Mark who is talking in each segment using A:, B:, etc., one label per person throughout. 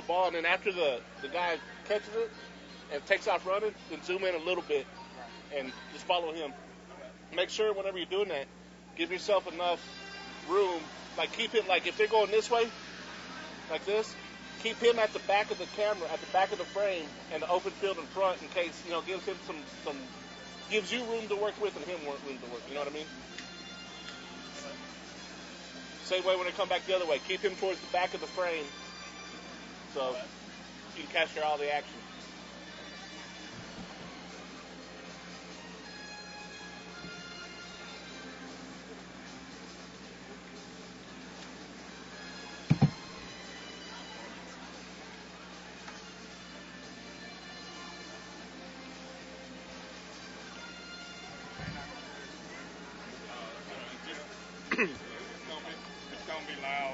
A: ball, and then after the guy catches it and takes off running, then zoom in a little bit and just follow him. Make sure whenever you're doing that, give yourself enough room. Like, keep it, like, if they're going this way, like this, keep him at the back of the camera, at the back of the frame, and the open field in front in case, gives him some gives you room to work with and him room to work. You know what I mean? Same way when they come back the other way. Keep him towards the back of the frame so you can capture all the action.
B: It's gonna be loud.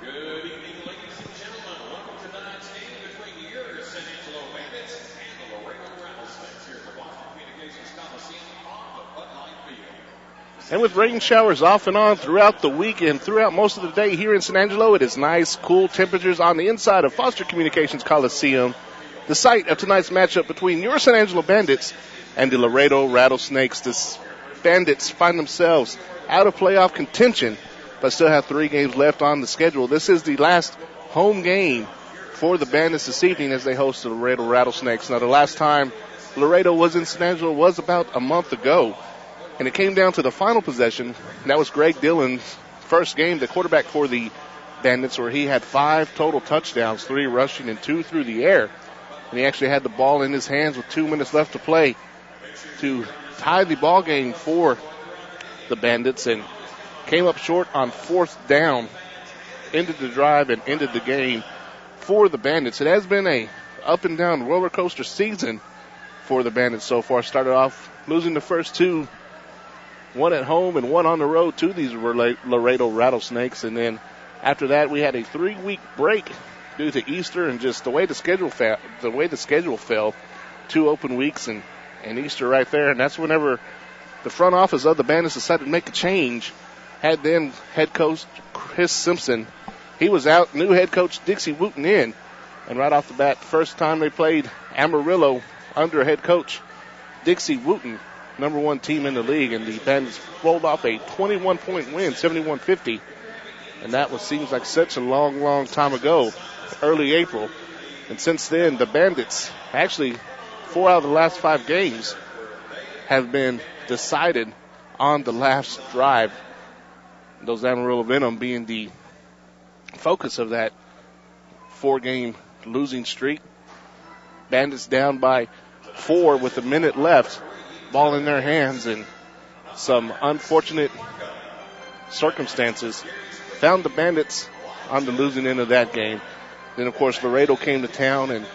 C: Good evening, ladies and gentlemen. Welcome to tonight's game between your SanAngelo Bandits and the Laredo Rattlesnakes here at the Boston Communications Coliseum on the Bud Light Field.
A: And with rain showers off and on throughout the week and throughout most of the day here in San Angelo, it is nice, cool temperatures on the inside of Foster Communications Coliseum, the site of tonight's matchup between your San Angelo Bandits and the Laredo Rattlesnakes. The Bandits find themselves out of playoff contention, but still have 3 games left on the schedule. This is the last home game for the Bandits this evening as they host the Laredo Rattlesnakes. Now, the last time Laredo was in San Angelo was about a month ago, and it came down to the final possession, and that was Greg Dillon's first game, the quarterback for the Bandits, where he had 5 total touchdowns, 3 rushing and 2 through the air. And he actually had the ball in his hands with 2 minutes left to play to tie the ball game for the Bandits, and came up short on 4th down, ended the drive and ended the game for the Bandits. It has been a up and down roller coaster season for the Bandits so far. Started off losing the first 2, 1 at home and 1 on the road to these Laredo Rattlesnakes, and then after that we had a 3-week break due to Easter and just the way the schedule fell. 2 open weeks and Easter right there, and that's whenever the front office of the Bandits decided to make a change. Had then head coach Chris Simpson. He was out. New head coach Dixie Wooten in. And right off the bat, first time they played Amarillo under head coach Dixie Wooten, number 1 team in the league. And the Bandits rolled off a 21-point win, 71-50. And that seems like such a long, long time ago, early April. And since then, the Bandits, actually 4 out of the last 5 games have been decided on the last drive. Those Amarillo Venom being the focus of that 4-game losing streak. Bandits down by 4 with a minute left. Ball in their hands, and some unfortunate circumstances found the Bandits on the losing end of that game. Then, of course, Laredo came to town, and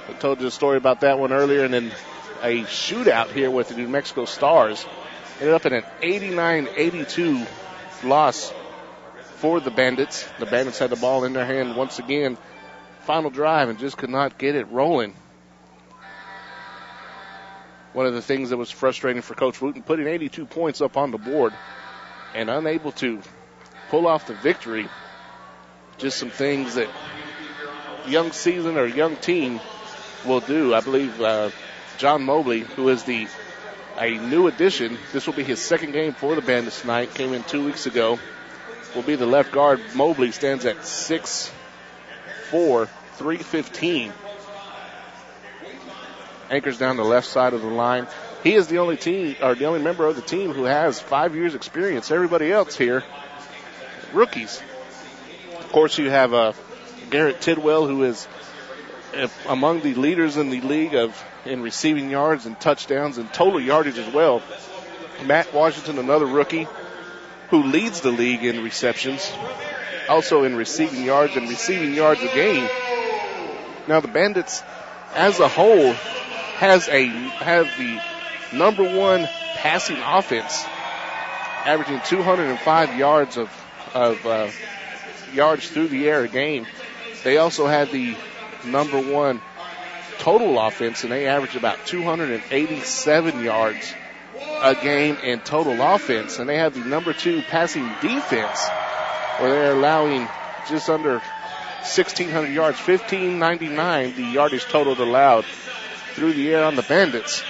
A: I told you the story about that one earlier, and then a shootout here with the New Mexico Stars. Ended up in an 89-82 loss for the Bandits. The Bandits had the ball in their hand once again, final drive, and just could not get it rolling. One of the things that was frustrating for Coach Wooten, putting 82 points up on the board and unable to pull off the victory. Just some things that young season or young team will do. I believe John Mobley, who is a new addition, this will be his 2nd game for the Bandits tonight, came in 2 weeks ago, will be the left guard. Mobley stands at 6'4", 315. Anchors down the left side of the line. He is the only member of the team who has 5 years experience. Everybody else here, rookies. Of course, you have Garrett Tidwell, who is among the leaders in the league in receiving yards and touchdowns and total yardage as well. Matt Washington, another rookie who leads the league in receptions, also in receiving yards and receiving yards a game. Now the Bandits as a whole has the number one passing offense, averaging 205 yards of yards through the air a game. They also had the number one total offense, and they average about 287 yards a game in total offense. And they have the number two passing defense, where they're allowing just under 1,600 yards, 1,599 the yardage total allowed through the air on the Bandits.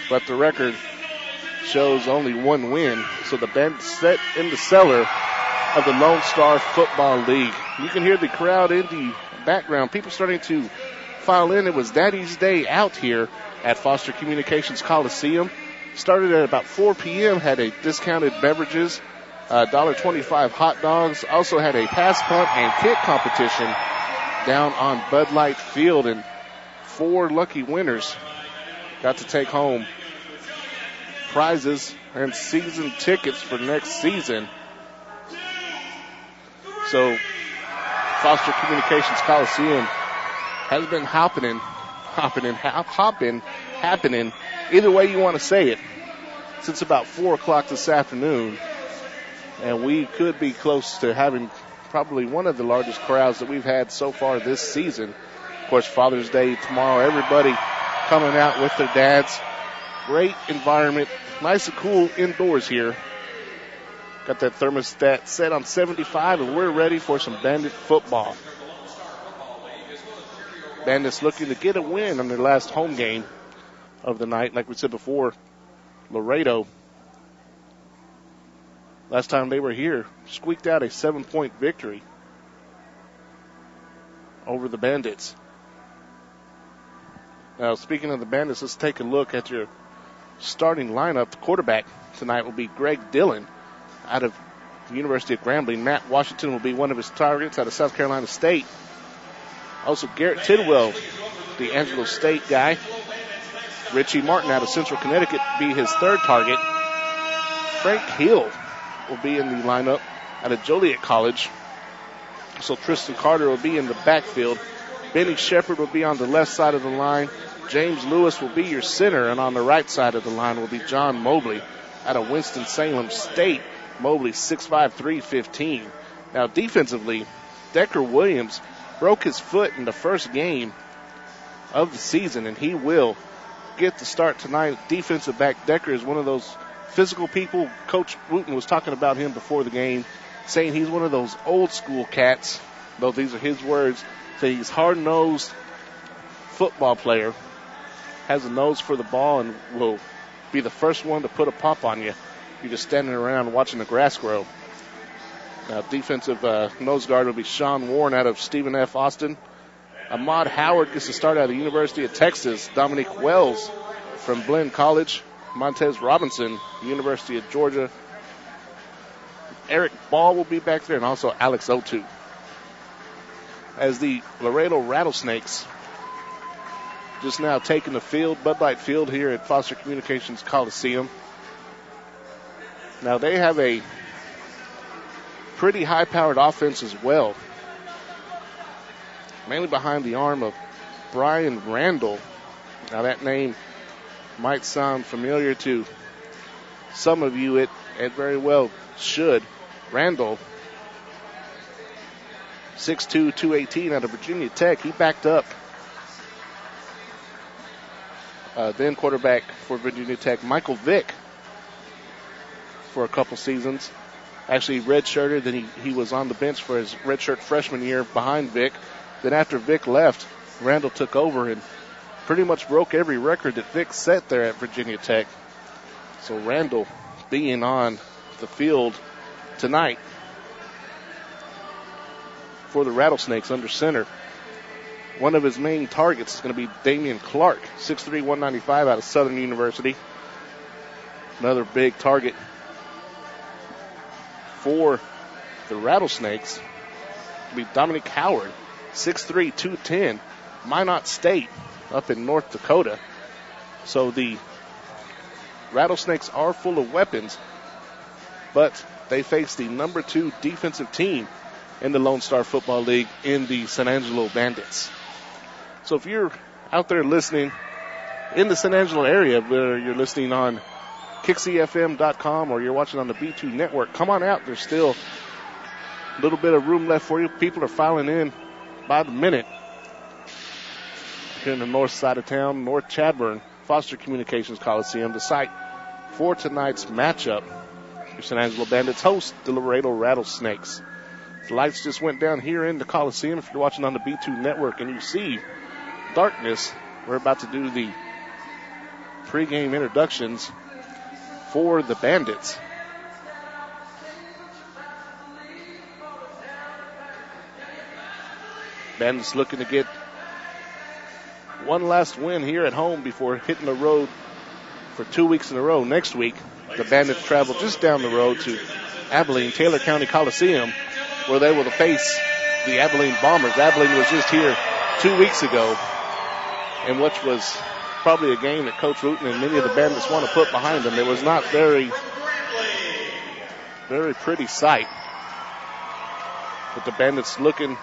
A: But the record shows only one win. So the Bandits set in the cellar of the Lone Star Football League. You can hear the crowd in the background. People starting to file in. It was Daddy's Day out here at Foster Communications Coliseum. Started at about 4 p.m., had a discounted beverages, $1.25 hot dogs. Also had a pass, punt, and kick competition down on Bud Light Field, and 4 lucky winners got to take home prizes and season tickets for next season. So Foster Communications Coliseum has been happening, either way you want to say it, since about 4 o'clock this afternoon. And we could be close to having probably one of the largest crowds that we've had so far this season. Of course, Father's Day tomorrow, everybody coming out with their dads. Great environment, nice and cool indoors here. Got that thermostat set on 75, and we're ready for some Bandit football. Bandits looking to get a win on their last home game of the night. Like we said before, Laredo, last time they were here, squeaked out a 7-point victory over the Bandits. Now, speaking of the Bandits, let's take a look at your starting lineup. The quarterback tonight will be Greg Dillon out of the University of Grambling. Matt Washington will be one of his targets out of South Carolina State. Also, Garrett Tidwell, the Angelo State guy. Richie Martin out of Central Connecticut be his third target. Frank Hill will be in the lineup out of Joliet College. So Tristan Carter will be in the backfield. Benny Shepard will be on the left side of the line. James Lewis will be your center, and on the right side of the line will be John Mobley out of Winston-Salem State. Mobley 6'5", 315. Now defensively, Decker Williams broke his foot in the first game of the season, and he will get the start tonight. Defensive back Decker is one of those physical people. Coach Wooten was talking about him before the game, saying he's one of those old school cats, though these are his words. So he's hard-nosed football player, has a nose for the ball, and will be the first one to put a pop on you. You're just standing around watching the grass grow. Now, defensive nose guard will be Sean Warren out of Stephen F. Austin. Ahmad Howard gets to start out of the University of Texas. Dominique Wells from Blinn College. Montez Robinson, University of Georgia. Eric Ball will be back there, and also Alex Otu. As the Laredo Rattlesnakes just now taking the field, Bud Light Field here at Foster Communications Coliseum. Now they have a pretty high-powered offense as well, mainly behind the arm of Brian Randall. Now that name might sound familiar to some of you. It very well should. Randall, 6'2", 218 out of Virginia Tech. He backed up then quarterback for Virginia Tech, Michael Vick, for a couple seasons. Actually redshirted, then he was on the bench for his redshirt freshman year behind Vick. Then after Vick left, Randall took over and pretty much broke every record that Vick set there at Virginia Tech. So Randall being on the field tonight for the Rattlesnakes under center. One of his main targets is going to be Damian Clark, 6'3", 195 out of Southern University. Another big target for the Rattlesnakes will be Dominic Howard, 6'3", 210, Minot State up in North Dakota. So the Rattlesnakes are full of weapons, but they face the number 2 defensive team in the Lone Star Football League in the SanAngelo Bandits. So if you're out there listening in the San Angelo area, whether you're listening on KickCFM.com or you're watching on the B2 network, come on out. There's still a little bit of room left for you. People are filing in by the minute. Here in the north side of town, North Chadbourn, Foster Communications Coliseum, the site for tonight's matchup. Your San Angelo Bandits host the Laredo Rattlesnakes. The lights just went down here in the Coliseum. If you're watching on the B2 network and you see darkness, we're about to do the pregame introductions for the Bandits. Bandits looking to get one last win here at home before hitting the road for 2 weeks in a row. Next week, the Bandits travel just down the road to Abilene, Taylor County Coliseum, where they will face the Abilene Bombers. Abilene was just here 2 weeks ago, and which was probably a game that Coach Wooten and many of the Bandits want to put behind them. It was not very pretty sight. But the Bandits looking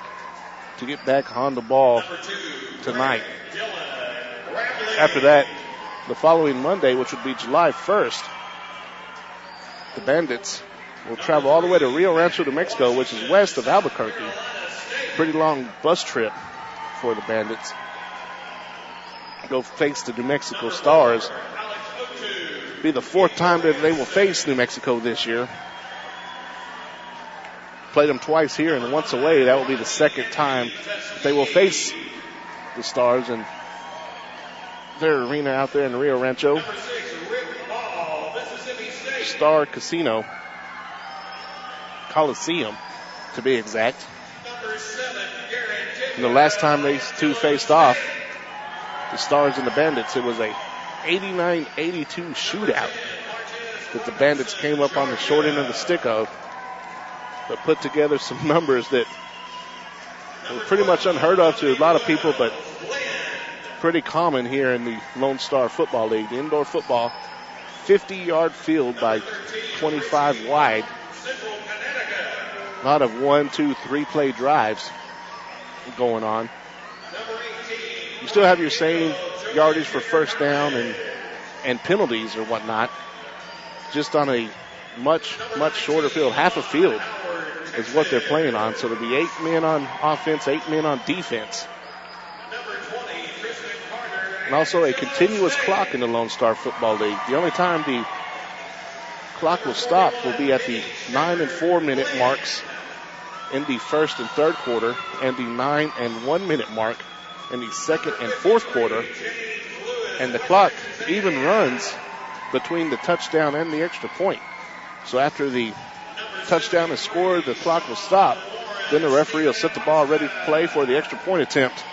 A: to get back on the ball tonight. After that, the following Monday, which would be July 1st, the Bandits will travel all the way to Rio Rancho, New Mexico, which is west of Albuquerque. Pretty long bus trip for the Bandits. Go face the New Mexico Stars. Be the fourth time that they will face New Mexico this year. Played them twice here and once away. That will be the second time they will face the Stars in their arena out there in Rio Rancho. Star Casino Coliseum, to be exact. And the last time these two faced off, the Stars and the Bandits, it was a 89-82 shootout that the Bandits came up on the short end of the stick of, but put together some numbers that were pretty much unheard of to a lot of people, but pretty common here in the Lone Star Football League. The indoor football, 50-yard field by 25 wide. A lot of 1, 2, 3 play drives going on. You still have your same yardage for first down and penalties or whatnot, just on a much shorter field. Half a field is what they're playing on. So there'll be 8 men on offense, 8 men on defense. And also a continuous clock in the Lone Star Football League. The only time the clock will stop will be at the 9 and 4 minute marks in the first and third quarter, and the 9 and 1 minute mark in the second and fourth quarter. And the clock even runs between the touchdown and the extra point. So after the touchdown is scored, the clock will stop. Then the referee will set the ball ready to play for the extra point attempt.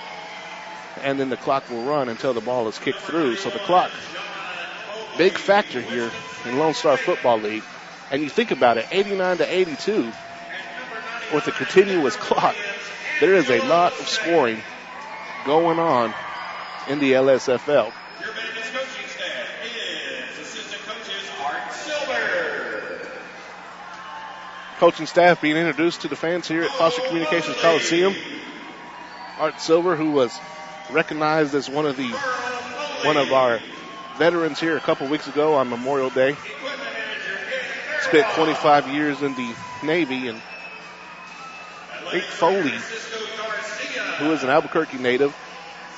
A: And then the clock will run until the ball is kicked through. So the clock, big factor here in Lone Star Football League. And you think about it, 89-82 with a continuous clock. There is a lot of scoring going on in the LSFL.
C: Your Bandits coaching staff is assistant coaches Art Silver.
A: Coaching staff being introduced to the fans here at Foster Communications Coliseum. Art Silver, who was recognized as one of our veterans here a couple weeks ago on Memorial Day. Spent 25 years in the Navy. And Rick Foley, who is an Albuquerque native,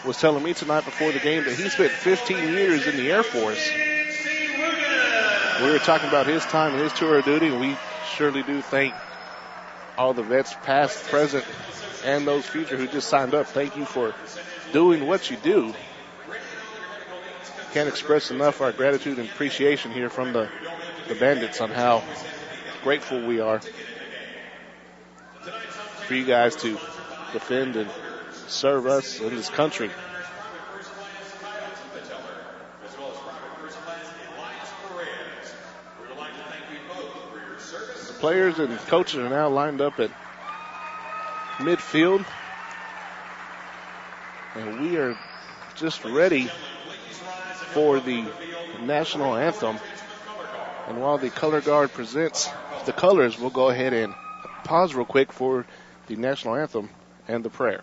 A: was telling me tonight before the game that he spent 15 years in the Air Force. We were talking about his time and his tour of duty, and we surely do thank all the vets past, present, and those future who just signed up. Thank you for doing what you do. Can't express enough our gratitude and appreciation here from the Bandits on how grateful we are for you guys to defend and serve us in this country. The players and coaches are now lined up at midfield, and we are just ready for the national anthem. And while the color guard presents the colors, we'll go ahead and pause real quick for the national anthem and the prayer.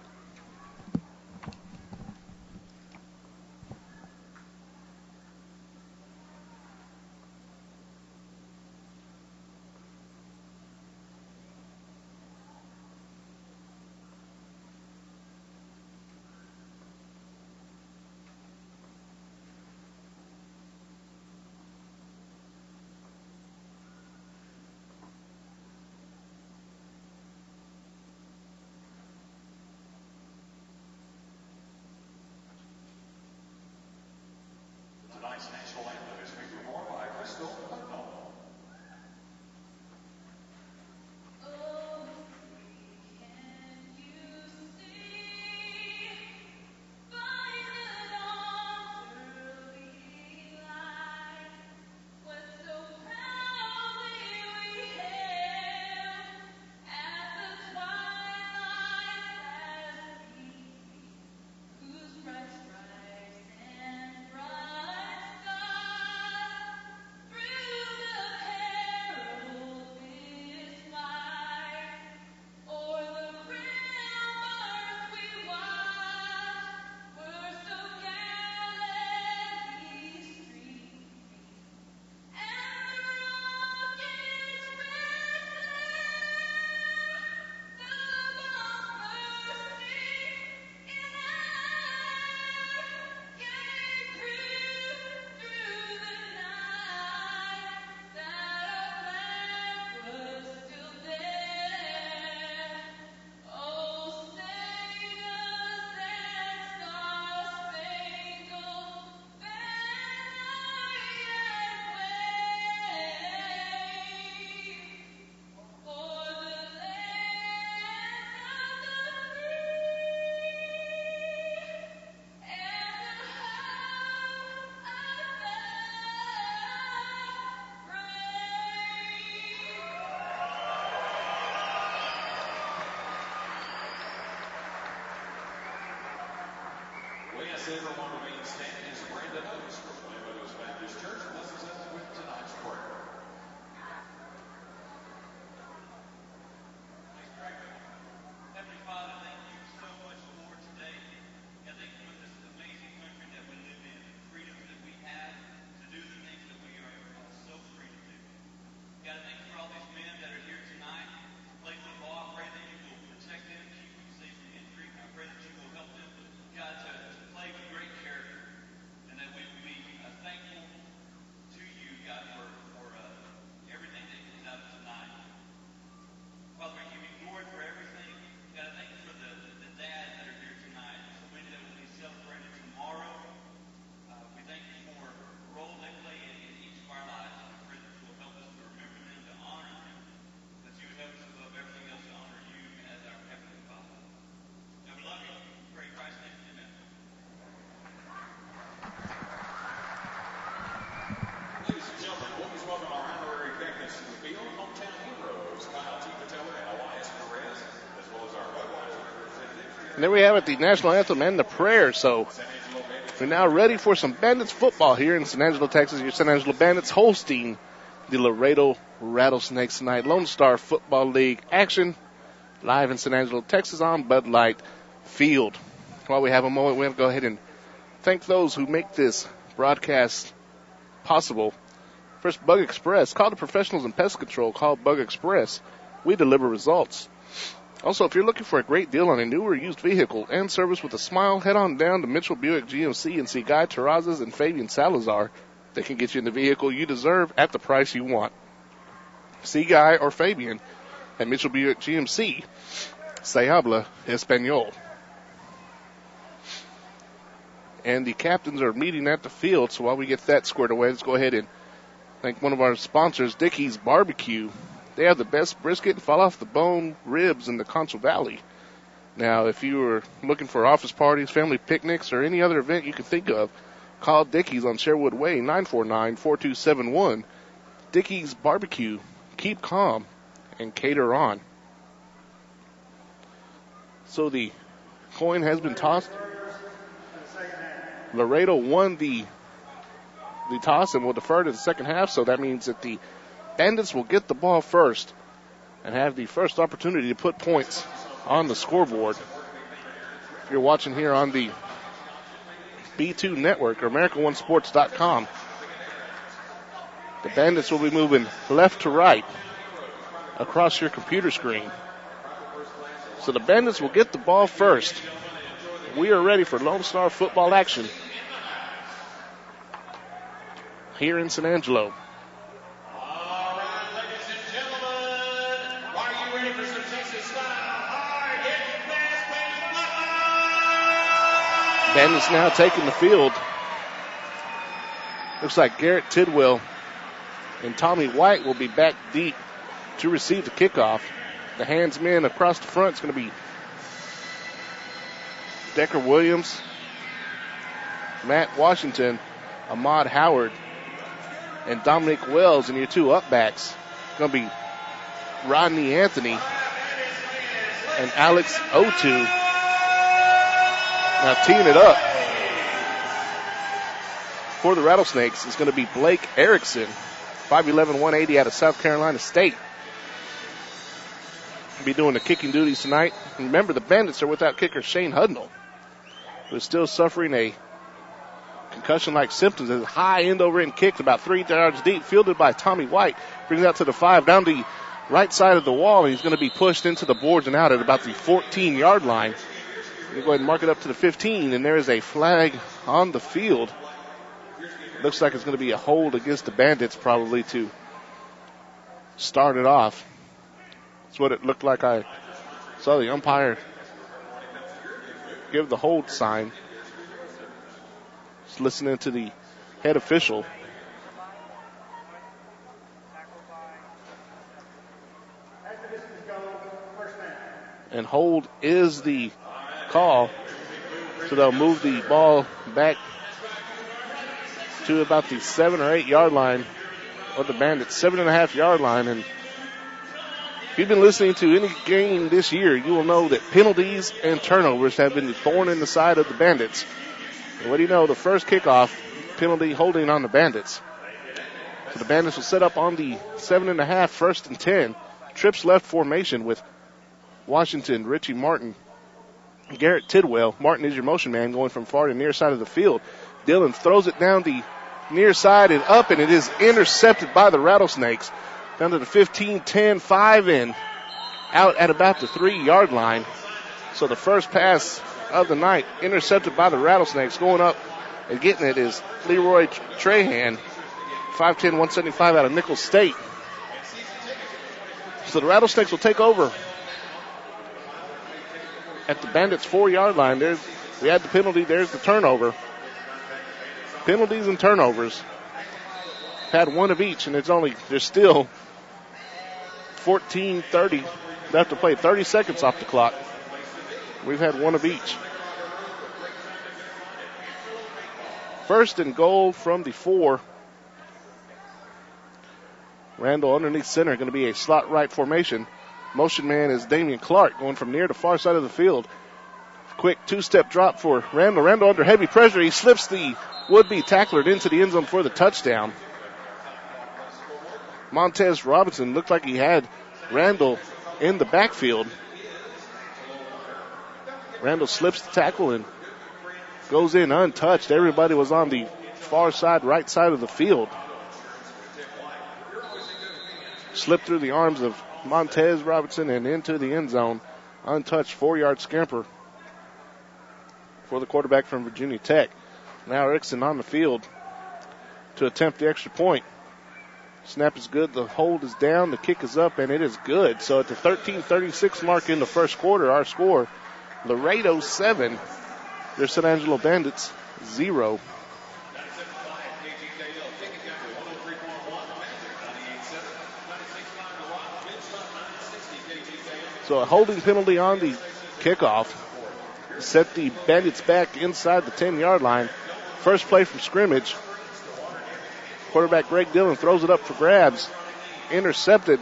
A: And there we have it, the national anthem and the prayer. So we're now ready for some Bandits football here in San Angelo, Texas. Your San Angelo Bandits hosting the Laredo Rattlesnakes tonight. Lone Star Football League action live in San Angelo, Texas on Bud Light Field. While we have a moment, we have to go ahead and thank those who make this broadcast possible. First, Bug Express. Call the professionals in pest control. Call Bug Express. We deliver results. Also, if you're looking for a great deal on a new or used vehicle and service with a smile, head on down to Mitchell Buick GMC and see Guy Terrazas and Fabian Salazar. They can get you in the vehicle you deserve at the price you want. See Guy or Fabian at Mitchell Buick GMC. Se habla español. And the captains are meeting at the field, so while we get that squared away, let's go ahead and thank one of our sponsors, Dickey's Barbecue. They have the best brisket and fall-off-the-bone ribs in the Concho Valley. Now, if you are looking for office parties, family picnics, or any other event you can think of, call Dickey's on Sherwood Way, 949-4271. Dickey's Barbecue. Keep calm and cater on. So the coin has been tossed. Laredo won the toss and will defer to the second half, so that means that the Bandits will get the ball first and have the first opportunity to put points on the scoreboard. If you're watching here on the B2 Network or AmericaOneSports.com, the Bandits will be moving left to right across your computer screen. So the Bandits will get the ball first. We are ready for Lone Star football action here in San Angelo.
C: All right, ladies and gentlemen, are you ready for some Texas-style hard-hitting, fast-paced football?
A: Bandits now taking the field. Looks like Garrett Tidwell and Tommy White will be back deep to receive the kickoff. The handsman across the front is going to be Decker Williams, Matt Washington, Ahmad Howard, and Dominic Wells. And your two upbacks going to be Rodney Anthony and Alex Otu. Now teeing it up for the Rattlesnakes is going to be Blake Erickson, 5'11", 180 out of South Carolina State. Be doing the kicking duties tonight. And remember, the Bandits are without kicker Shane Hudnall, who is still suffering a concussion-like symptoms. As a high end-over-end kick about 3 yards deep, fielded by Tommy White, brings it out to the 5, down the right side of the wall, and he's going to be pushed into the boards and out at about the 14-yard line. We'll go ahead and mark it up to the 15, and there is a flag on the field. Looks like it's going to be a hold against the Bandits probably to start it off. That's what it looked like. I saw the umpire give the hold sign. Just listening to the head official. And hold is the call. So they'll move the ball back to about the 7 or 8 yard line of the Bandits, 7.5 yard line. And if you've been listening to any game this year, you will know that penalties and turnovers have been the thorn in the side of the Bandits. And what do you know? The first kickoff, penalty holding on the Bandits. So the Bandits will set up on the 7.5, 1st and 10. Trips left formation with Washington, Richie Martin, Garrett Tidwell. Martin is your motion man going from far to near side of the field. Dillon throws it down the near side and up, and it is intercepted by the Rattlesnakes. Down to the 15, 10, 5, and out at about the 3 yard line. So the first pass of the night intercepted by the Rattlesnakes. Going up and getting it is Leroy Trahan, 5'10", 175 out of Nicholls State. So the Rattlesnakes will take over at the Bandits' 4 yard line. We had the penalty. There's the turnover. Penalties and turnovers. Had one of each, and there's still 14:30 left to play. 30 seconds off the clock. We've had one of each. First and goal from the 4. Randall underneath center, going to be a slot right formation. Motion man is Damian Clark, going from near to far side of the field. Quick two-step drop for Randall. Randall under heavy pressure. He slips the would-be tackler into the end zone for the touchdown. Montez Robinson looked like he had Randall in the backfield. Randall slips the tackle and goes in untouched. Everybody was on the far side, right side of the field. Slipped through the arms of Montez Robinson and into the end zone. Untouched 4-yard scamper for the quarterback from Virginia Tech. Now Erickson on the field to attempt the extra point. Snap is good. The hold is down. The kick is up, and it is good. So at the 13:36 mark in the first quarter, our score, Laredo 7, your SanAngelo Bandits 0. So a holding penalty on the kickoff set the Bandits back inside the 10-yard line. First play from scrimmage. Quarterback Greg Dillon throws it up for grabs. Intercepted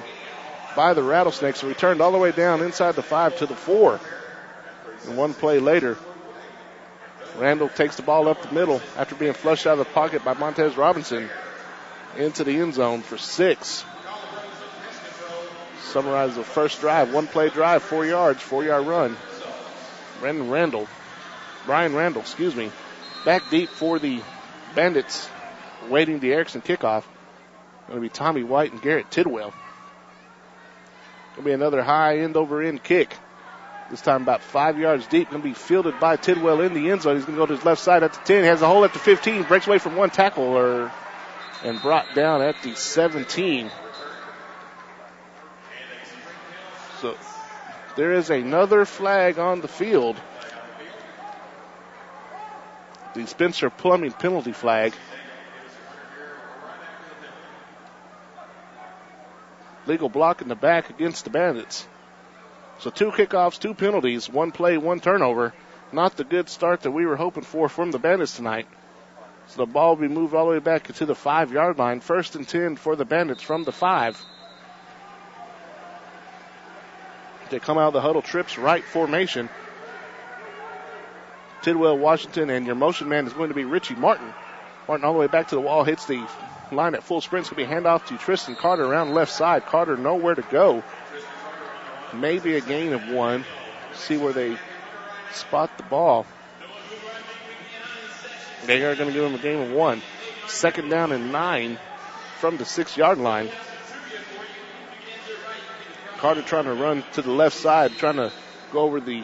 A: by the Rattlesnakes. Returned all the way down inside the 5 to the 4. And one play later, Randall takes the ball up the middle after being flushed out of the pocket by Montez Robinson into the end zone for 6. Summarizes the first drive, one-play drive, 4 yards, 4-yard run. Brian Randall, back deep for the Bandits, waiting the Erickson kickoff. Going to be Tommy White and Garrett Tidwell. Going to be another high end-over-end kick. This time about 5 yards deep. Going to be fielded by Tidwell in the end zone. He's going to go to his left side at the 10. Has a hole at the 15. Breaks away from one tackler and brought down at the 17. So there is another flag on the field. The Spencer Plumbing penalty flag. Legal block in the back against the Bandits. So 2 kickoffs, 2 penalties, 1 play, 1 turnover. Not the good start that we were hoping for from the Bandits tonight. So the ball will be moved all the way back to the 5-yard line. 1st and 10 for the Bandits from the 5. They come out of the huddle trips right formation. Tidwell, Washington, and your motion man is going to be Richie Martin. Martin all the way back to the wall, hits the line at full sprint. It's going to be handoff to Tristan Carter around left side. Carter nowhere to go. Maybe a gain of 1. See where they spot the ball. They are going to give him a gain of 1. 2nd down and 9 from the 6-yard line. Carter trying to run to the left side, trying to go over the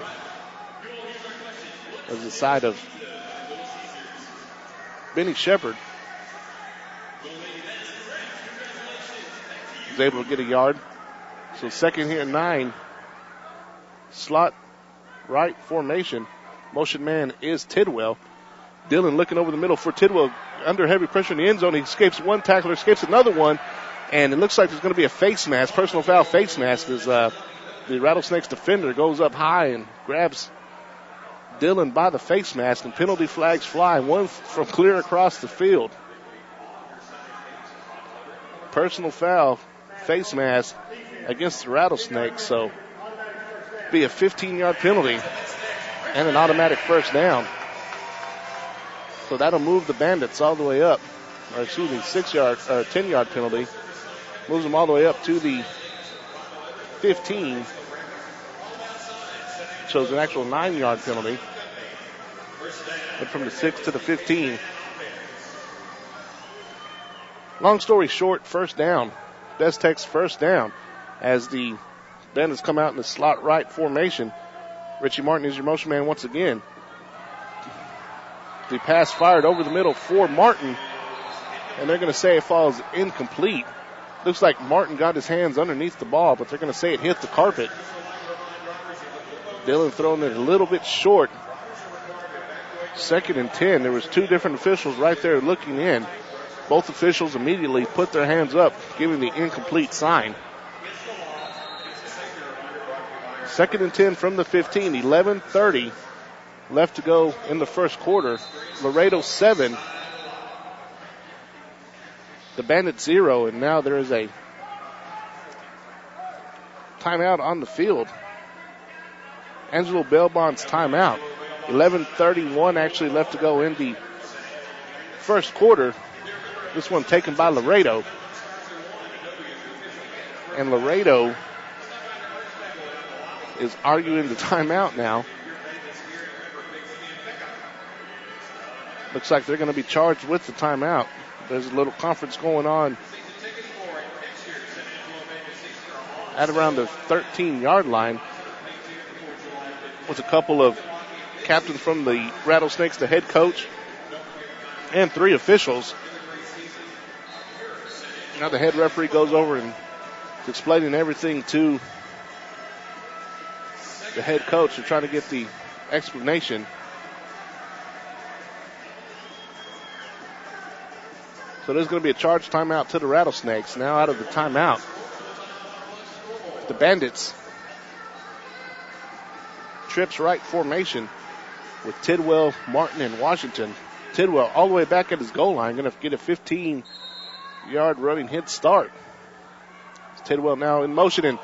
A: side of Benny Shepard. He's able to get a yard. So 2nd here and 9. Slot right formation. Motion man is Tidwell. Dillon looking over the middle for Tidwell. Under heavy pressure in the end zone. He escapes one tackler, escapes another one. And it looks like there's going to be a face mask, personal foul face mask, as the Rattlesnakes defender goes up high and grabs Dillon by the face mask, and penalty flags fly, one from clear across the field. Personal foul face mask against the Rattlesnakes, so be a 15-yard penalty and an automatic 1st down. So that'll move the Bandits all the way up, 10-yard penalty. Moves them all the way up to the 15. Shows an actual 9-yard penalty. Went from the 6 to the 15. Long story short, 1st down. Best Tech's 1st down as the Bandits come out in the slot right formation. Richie Martin is your motion man once again. The pass fired over the middle for Martin, and they're going to say it falls incomplete. Looks like Martin got his hands underneath the ball, but they're going to say it hit the carpet. Dillon throwing it a little bit short. 2nd and 10. There was 2 different officials right there looking in. Both officials immediately put their hands up, giving the incomplete sign. 2nd and 10 from the 15. 11:30 left to go in the first quarter. Laredo 7. The Bandits 0, and now there is a timeout on the field. Angelo Belbon's timeout. 11:31 actually left to go in the first quarter. This one taken by Laredo. And Laredo is arguing the timeout now. Looks like they're going to be charged with the timeout. There's a little conference going on at around the 13-yard line with a couple of captains from the Rattlesnakes, the head coach, and 3 officials. Now the head referee goes over and is explaining everything to the head coach to try to get the explanation. So there's going to be a charge timeout to the Rattlesnakes. Now out of the timeout, the Bandits. Trips right formation with Tidwell, Martin, and Washington. Tidwell all the way back at his goal line, going to get a 15-yard running hit start. Tidwell now in motion, and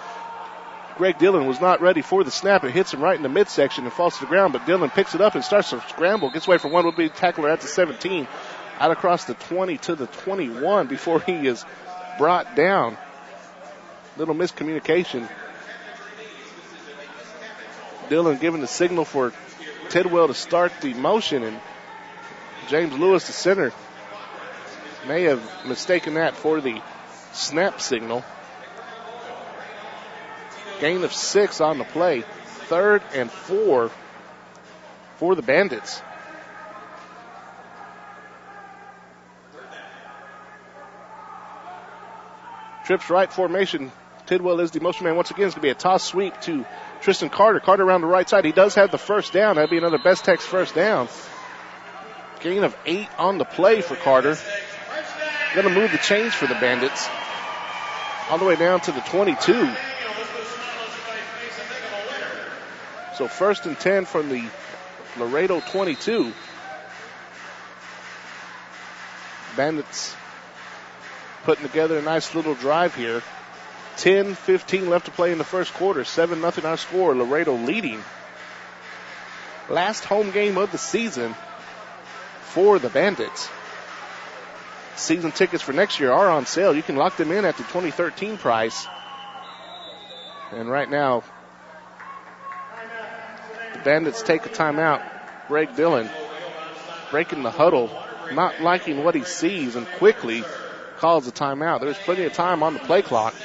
A: Greg Dillon was not ready for the snap. It hits him right in the midsection and falls to the ground, but Dillon picks it up and starts to scramble. Gets away from one would-be tackler at the 17. Out across the 20 to the 21 before he is brought down. Little miscommunication. Dillon giving the signal for Tidwell to start the motion, and James Lewis, the center, may have mistaken that for the snap signal. Gain of 6 on the play. 3rd and 4 for the Bandits. Trips right formation. Tidwell is the motion man once again. It's going to be a toss sweep to Tristan Carter. Carter around the right side. He does have the first down. That'd be another Best Tech's first down. Gain of 8 on the play for Carter. Going to move the chains for the Bandits all the way down to the 22. So 1st and 10 from the Laredo 22. Bandits putting together a nice little drive here. 10-15 left to play in the first quarter. 7-0 our score. Laredo leading. Last home game of the season for the Bandits. Season tickets for next year are on sale. You can lock them in at the 2013 price. And right now, the Bandits take a timeout. Greg Dillon breaking the huddle, not liking what he sees, and quickly calls a timeout. There's plenty of time on the play clock.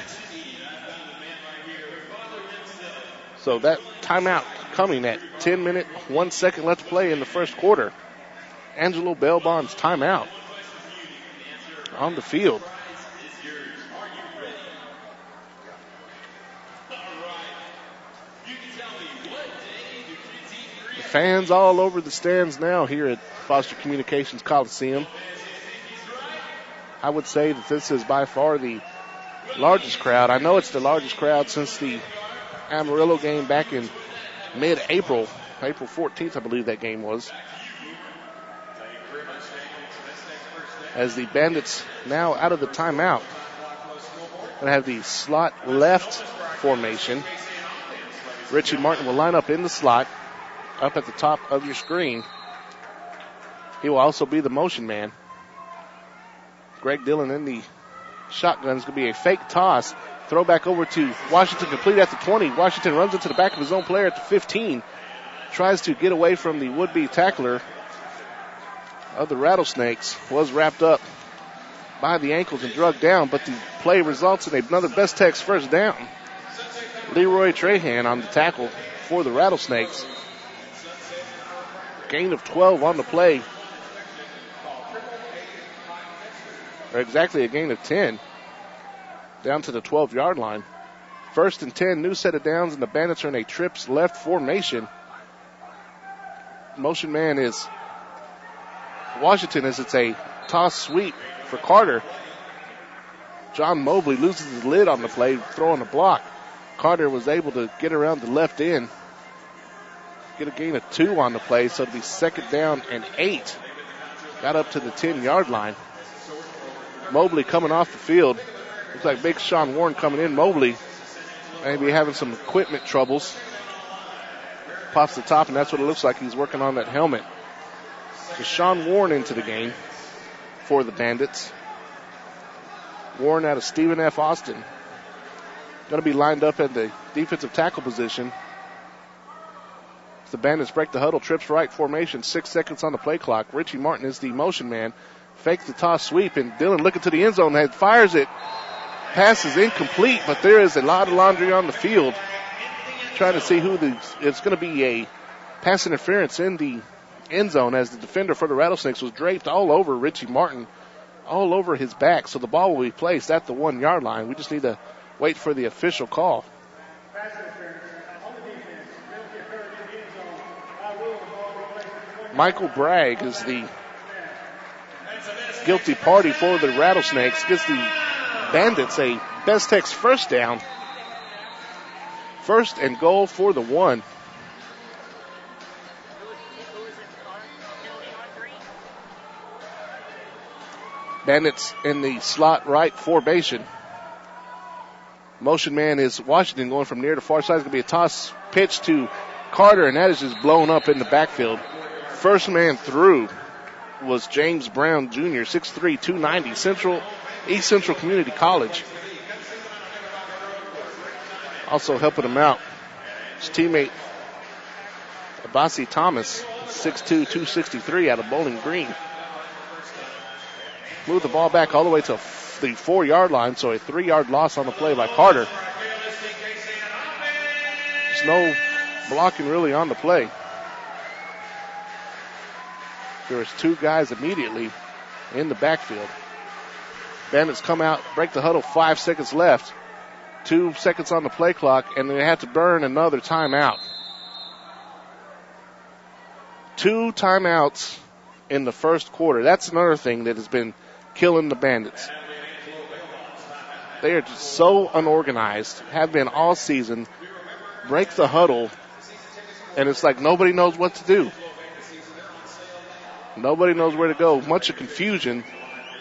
A: So that timeout coming at 10 minutes, 1 second left to play in the first quarter. Angelo Bellbond's timeout on the field. The fans all over the stands now here at Foster Communications Coliseum. I would say that this is by far the largest crowd. I know it's the largest crowd since the Amarillo game back in mid-April. April 14th, I believe that game was. As the Bandits now out of the timeout. Going to have the slot left formation. Richie Martin will line up in the slot up at the top of your screen. He will also be the motion man. Greg Dillon in the shotgun. Is going to be a fake toss. Throw back over to Washington, complete at the 20. Washington runs into the back of his own player at the 15. Tries to get away from the would-be tackler of the Rattlesnakes. Was wrapped up by the ankles and drugged down, but the play results in another Best Tech's first down. Leroy Trahan on the tackle for the Rattlesnakes. Gain of 12 on the play. Or exactly a gain of 10. Down to the 12-yard line. 1st and 10, new set of downs, and the Bandits are in a trips left formation. Motion man is Washington as it's a toss sweep for Carter. John Mobley loses his lid on the play, throwing a block. Carter was able to get around the left end. Get a gain of 2 on the play, so it'll be 2nd down and 8. Got up to the 10-yard line. Mobley coming off the field. Looks like Big Sean Warren coming in. Mobley maybe having some equipment troubles. pops the top, and that's what it looks like. He's working on that helmet. Deshaun Warren into the game for the Bandits. Warren out of Stephen F. Austin. Going to be lined up at the defensive tackle position. The Bandits break the huddle, trips right formation, 6 seconds on the play clock. Richie Martin is the motion man. Fakes the toss sweep, and Dylan looking to the end zone, fires it. Pass is incomplete, but there is a lot of laundry on the field. Trying to see it's going to be a pass interference in the end zone as the defender for the Rattlesnakes was draped all over Richie Martin, all over his back. So the ball will be placed at the 1 yard line. We just need to wait for the official call. Michael Bragg is the guilty party for the Rattlesnakes. Gives the Bandits a Bestex first down. 1st and goal for the 1. Bandits in the slot right formation. Motion man is Washington going from near to far side. It's going to be a toss pitch to Carter, and that is just blown up in the backfield. First man through was James Brown Jr., 6'3", 290, East Central Community College. Also helping him out, his teammate Abasi Thomas, 6'2", 263 out of Bowling Green. Move the ball back all the way to the 4 yard line, so a 3 yard loss on the play by Carter. There's no blocking really on the play. There was 2 guys immediately in the backfield. Bandits come out, break the huddle, 5 seconds left. 2 seconds on the play clock, and they have to burn another timeout. 2 timeouts in the first quarter. That's another thing that has been killing the Bandits. They are just so unorganized, have been all season. Break the huddle, and it's like nobody knows what to do. Nobody knows where to go. Much of confusion.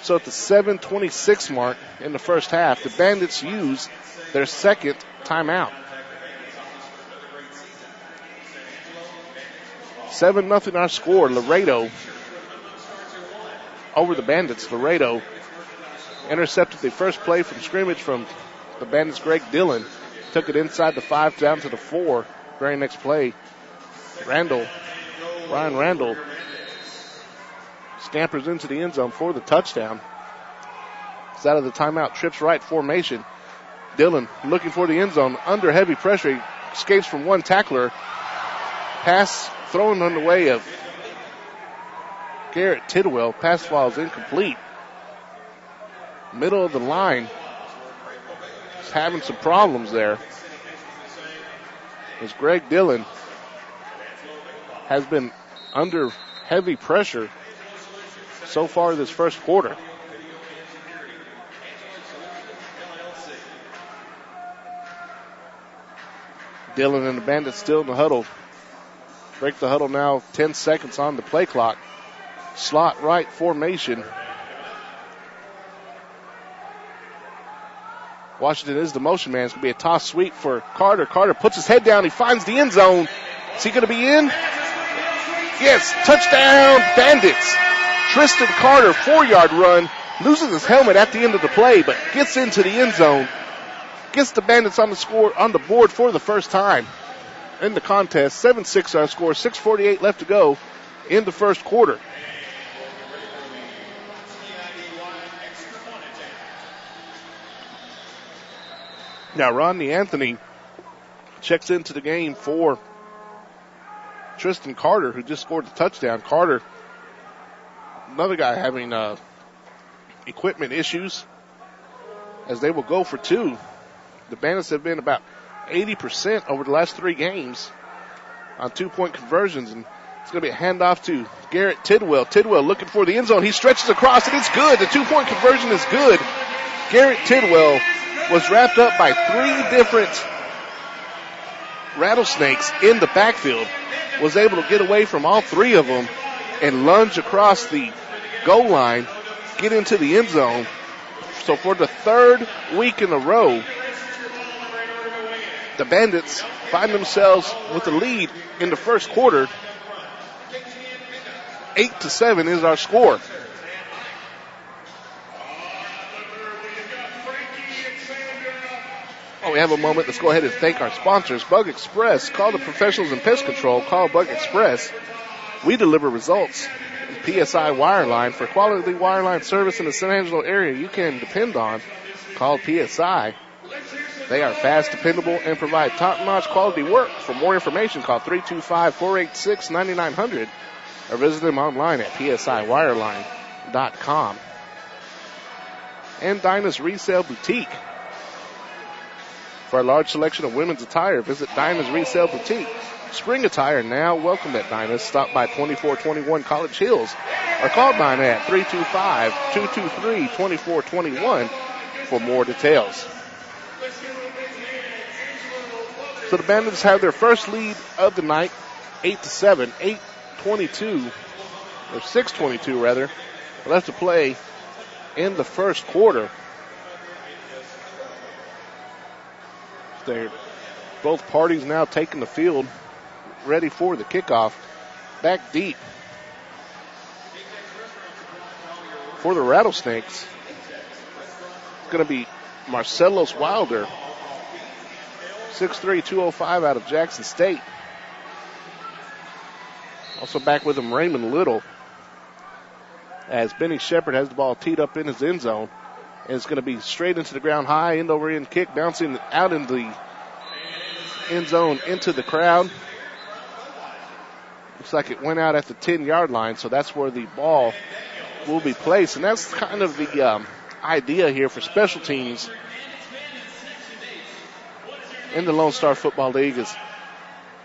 A: So at the 7:26 mark in the first half, the Bandits use their second timeout. 7-0 our score. Laredo over the Bandits. Laredo intercepted the first play from scrimmage from the Bandits' Greg Dillon. Took it inside the 5 down to the 4. Very next play, Ryan Randall scampers into the end zone for the touchdown. It's out of the timeout, trips right formation. Dillon looking for the end zone under heavy pressure. He escapes from one tackler. Pass thrown on the way of Garrett Tidwell. Pass ball is incomplete. Middle of the line. He's having some problems there. As Greg Dillon has been under heavy pressure so far this first quarter. Dillon and the Bandits still in the huddle. Break the huddle now, 10 seconds on the play clock. Slot right formation. Washington is the motion man. It's going to be a toss sweep for Carter. Carter puts his head down. He finds the end zone. Is he going to be in? Yes, touchdown Bandits. Tristan Carter, 4-yard run, loses his helmet at the end of the play, but gets into the end zone. Gets the Bandits on the board for the first time in the contest. 7-6 our score, 6:48 left to go in the first quarter. Now Rodney Anthony checks into the game for Tristan Carter, who just scored the touchdown. Carter, another guy having equipment issues, as they will go for 2. The Bandits have been about 80% over the last 3 games on 2-point conversions, and it's going to be a handoff to Garrett Tidwell. Tidwell looking for the end zone. He stretches across, and it's good. The 2-point conversion is good. Garrett Tidwell was wrapped up by 3 different Rattlesnakes in the backfield, was able to get away from all 3 of them and lunge across the goal line, get into the end zone. So for the 3rd week in a row, the Bandits find themselves with the lead in the first quarter. 8-7 is our score. Oh, we have a moment. Let's go ahead and thank our sponsors. Bug Express. Call the professionals in pest control. Call Bug Express. We deliver results. PSI Wireline. For quality wireline service in the San Angelo area you can depend on, call PSI. They are fast, dependable, and provide top-notch quality work. For more information, call 325-486-9900 or visit them online at psiwireline.com. And Dinah's Resale Boutique. For a large selection of women's attire, visit Dinah's Resale Boutique. Spring attire now welcome at Dinah's. Stop by 2421 College Hills or call Dinah at 325-223-2421 for more details. So the Bandits have their first lead of the night, 8-7, 8:22, or 6:22 rather, left to play in the first quarter. They're both parties now taking the field, ready for the kickoff. Back deep for the Rattlesnakes, it's going to be Marcelos Wilder, 6'3", 205 out of Jackson State. Also back with him, Raymond Little, as Benny Shepard has the ball teed up in his end zone. And it's going to be straight into the ground, high end over end kick, bouncing out in the end zone into the crowd. Looks like it went out at the 10-yard line, so that's where the ball will be placed. And that's kind of the idea here for special teams in the Lone Star Football League is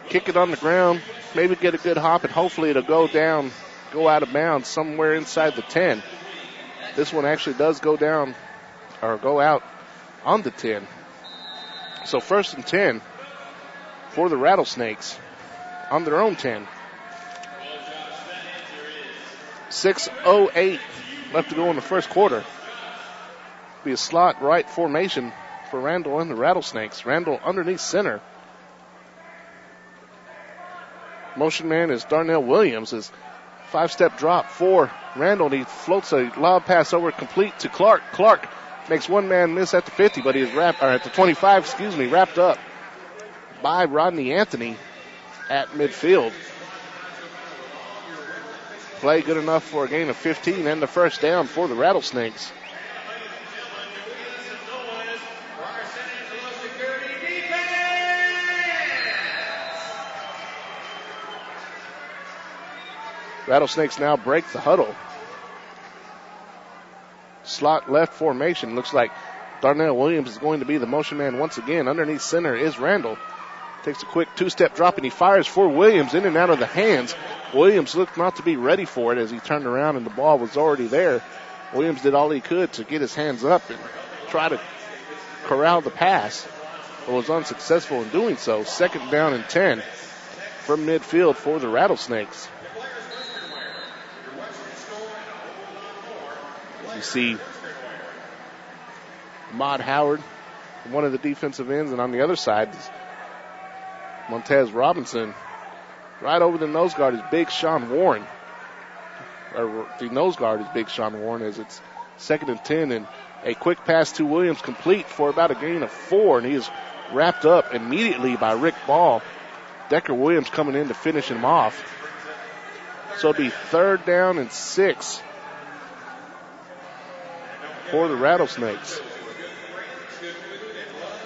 A: kick it on the ground, maybe get a good hop, and hopefully it'll go out of bounds somewhere inside the 10. This one actually does go down or go out on the 10. So 1st and 10 for the Rattlesnakes on their own 10. 6:08 left to go in the first quarter. Be a slot right formation for Randall and the Rattlesnakes. Randall underneath center. Motion man is Darnell Williams. His 5-step drop for Randall. He floats a lob pass over complete to Clark. Clark makes one man miss at the 50, but he is at the 25, wrapped up by Rodney Anthony at midfield. Play good enough for a gain of 15 and the first down for the Rattlesnakes. Rattlesnakes now break the huddle. Slot left formation. Looks like Darnell Williams is going to be the motion man once again. Underneath center is Randall. Takes a quick 2-step drop and he fires for Williams in and out of the hands. Williams looked not to be ready for it as he turned around and the ball was already there. Williams did all he could to get his hands up and try to corral the pass, but was unsuccessful in doing so. 2nd down and 10 from midfield for the Rattlesnakes. You see Ahmad Howard, one of the defensive ends, and on the other side is Montez Robinson. Right over the nose guard is Big Sean Warren. Or the nose guard is Big Sean Warren as it's 2nd and 10, and a quick pass to Williams complete for about a gain of 4, and he is wrapped up immediately by Rick Ball. Decker Williams coming in to finish him off. So it'll be 3rd down and 6 for the Rattlesnakes.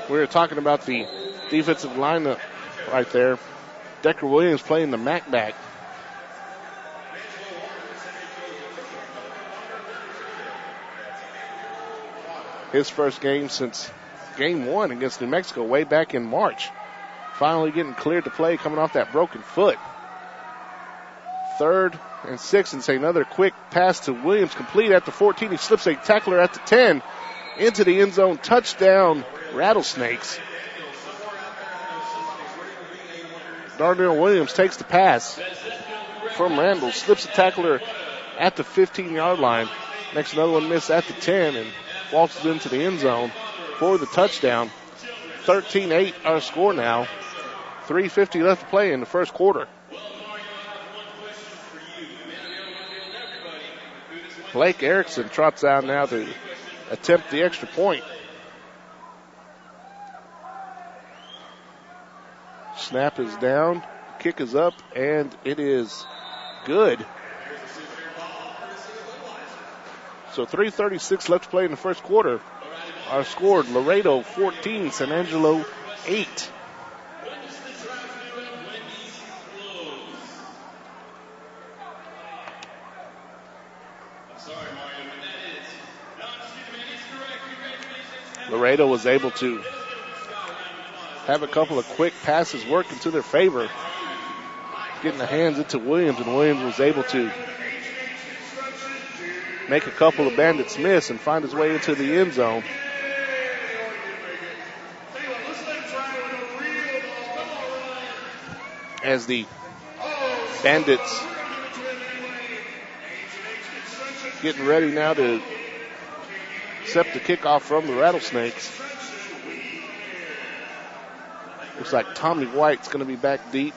A: We were talking about the defensive lineup right there. Decker Williams playing the Mac back. His first game since game 1 against New Mexico way back in March. Finally getting cleared to play coming off that broken foot. 3rd and 6, and say another quick pass to Williams complete at the 14. He slips a tackler at the 10 into the end zone. Touchdown, Rattlesnakes. Darnell Williams takes the pass from Randall, slips a tackler at the 15-yard line, makes another one miss at the 10, and waltzes into the end zone for the touchdown. 13-8 our score now. 3:50 left to play in the first quarter. Blake Erickson trots out now to attempt the extra point. Snap is down, kick is up, and it is good. So 3:36 left to play in the first quarter. Our score, Laredo 14, SanAngelo 8. Laredo was able to have a couple of quick passes work into their favor, getting the hands into Williams, and Williams was able to make a couple of Bandits miss and find his way into the end zone. As the Bandits getting ready now to accept the kickoff from the Rattlesnakes. Looks like Tommy White's going to be back deep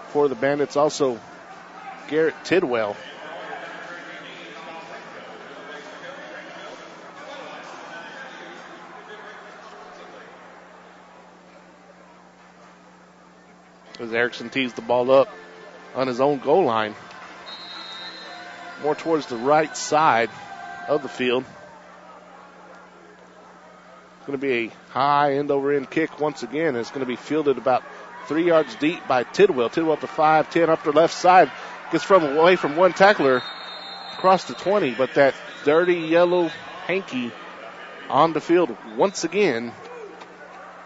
A: for the Bandits. Also, Garrett Tidwell. As Erickson tees the ball up on his own goal line, more towards the right side of the field. It's going to be a high end-over-end kick once again. It's going to be fielded about 3 yards deep by Tidwell. Tidwell up to 5-10 up the left side. Gets away from one tackler across the 20, but that dirty yellow hanky on the field once again.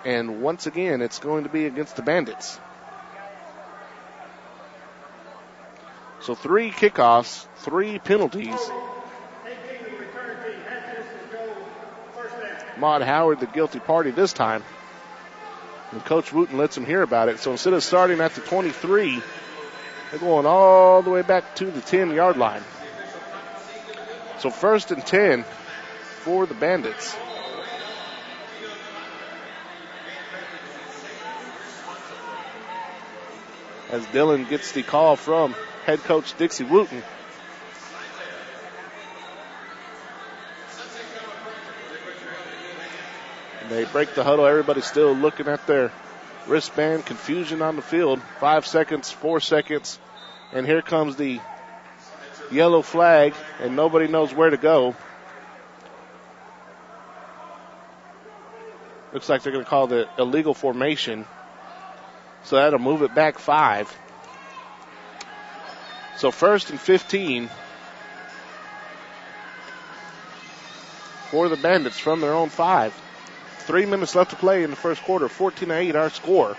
A: And once again, it's going to be against the Bandits. So 3 kickoffs, 3 penalties. Maud Howard, the guilty party this time. And Coach Wooten lets him hear about it. So instead of starting at the 23, they're going all the way back to the 10-yard line. So 1st and 10 for the Bandits. As Dylan gets the call from head coach Dixie Wooten. They break the huddle. Everybody's still looking at their wristband. Confusion on the field. 5 seconds, 4 seconds. And here comes the yellow flag, and nobody knows where to go. Looks like they're going to call the illegal formation. So that'll move it back 5. So 1st and 15 for the Bandits from their own 5. 3 minutes left to play in the first quarter. 14-8 our score.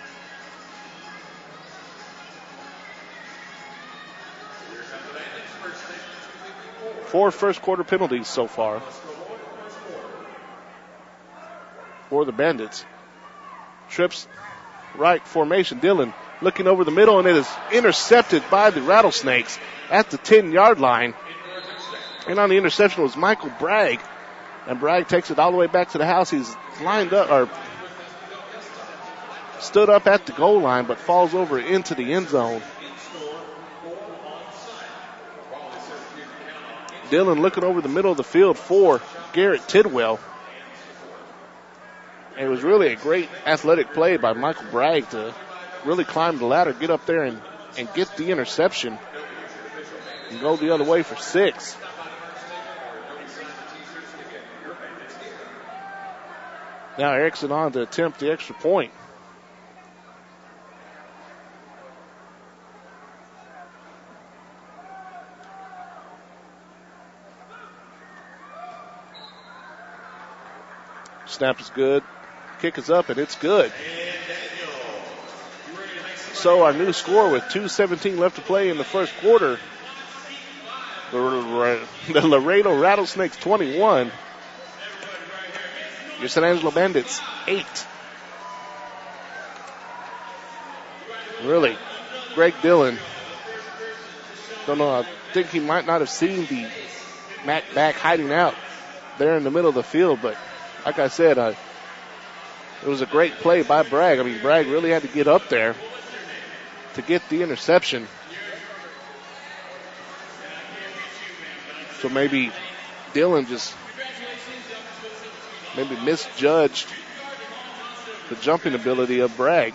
A: Four first quarter penalties so far for the Bandits. Trips right formation. Dylan looking over the middle, and it is intercepted by the Rattlesnakes at the 10-yard line. And on the interception was Michael Bragg. And Bragg takes it all the way back to the house. He's lined up, or stood up at the goal line, but falls over into the end zone. Dylan looking over the middle of the field for Garrett Tidwell. And it was really a great athletic play by Michael Bragg to really climb the ladder, get up there and get the interception and go the other way for 6. Now Erickson on to attempt the extra point. Snap is good. Kick is up, and it's good. So our new score with 2:17 left to play in the first quarter. The Laredo Rattlesnakes 21. Your SanAngelo Bandits 8. Really, Greg Dillon. Don't know. I think he might not have seen the Mac back hiding out there in the middle of the field, but like I said, It was a great play by Bragg. I mean, Bragg really had to get up there to get the interception. So maybe Dillon just misjudged the jumping ability of Bragg.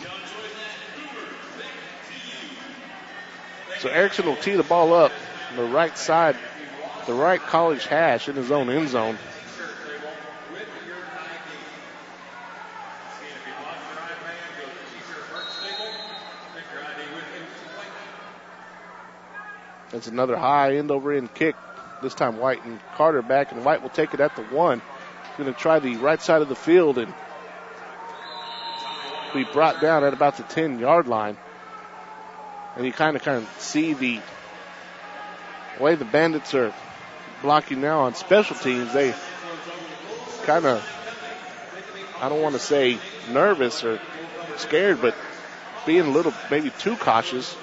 A: So Erickson will tee the ball up on the right side, the right college hash in his own end zone. That's another high end-over-end kick. This time White and Carter back, and White will take it at the 1. He's going to try the right side of the field and be brought down at about the 10-yard line. And you kind of see the way the Bandits are blocking now on special teams. They kind of, I don't want to say nervous or scared, but being a little maybe too cautious,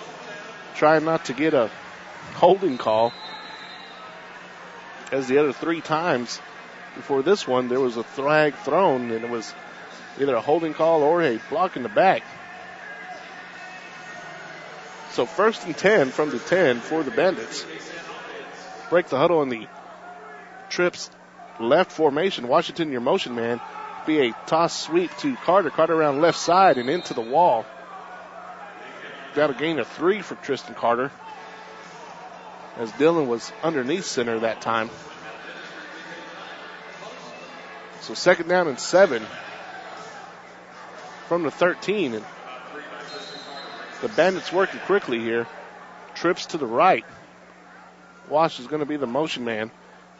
A: trying not to get a holding call, as the other 3 times before this one there was a flag thrown and it was either a holding call or a block in the back. So 1st and 10 from the 10 for the Bandits. Break the huddle in the trips left formation. Washington, your motion man, be a toss sweep to Carter. Carter around left side and into the wall. Got a gain of 3 for Tristan Carter, as Dillon was underneath center that time. So 2nd down and 7 from the 13. And the Bandits working quickly here. Trips to the right. Wash is going to be the motion man.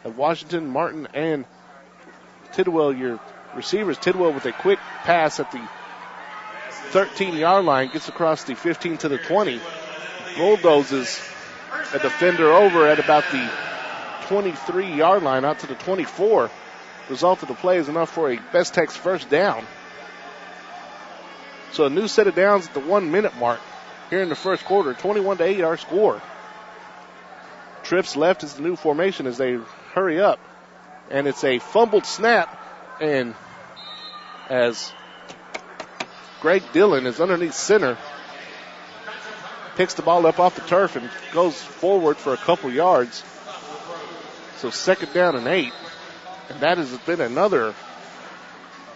A: Of Washington, Martin, and Tidwell, your receivers. Tidwell with a quick pass at the 13-yard line. Gets across the 15 to the 20. Bulldozes a defender over at about the 23-yard line out to the 24. Result of the play is enough for a Best Tech's first down. So a new set of downs at the 1-minute mark here in the first quarter. 21-8 our score. Trips left is the new formation as they hurry up. And it's a fumbled snap. And as Greg Dillon is underneath center, picks the ball up off the turf and goes forward for a couple yards. So 2nd down and 8. And that has been another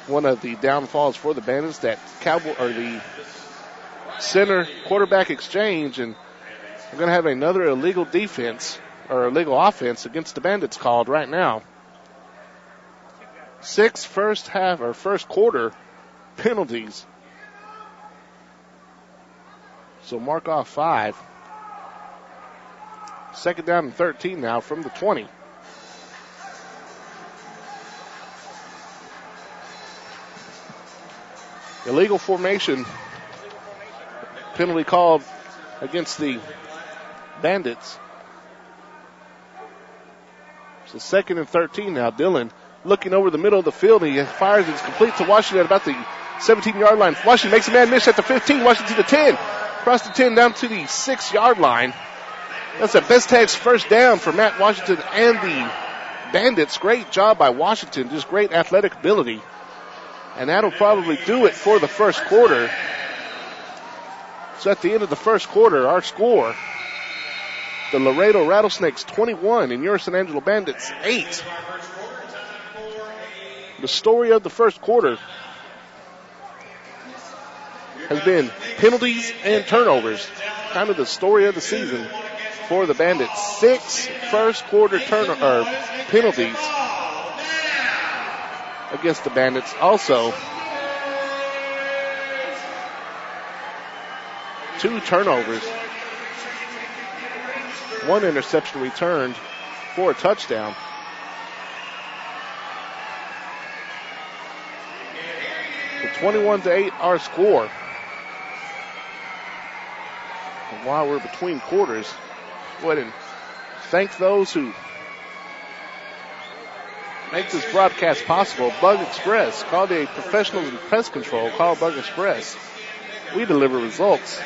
A: one of the downfalls for the Bandits, that the center quarterback exchange, and we're going to have another illegal defense or illegal offense against the Bandits called right now. 6 first quarter penalties. So mark off 5. 2nd down and 13 now from the 20. Illegal formation penalty called against the Bandits. So 2nd and 13 now. Dillon looking over the middle of the field. He fires. It's complete to Washington at about the 17-yard line. Washington makes a man miss at the 15. Washington to the 10. Across the 10 down to the 6-yard line. That's a Best Tech's first down for Matt Washington and the Bandits. Great job by Washington. Just great athletic ability. And that'll probably do it for the first quarter. So at the end of the first quarter, our score, the Laredo Rattlesnakes 21 and your SanAngelo Bandits 8. The story of the first quarter has been penalties and turnovers. Kind of the story of the season for the Bandits. 6 first quarter penalties against the Bandits. Also, 2 turnovers. 1 interception returned for a touchdown. The 21-8 our score. And while we're between quarters, go ahead and thank those who make this broadcast possible. Bug Express. Call the professionals in pest control. Call Bug Express. We deliver results.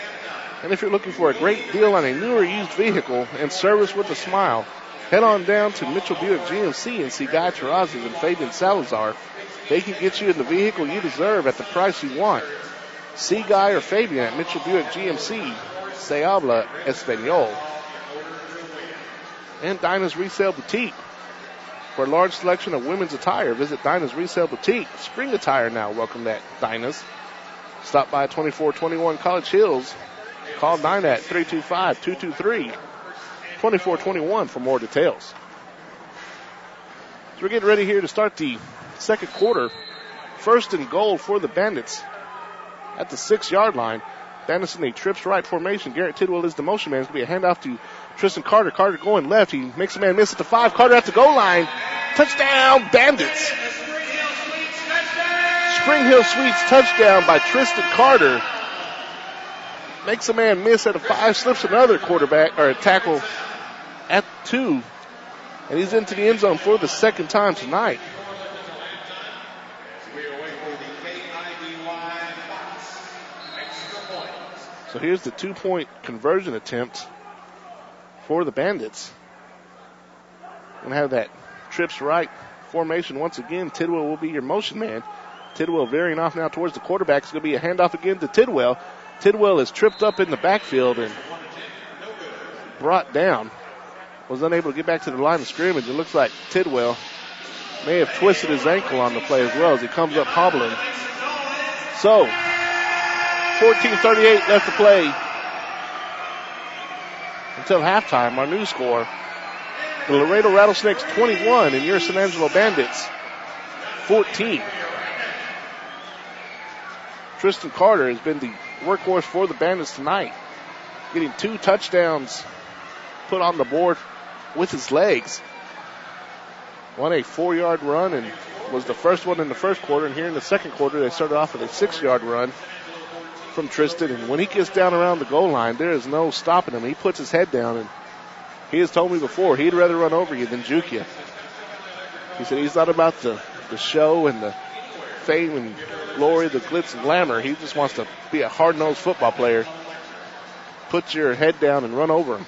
A: And if you're looking for a great deal on a new or used vehicle and service with a smile, head on down to Mitchell Buick GMC and see Guy Terrazas and Fabian Salazar. They can get you in the vehicle you deserve at the price you want. See Guy or Fabian at Mitchell Buick GMC. Se habla Espanol. And Dinah's Resale Boutique. For a large selection of women's attire, visit Dinah's Resale Boutique. Spring attire now. Welcome at Dinah's. Stop by 2421 College Hills. Call Dinah at 325-223-2421 for more details. So we're getting ready here to start the second quarter. First and goal for the Bandits at the 6-yard line. Bandits in a trips right formation. Garrett Tidwell is the motion man. It's going to be a handoff to Tristan Carter. Carter going left. He makes a man miss at the 5. Carter at the goal line. Touchdown, Bandits. Spring Hill Suites touchdown by Tristan Carter. Makes a man miss at a 5. Slips another quarterback or a tackle at 2. And he's into the end zone for the second time tonight. So here's the 2-point conversion attempt for the Bandits. Going to have that trips right formation once again. Tidwell will be your motion man. Tidwell veering off now towards the quarterback. It's going to be a handoff again to Tidwell. Tidwell is tripped up in the backfield and brought down. Was unable to get back to the line of scrimmage. It looks like Tidwell may have twisted his ankle on the play as well as he comes up hobbling. So, 14:38 left to play until halftime. Our new score, the Laredo Rattlesnakes 21 and your SanAngelo Bandits 14. Tristan Carter has been the workhorse for the Bandits tonight, getting 2 touchdowns put on the board with his legs. Won a 4-yard run and was the first one in the first quarter, and here in the second quarter they started off with a 6-yard run from Tristan, and when he gets down around the goal line, there is no stopping him. He puts his head down, and he has told me before he'd rather run over you than juke you. He said he's not about the show and the fame and glory, the glitz and glamour. He just wants to be a hard-nosed football player. Put your head down and run over him.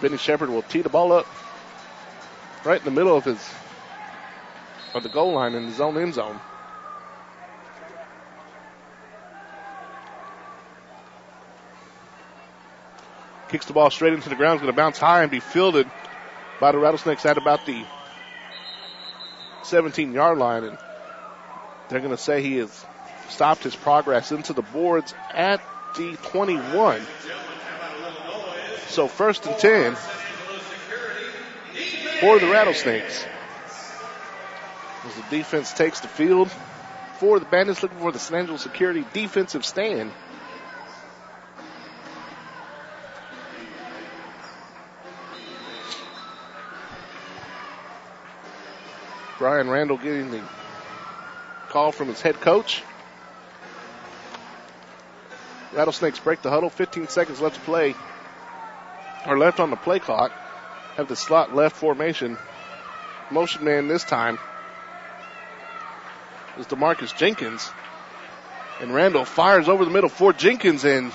A: Benny Shepard will tee the ball up right in the middle of the goal line in his own end zone. Kicks the ball straight into the ground. It's going to bounce high and be fielded by the Rattlesnakes at about the 17-yard line. And they're going to say he has stopped his progress into the boards at the 21. So 1st and 10 for the Rattlesnakes. As the defense takes the field for the Bandits, looking for the SanAngelo Security defensive stand. Brian Randall getting the call from his head coach. Rattlesnakes break the huddle. 15 seconds left to play. Or left on the play clock. Have the slot left formation. Motion man this time is DeMarcus Jenkins. And Randall fires over the middle for Jenkins, and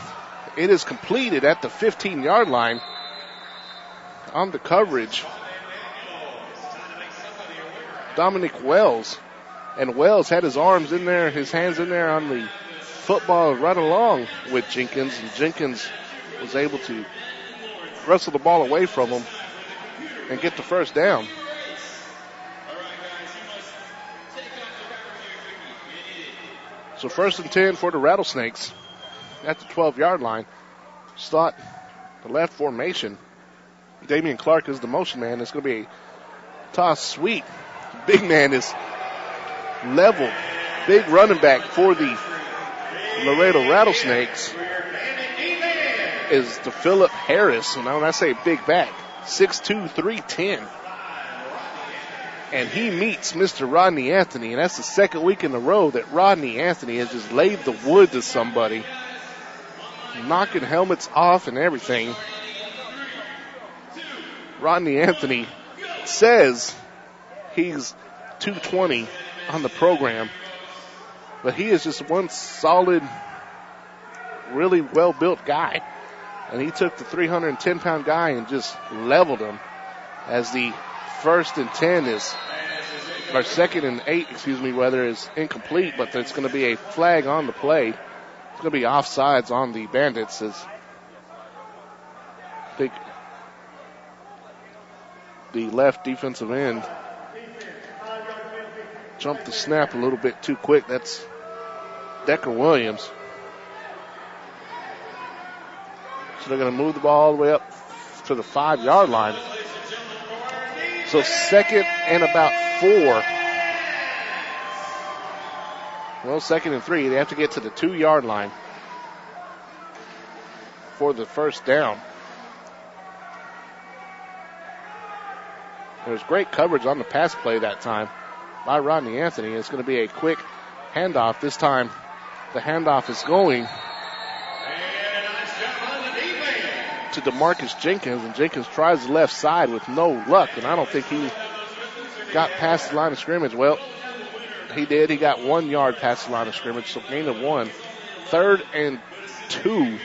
A: it is completed at the 15-yard line on the coverage. Dominic Wells. And Wells had his arms in there, his hands in there on the football right along with Jenkins. And Jenkins was able to wrestle the ball away from him and get the first down. So 1st and 10 for the Rattlesnakes at the 12-yard line. Slot the left formation. Damian Clark is the motion man. It's going to be a toss sweep. The big man is level. Big running back for the Laredo Rattlesnakes is the Phillip Harris. And when I say big back, 6'2", 310. And he meets Mr. Rodney Anthony, and that's the second week in a row that Rodney Anthony has just laid the wood to somebody, knocking helmets off and everything. Rodney Anthony says he's 220 on the program. But he is just one solid, really well-built guy. And he took the 310-pound guy and just leveled him as the 1st and 10 is, or 2nd and 8, rather, is incomplete, but there's going to be a flag on the play. It's going to be offsides on the Bandits as I think the left defensive end jumped the snap a little bit too quick. That's Decker Williams. So they're going to move the ball all the way up to the 5-yard line. So 2nd and about 4. Well, 2nd and 3. They have to get to the 2-yard line for the first down. There's great coverage on the pass play that time by Rodney Anthony. It's going to be a quick handoff. This time the handoff is going to DeMarcus Jenkins, and Jenkins tries the left side with no luck, and I don't think he got past the line of scrimmage. Well, he did. He got 1 yard past the line of scrimmage, so gain of 1. 3rd and 2.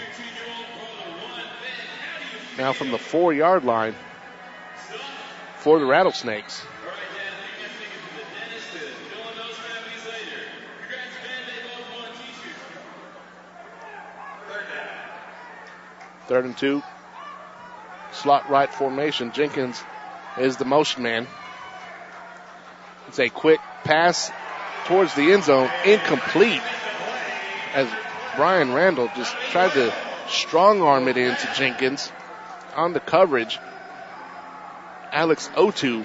A: Now from the 4-yard line for the Rattlesnakes. Third and 2. Slot right formation. Jenkins is the motion man. It's a quick pass towards the end zone. Incomplete as Brian Randall just tried to strong arm it into Jenkins on the coverage. Alex Otu.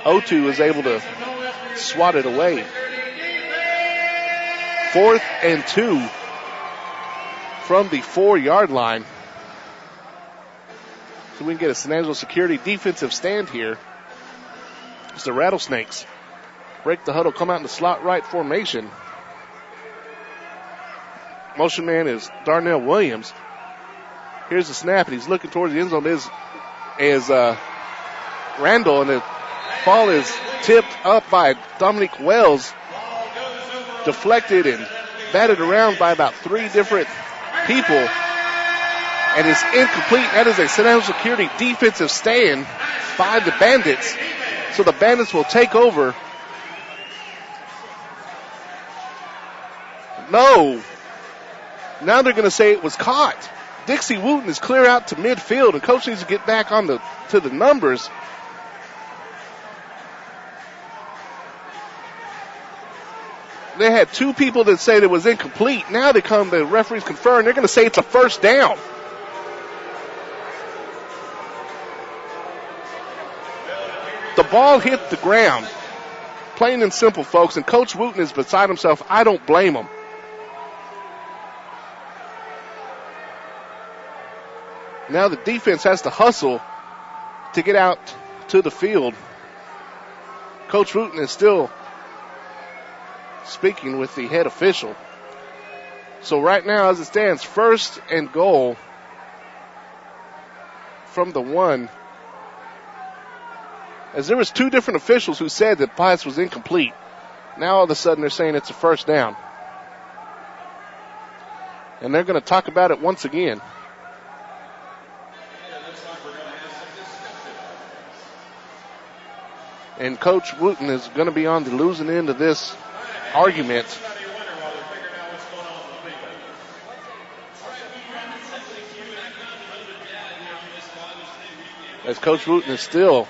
A: Otu is able to swat it away. 4th and 2 from the 4-yard line. So we can get a SanAngelo security defensive stand here. It's the Rattlesnakes. Break the huddle, come out in the slot right formation. Motion man is Darnell Williams. Here's the snap, and he's looking towards the end zone. Is Randall, and the ball is tipped up by Dominique Wells, deflected and batted around by about 3 different people, and is incomplete. That is a SanAngelo security defensive stand by the Bandits. So the Bandits will take over. No. Now they're going to say it was caught. Dixie Wooten is clear out to midfield, and coach needs to get back on to the numbers. They had 2 people that said it was incomplete. Now the referees confirm. They're going to say it's a first down. The ball hit the ground. Plain and simple, folks. And Coach Wooten is beside himself. I don't blame him. Now the defense has to hustle to get out to the field. Coach Wooten is still speaking with the head official. So right now, as it stands, 1st and goal from the 1. As there was 2 different officials who said that pass was incomplete. Now all of a sudden they're saying it's a first down. And they're going to talk about it once again. And Coach Wooten is going to be on the losing end of this argument. As Coach Wooten is still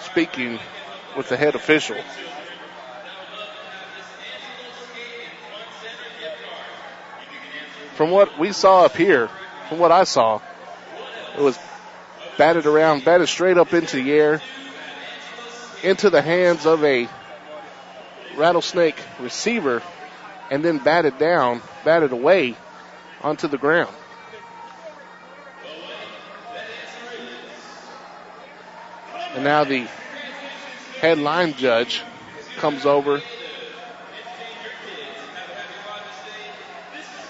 A: speaking with the head official. From what we saw up here, from what I saw, it was batted around, batted straight up into the air, into the hands of a Rattlesnake receiver, and then batted away onto the ground. And now the head line judge comes over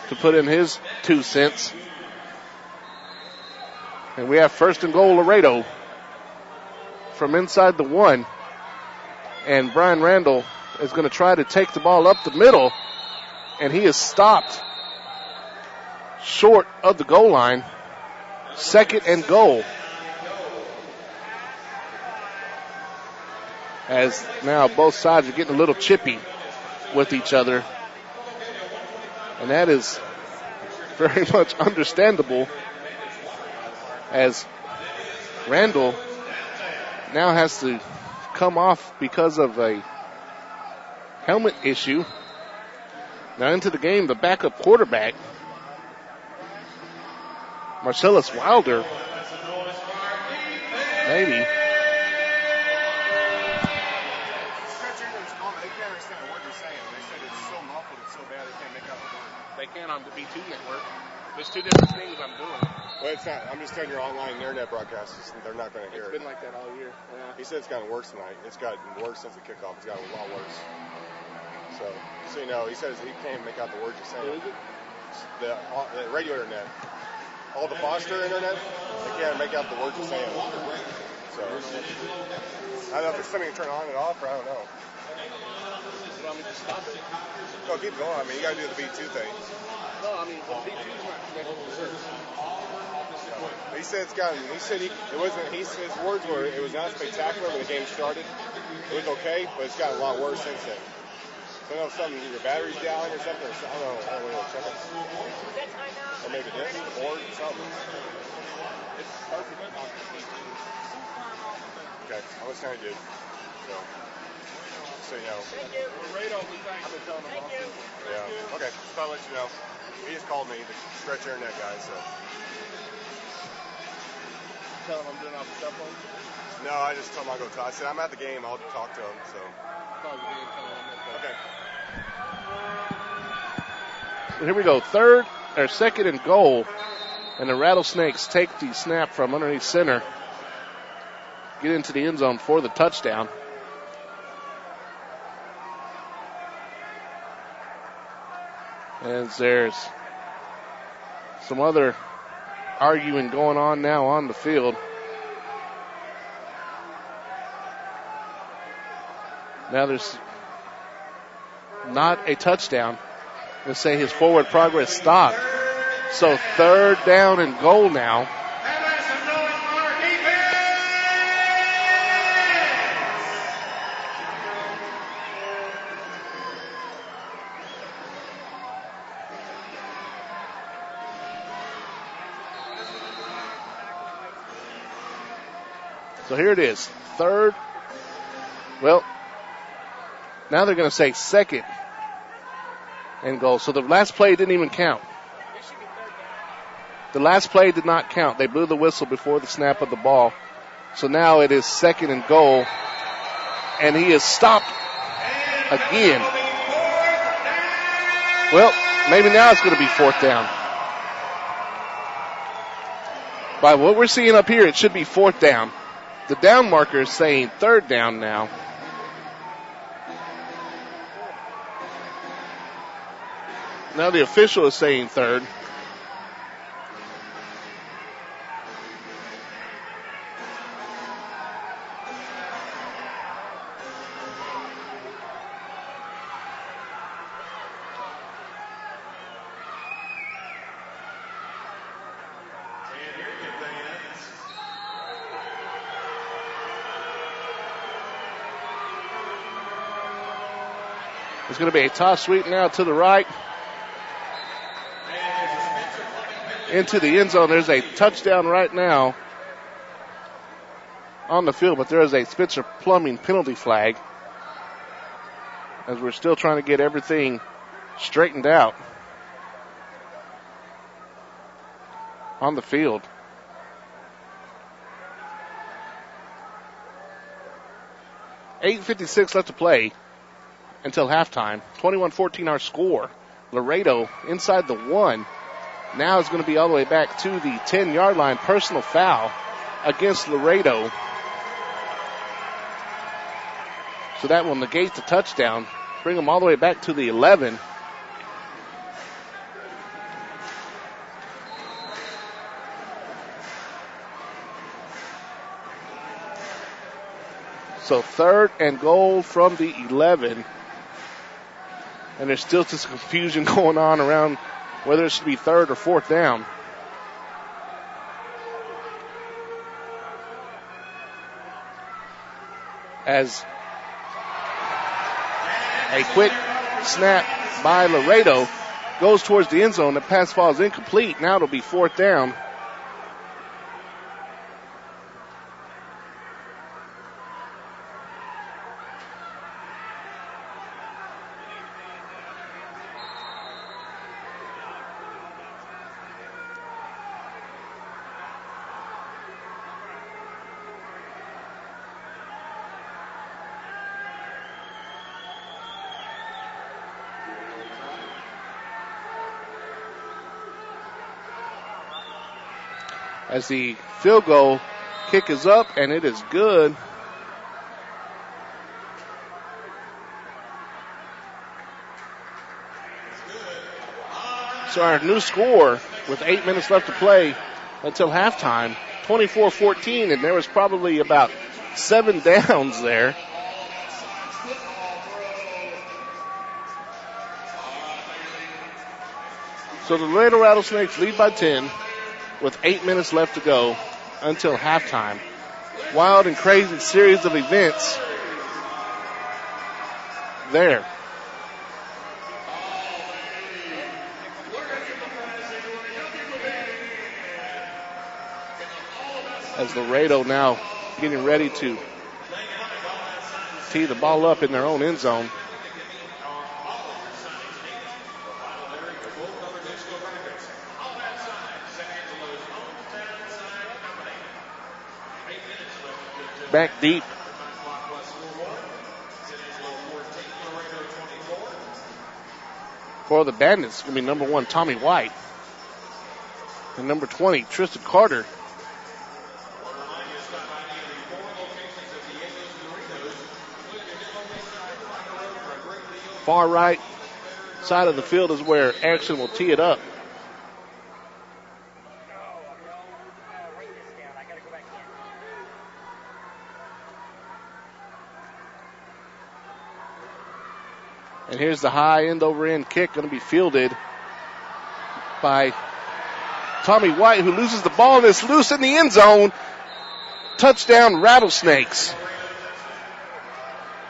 A: to put in his 2 cents. And we have 1st and goal Laredo from inside the 1. And Brian Randall is going to try to take the ball up the middle, and he is stopped short of the goal line. 2nd and goal. As now both sides are getting a little chippy with each other. And that is very much understandable, as Randall now has to come off because of a helmet issue. Now into the game, the backup quarterback, Marcellus Wilder, maybe. They can on the B2 network. There's 2 different things I'm doing.
B: Well, it's not. I'm just telling your online internet broadcasters, they're not going to hear
A: It's been like that all year. Yeah.
B: He said it's gotten worse tonight. It's gotten worse since the kickoff. It's gotten a lot worse. So you know, he says he can't make out the words you're saying. The regular internet, all the Foster internet, they can't make out the words you're saying. So I don't know if there's something to turn on and off, or I don't know. No, keep going. I mean, you got to do the B2 thing.
A: No, I mean, the B2's not connected to the service.
B: He said it's gotten. He said it wasn't. His words were it was not spectacular when the game started. It was okay, but it's gotten a lot worse since then. So I don't know if something, your battery's down or something. Or I don't know. I don't really check it. Or maybe this, the board, or something.
A: It's perfect on the B2.
B: Okay, I was trying to do. So you know.
A: Laredo, I've been telling him all too.
B: Yeah. Okay. Just thought I'd let you know. He just called me, the stretch internet guy. So.
A: Tell him I'm doing off the cell phone.
B: No, I just told him I'll go talk. I said I'm at the game. I'll talk to him. So. Okay.
A: So here we go. 2nd and goal, and the Rattlesnakes take the snap from underneath center, get into the end zone for the touchdown. As there's some other arguing going on now on the field. Now there's not a touchdown. Let's say his forward progress stopped. So 3rd down and goal now. So here it is, 3rd. Well, now they're going to say 2nd and goal. So the last play didn't even count. The last play did not count. They blew the whistle before the snap of the ball. So now it is 2nd and goal. And he is stopped again. Well, maybe now it's going to be 4th down. By what we're seeing up here, it should be 4th down. The down marker is saying 3rd down now. Now the official is saying 3rd. It's going to be a toss sweep now to the right. Into the end zone. There's a touchdown right now on the field, but there is a Spitzer Plumbing penalty flag as we're still trying to get everything straightened out on the field. $8:56 left to play until halftime. 21-14 our score. Laredo inside the 1. Now it's going to be all the way back to the 10-yard line. Personal foul against Laredo. So that will negate the touchdown. Bring them all the way back to the 11. So 3rd and goal from the 11. And there's still just confusion going on around whether it should be 3rd or 4th down. As a quick snap by Laredo goes towards the end zone. The pass falls incomplete. Now it'll be 4th down. As the field goal kick is up, and it is good. So our new score with 8 minutes left to play until halftime, 24-14, and there was probably about 7 downs there. So the Laredo Rattlesnakes lead by 10. With 8 minutes left to go until halftime. Wild and crazy series of events there. As Laredo now getting ready to tee the ball up in their own end zone. Back deep for the Bandits. It's going to be number 1, Tommy White. And number 20, Tristan Carter. Far right side of the field is where Erickson will tee it up. And here's the high end-over-end kick going to be fielded by Tommy White, who loses the ball and is loose in the end zone. Touchdown, Rattlesnakes.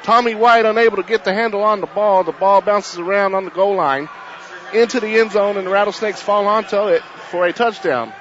A: Tommy White unable to get the handle on the ball. The ball bounces around on the goal line into the end zone, and the Rattlesnakes fall onto it for a touchdown.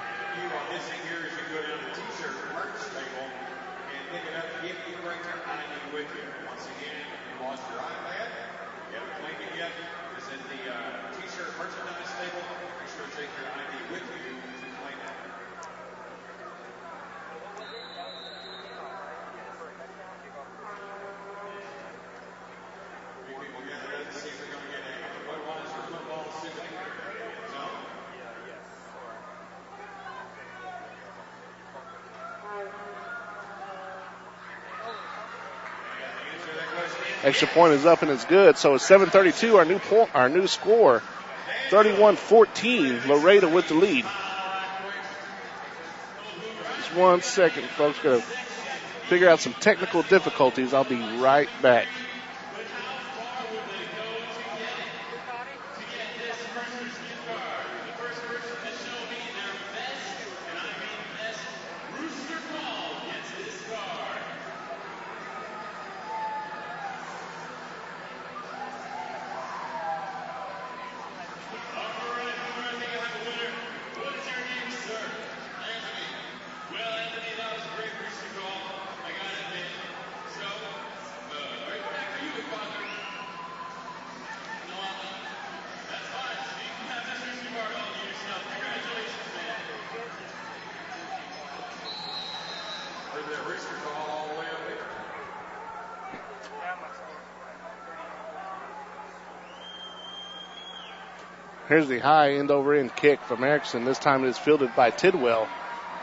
A: Extra point is up and it's good. So it's 7:32. Our new score, 31-14. Laredo with the lead. Just 1 second, folks. Got to figure out some technical difficulties. I'll be right back. Here's the high end-over-end kick from Erickson. This time it is fielded by Tidwell.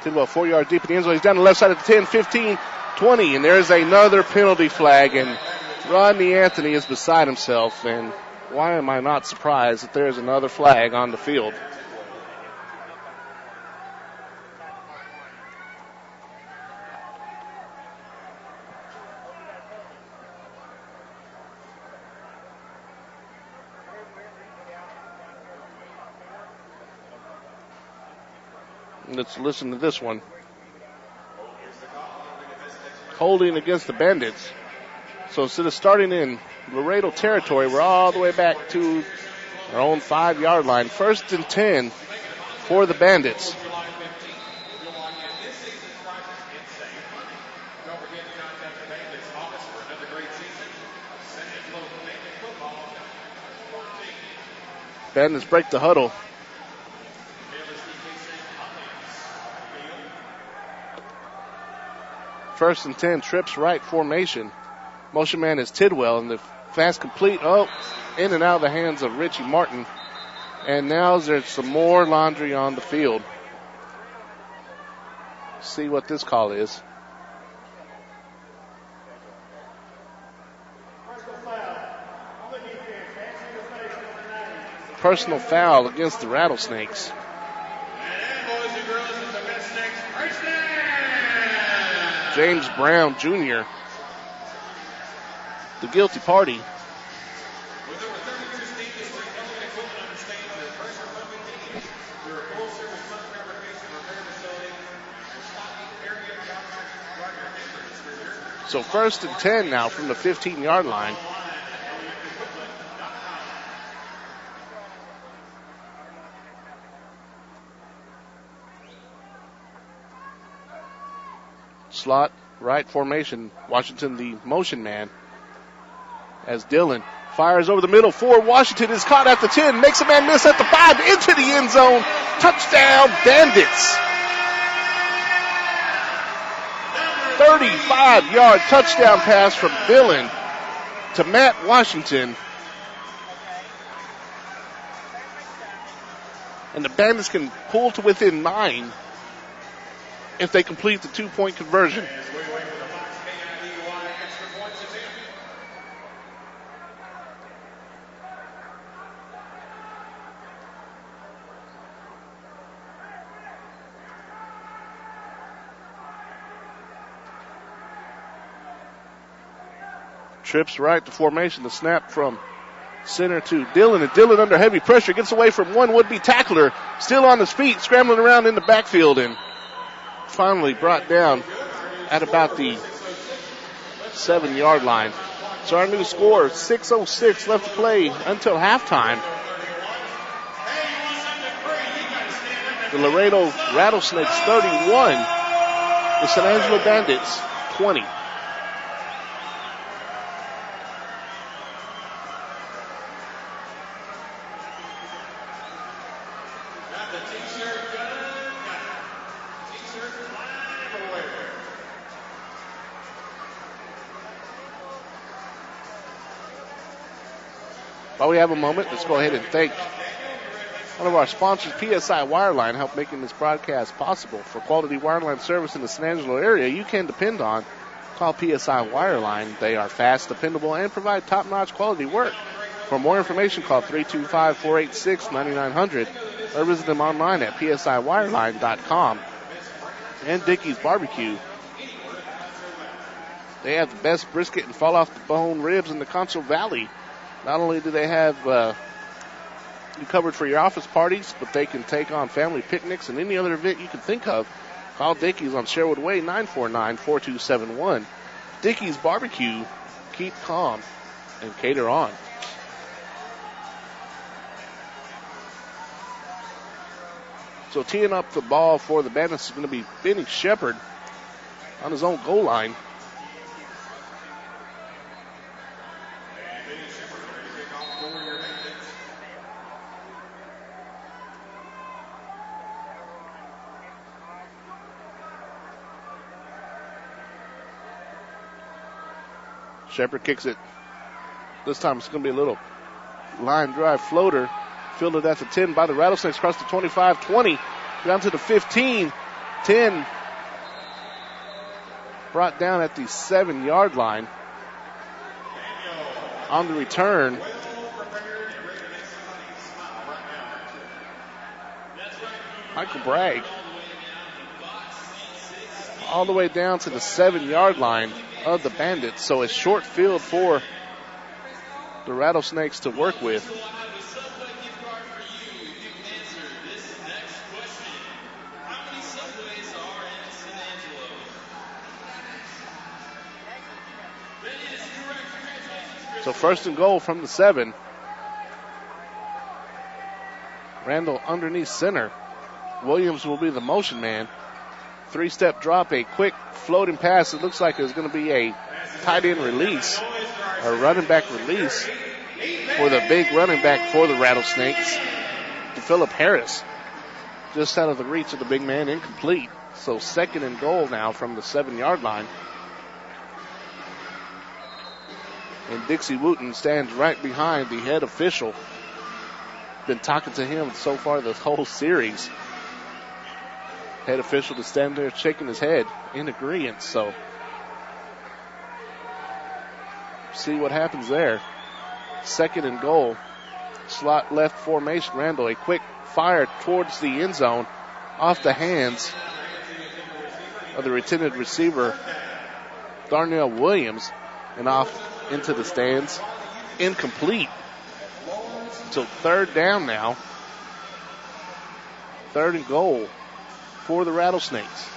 A: Tidwell 4 yards deep in the end zone. He's down the left side of the 10, 15, 20. And there's another penalty flag. And Rodney Anthony is beside himself. And why am I not surprised that there's another flag on the field? Let's listen to this one. Holding against the Bandits. So instead of starting in Laredo territory, we're all the way back to our own 5-yard line. 1st and 10 for the Bandits. Bandits break the huddle. First and 10, trips right formation. Motion man is Tidwell, and the pass complete. Oh, in and out of the hands of Richie Martin. And now there's some more laundry on the field. See what this call is. Personal foul against the Rattlesnakes. James Brown Jr., the guilty party. So 1st and 10 now from the 15-yard line. Slot, right formation. Washington, the motion man. As Dillon fires over the middle for Washington, is caught at the 10, makes a man miss at the 5, into the end zone. Touchdown, Bandits. 35-yard touchdown pass from Dillon to Matt Washington. And the Bandits can pull to within 9 if they complete the 2-point conversion. Trips right to formation. The snap from center to Dillon. And Dillon under heavy pressure gets away from one would-be tackler. Still on his feet, scrambling around in the backfield, and finally brought down at about the 7-yard line. So our new score, 6:06 left to play until halftime. The Laredo Rattlesnakes 31. The SanAngelo Bandits 20. While we have a moment, let's go ahead and thank one of our sponsors, PSI Wireline, help making this broadcast possible. For quality wireline service in the SanAngelo area you can depend on, call PSI Wireline. They are fast, dependable, and provide top-notch quality work. For more information, call 325-486-9900 or visit them online at psiwireline.com. And Dickey's Barbecue. They have the best brisket and fall-off-the-bone ribs in the Concho Valley. Not only do they have you covered for your office parties, but they can take on family picnics and any other event you can think of. Call Dickey's on Sherwood Way, 949-4271. Dickey's Barbecue. Keep calm and cater on. So teeing up the ball for the Bandits is going to be Benny Shepard on his own goal line. Shepard kicks it. This time it's going to be a little line drive floater. Fielded at the 10 by the Rattlesnakes. Across the 25, 20. Down to the 15. 10. Brought down at the 7-yard line. On the return. Michael Bragg. All the way down to the 7-yard line of the Bandits. So a short field for the Rattlesnakes to work with. So first and goal from the 7. Randall underneath center. Williams will be the motion man. 3-step drop, a quick floating pass. It looks like it's going to be a tight end release, a running back release for the big running back for the Rattlesnakes, to Phillip Harris. Just out of the reach of the big man, incomplete. So second and goal now from the 7-yard line. And Dixie Wooten stands right behind the head official. Been talking to him so far this whole series. Head official to stand there shaking his head in agreement. So see what happens there. Second and goal. Slot left formation. Randall, a quick fire towards the end zone off the hands of the intended receiver, Darnell Williams, and off into the stands. Incomplete. So third down now. Third and goal for the Rattlesnakes.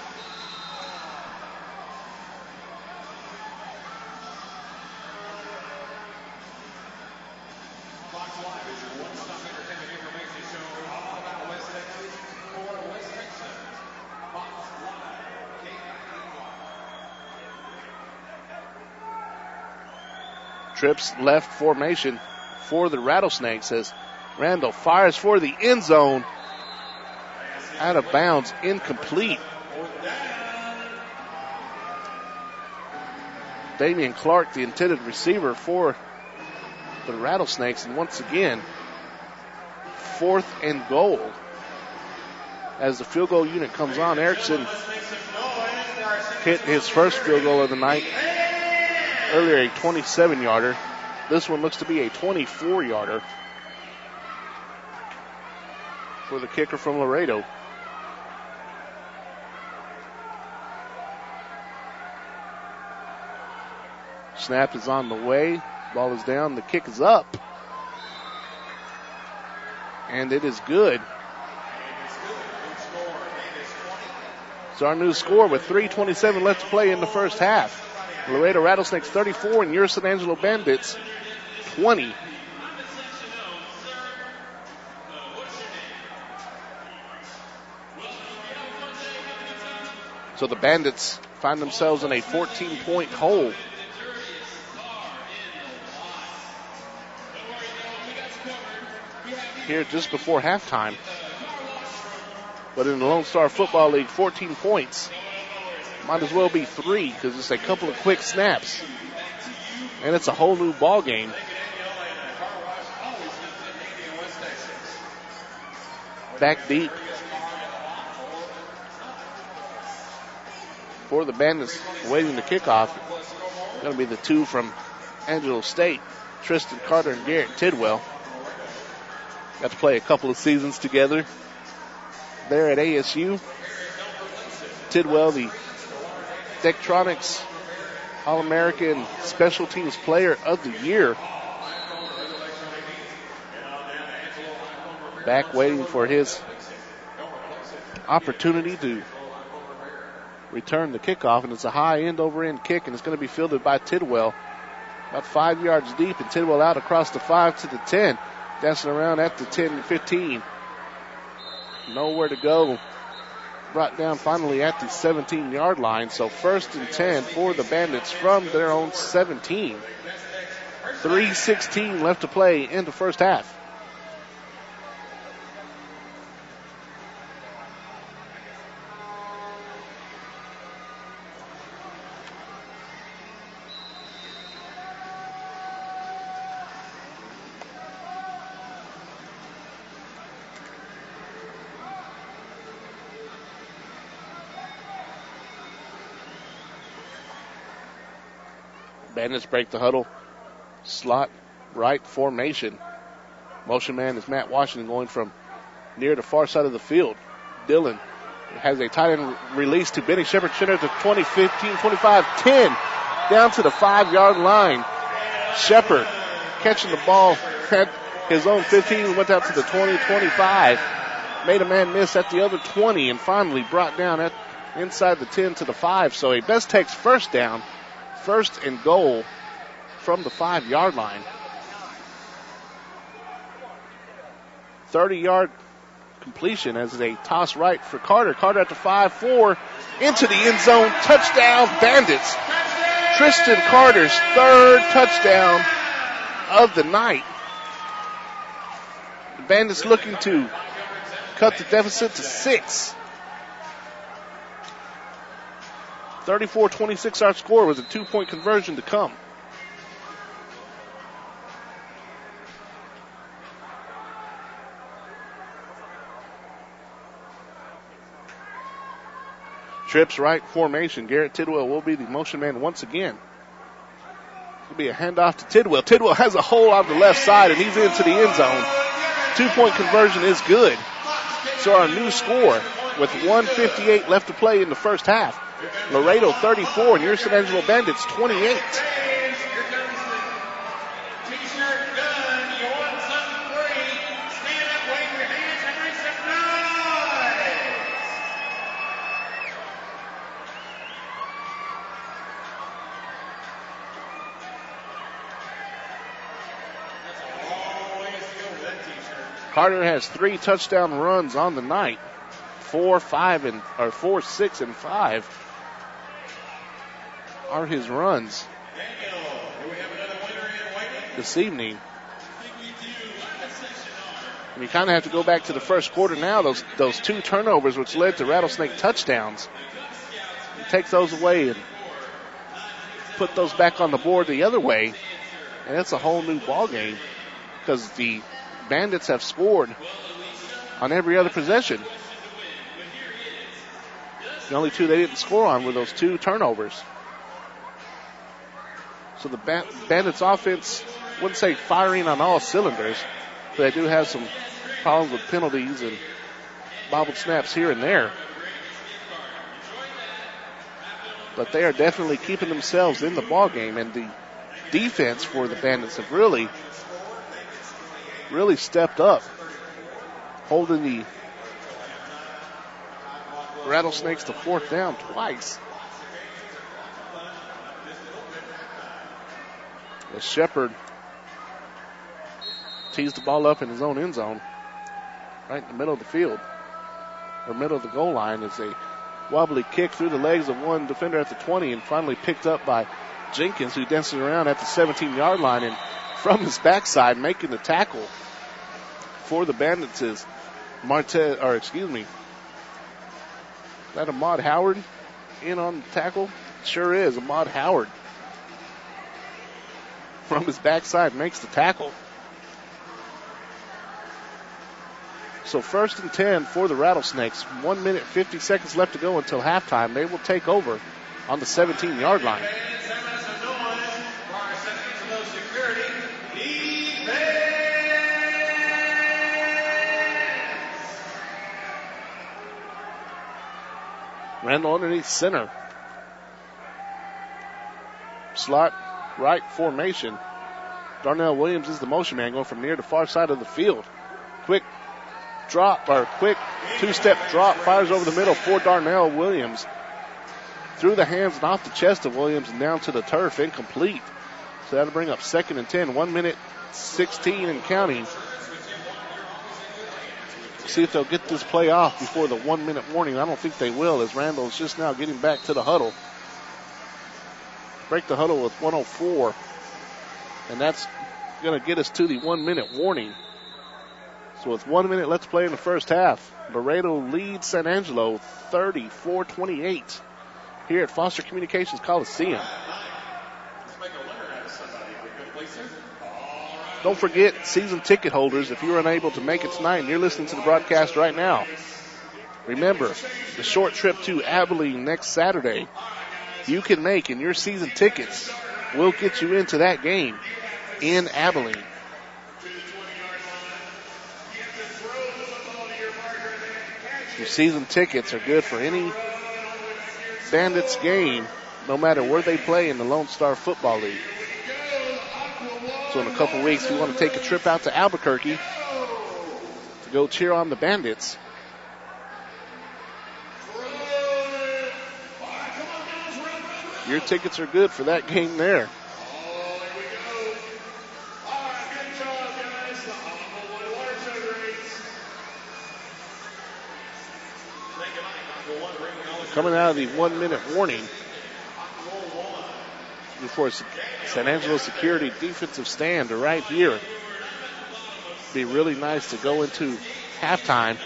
A: Trips left formation for the Rattlesnakes as Randall fires for the end zone. Out of bounds, incomplete. Damian Clark, the intended receiver for the Rattlesnakes. And once again, fourth and goal. As the field goal unit comes on, Erickson hit his first field goal of the night. Earlier, a 27-yarder. This one looks to be a 24-yarder for the kicker from Laredo. Snap is on the way. Ball is down. The kick is up. And it is good. It's our new score with 3:27 left to play in the first half. Laredo Rattlesnakes 34 and your SanAngelo Bandits 20. So the Bandits find themselves in a 14-point hole. Here just before halftime. But in the Lone Star Football League, 14 points. Might as well be 3 because it's a couple of quick snaps. And it's a whole new ball game. Back deep for the Bandits waiting the kickoff. Going to be the 2 from Angelo State, Tristan Carter and Garrett Tidwell. Got to play a couple of seasons together there at ASU. Tidwell, the Dektronics All-American Special Teams Player of the Year. Back waiting for his opportunity to return the kickoff, and it's a high end-over-end kick, and it's going to be fielded by Tidwell. About 5 yards deep, and Tidwell out across the 5 to the 10. Dancing around at the 10-15. Nowhere to go. Brought down finally at the 17-yard line. So first and 10 for the Bandits from their own 17. 3:16 left to play in the first half. Bandits break the huddle. Slot right formation. Motion man is Matt Washington going from near the far side of the field. Dillon has a tight end release to Benny Shepard. Center to 20, 15, 25, 10. Down to the 5-yard line. Shepard catching the ball at his own 15. Went out to the 20, 25. Made a man miss at the other 20 and finally brought down at inside the 10 to the 5. So a Best Tech's first down. First and goal from the 5-yard line. 30-yard completion as they toss right for Carter. Carter at the 5-4 into the end zone. Touchdown, Bandits. Tristan Carter's 3rd touchdown of the night. The Bandits looking to cut the deficit to 6. 34-26 our score with a 2-point conversion to come. Trips right formation. Garrett Tidwell will be the motion man once again. It'll be a handoff to Tidwell. Tidwell has a hole on the left side, and he's into the end zone. 2-point conversion is good. So our new score with 1:58 left to play in the first half. Laredo 34 and your SanAngelo Bandits 28. Carter has 3 touchdown runs on the night. 4, 6, and 5 are his runs this evening. And you kind of have to go back to the first quarter now. Those 2 turnovers which led to Rattlesnake touchdowns. You take those away and put those back on the board the other way, and it's a whole new ball game because the Bandits have scored on every other possession. The only 2 they didn't score on were those 2 turnovers. So the Bandits offense, wouldn't say firing on all cylinders, but they do have some problems with penalties and bobbled snaps here and there. But they are definitely keeping themselves in the ball game, and the defense for the Bandits have really stepped up, holding the Rattlesnakes to 4th down twice. As Shepard tees the ball up in his own end zone, right in the middle of the field, or middle of the goal line, is a wobbly kick through the legs of one defender at the 20 and finally picked up by Jenkins, who dances around at the 17-yard line, and from his backside making the tackle for the Bandits is is that Ahmad Howard in on the tackle? Sure is. Ahmad Howard from his backside makes the tackle. So 1st and 10 for the Rattlesnakes. 1 minute, 50 seconds left to go until halftime. They will take over on the 17-yard line. Randall underneath center. Slot right formation. Darnell Williams is the motion man going from near to far side of the field. Quick 2-step drop, fires over the middle for Darnell Williams. Through the hands and off the chest of Williams and down to the turf, incomplete. So that'll bring up 2nd and 10, 1 minute, 16 and counting. See if they'll get this play off before the 1 minute warning. I don't think they will, as Randall's just now getting back to the huddle. Break the huddle with 1:04, and that's going to get us to the 1 minute warning. So with 1 minute left to play in the first half, Laredo leads SanAngelo 34-28 here at Foster Communications Coliseum. Don't forget, season ticket holders, if you're unable to make it tonight and you're listening to the broadcast right now, remember, the short trip to Abilene next Saturday, you can make, and your season tickets will get you into that game in Abilene. Your season tickets are good for any Bandits game, no matter where they play in the Lone Star Football League. So in a couple weeks, if you want to take a trip out to Albuquerque to go cheer on the Bandits, your tickets are good for that game there. Coming out of the 1 minute warning before San Angelo Security defensive stand right here. Be really nice to go into halftime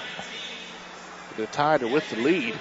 A: with the tied or with the lead.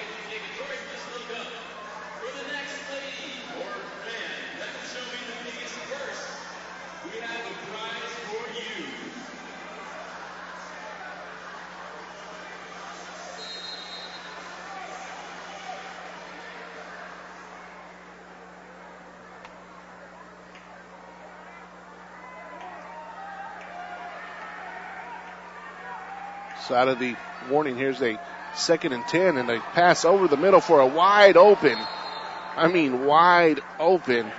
A: So out of the warning, here's a 2nd and 10, and a pass over the middle for a wide open, wide open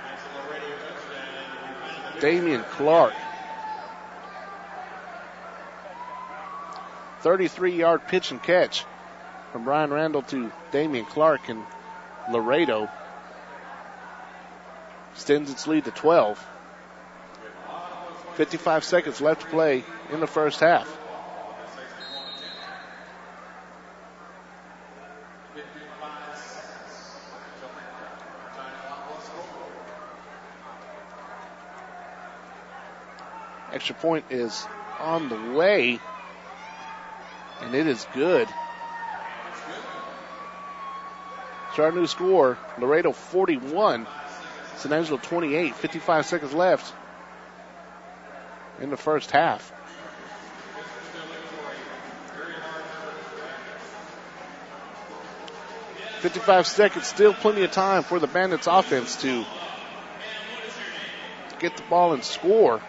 A: Damian Clark. 33-yard pitch and catch from Brian Randall to Damian Clark, and Laredo extends its lead to 12. 55 seconds left to play in the first half. Extra point is on the way, and it is good. So our new score, Laredo 41, San Angelo 28, 55 seconds left in the first half. .55 seconds, still plenty of time for the Bandits offense to get the ball and score.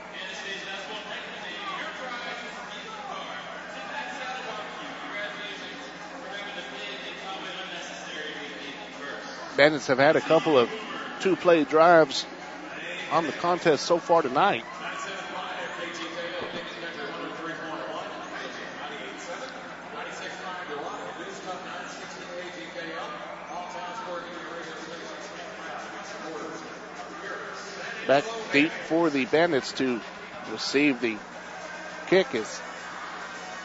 A: Bandits have had a couple of two-play drives on the contest so far tonight. Back deep for the Bandits to receive the kick is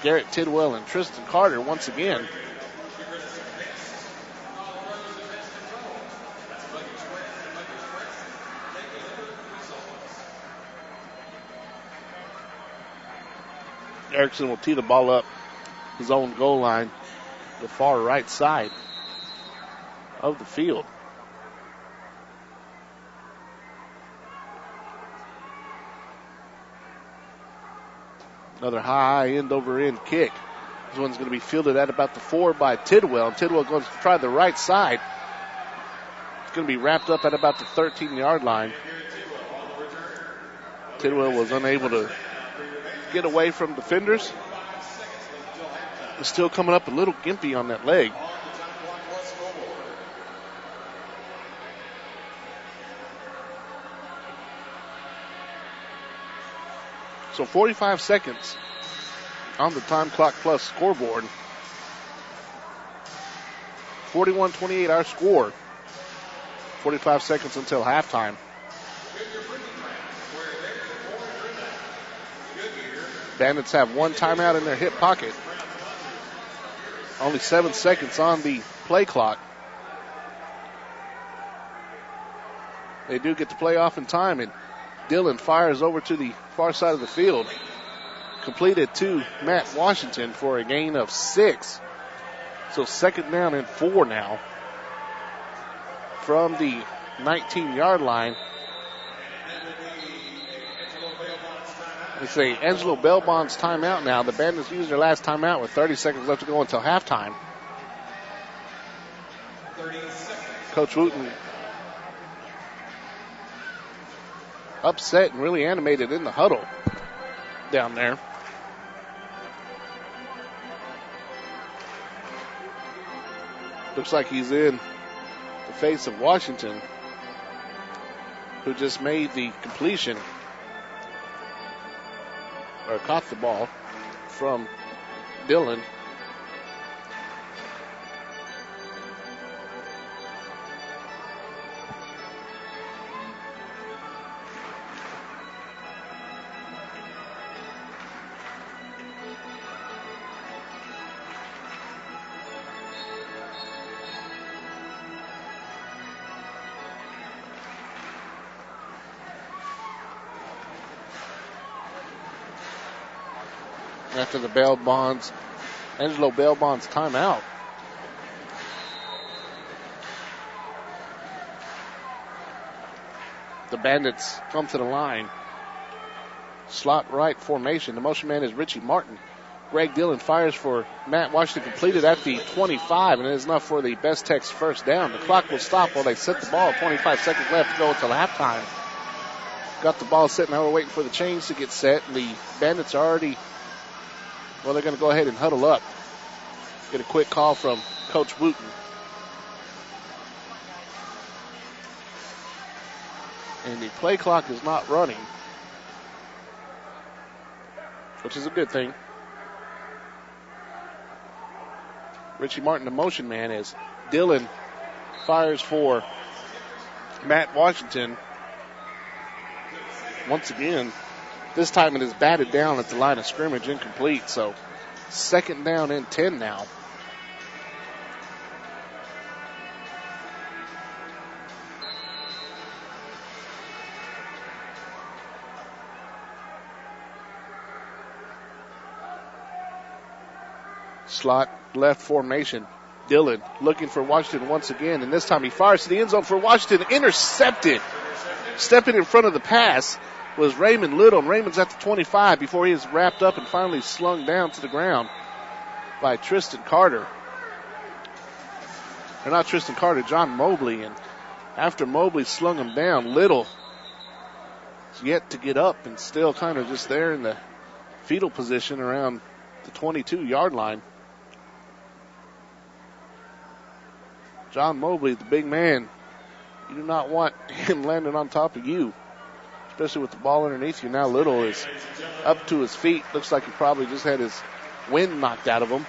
A: Garrett Tidwell and Tristan Carter once again. Erickson will tee the ball up his own goal line, the far right side of the field. Another high end over end kick. This one's going to be fielded at about the 4 by Tidwell. And Tidwell goes to try the right side. It's going to be wrapped up at about the 13-yard line. Tidwell was unable to get away from defenders. He's still coming up a little gimpy on that leg. So 45 seconds on the time clock plus scoreboard. 41-28 our score. 45 seconds until halftime. Bandits have one timeout in their hip pocket. Only 7 seconds on the play clock. They do get to play off in time, and Dillon fires over to the far side of the field. Completed to Matt Washington for a gain of 6. So 2nd down and 4 now. From the 19-yard line. They say Angelo Belbon's timeout now. The Bandits used their last timeout with 30 seconds left to go until halftime. Coach Wooten upset and really animated in the huddle down there. Looks like he's in the face of Washington, who just made the completion, or caught the ball from Dillon. after the Angelo Bell Bonds timeout. The Bandits come to the line. Slot right formation. The motion man is Richie Martin. Greg Dillon fires for Matt Washington, completed at the 25, and it is enough for the Best Tech's first down. The clock will stop while they set the ball. 25 seconds left to go until halftime. Got the ball set, now we're waiting for the chains to get set, and the Bandits are already, well, they're going to go ahead and huddle up. Get a quick call from Coach Wooten. And the play clock is not running, which is a good thing. Richie Martin, the motion man, as Dillon fires for Matt Washington. Once again, this time it is batted down at the line of scrimmage, incomplete. So 2nd down and 10 now. Slot left formation. Dillon looking for Washington once again, and this time he fires to the end zone for Washington. Intercepted. Stepping in front of the pass was Raymond Little, and Raymond's at the 25 before he is wrapped up and finally slung down to the ground by Tristan Carter. Or not Tristan Carter, John Mobley. And after Mobley slung him down, Little is yet to get up and still kind of just there in the fetal position around the 22-yard line. John Mobley, the big man, you do not want him landing on top of you, especially with the ball underneath you. Now Little is up to his feet. Looks like he probably just had his wind knocked out of him.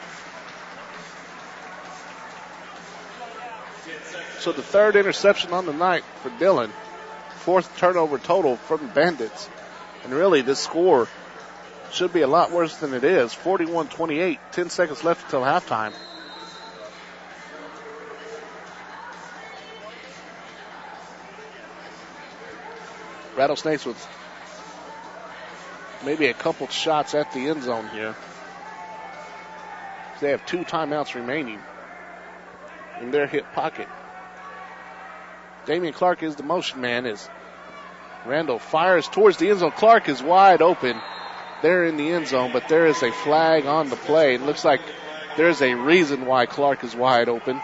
A: So the 3rd interception on the night for Dillon. 4th turnover total from the Bandits. And really, this score should be a lot worse than it is. 41-28, 10 seconds left until halftime. Rattlesnakes with maybe a couple shots at the end zone here. They have 2 timeouts remaining in their hip pocket. Damian Clark is the motion man as Randall fires towards the end zone. Clark is wide open there in the end zone, but there is a flag on the play. It looks like there's a reason why Clark is wide open.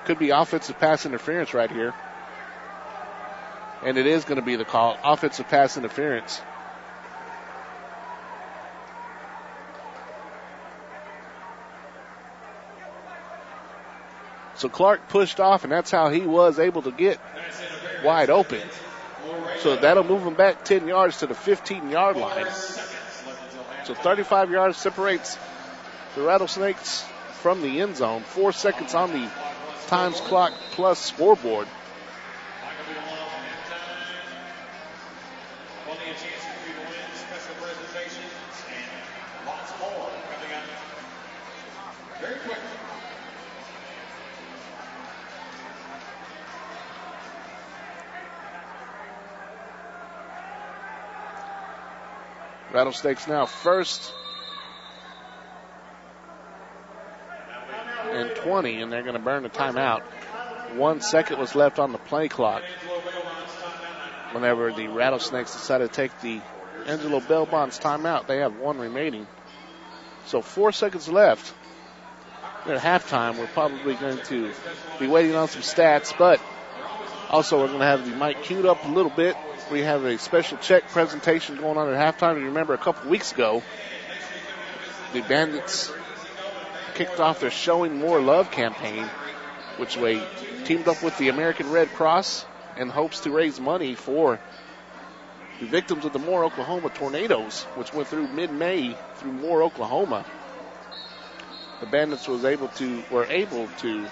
A: Could be offensive pass interference right here. And it is going to be the call, offensive pass interference. So Clark pushed off, and that's how he was able to get wide open. So that'll move him back 10 yards to the 15-yard line. So 35 yards separates the Rattlesnakes from the end zone. 4 seconds on the times clock plus scoreboard. Rattlesnakes now 1st and 20, and they're going to burn the timeout. 1 second was left on the play clock whenever the Rattlesnakes decided to take the Angelo Bell Bonds timeout. They have 1 remaining. So 4 seconds left. At halftime, we're probably going to be waiting on some stats, but also we're going to have the mic queued up a little bit. We have a special check presentation going on at halftime. You remember a couple weeks ago, the Bandits kicked off their Showing More Love campaign, which they teamed up with the American Red Cross in hopes to raise money for the victims of the Moore, Oklahoma tornadoes, which went through mid-May through Moore, Oklahoma. The Bandits were able to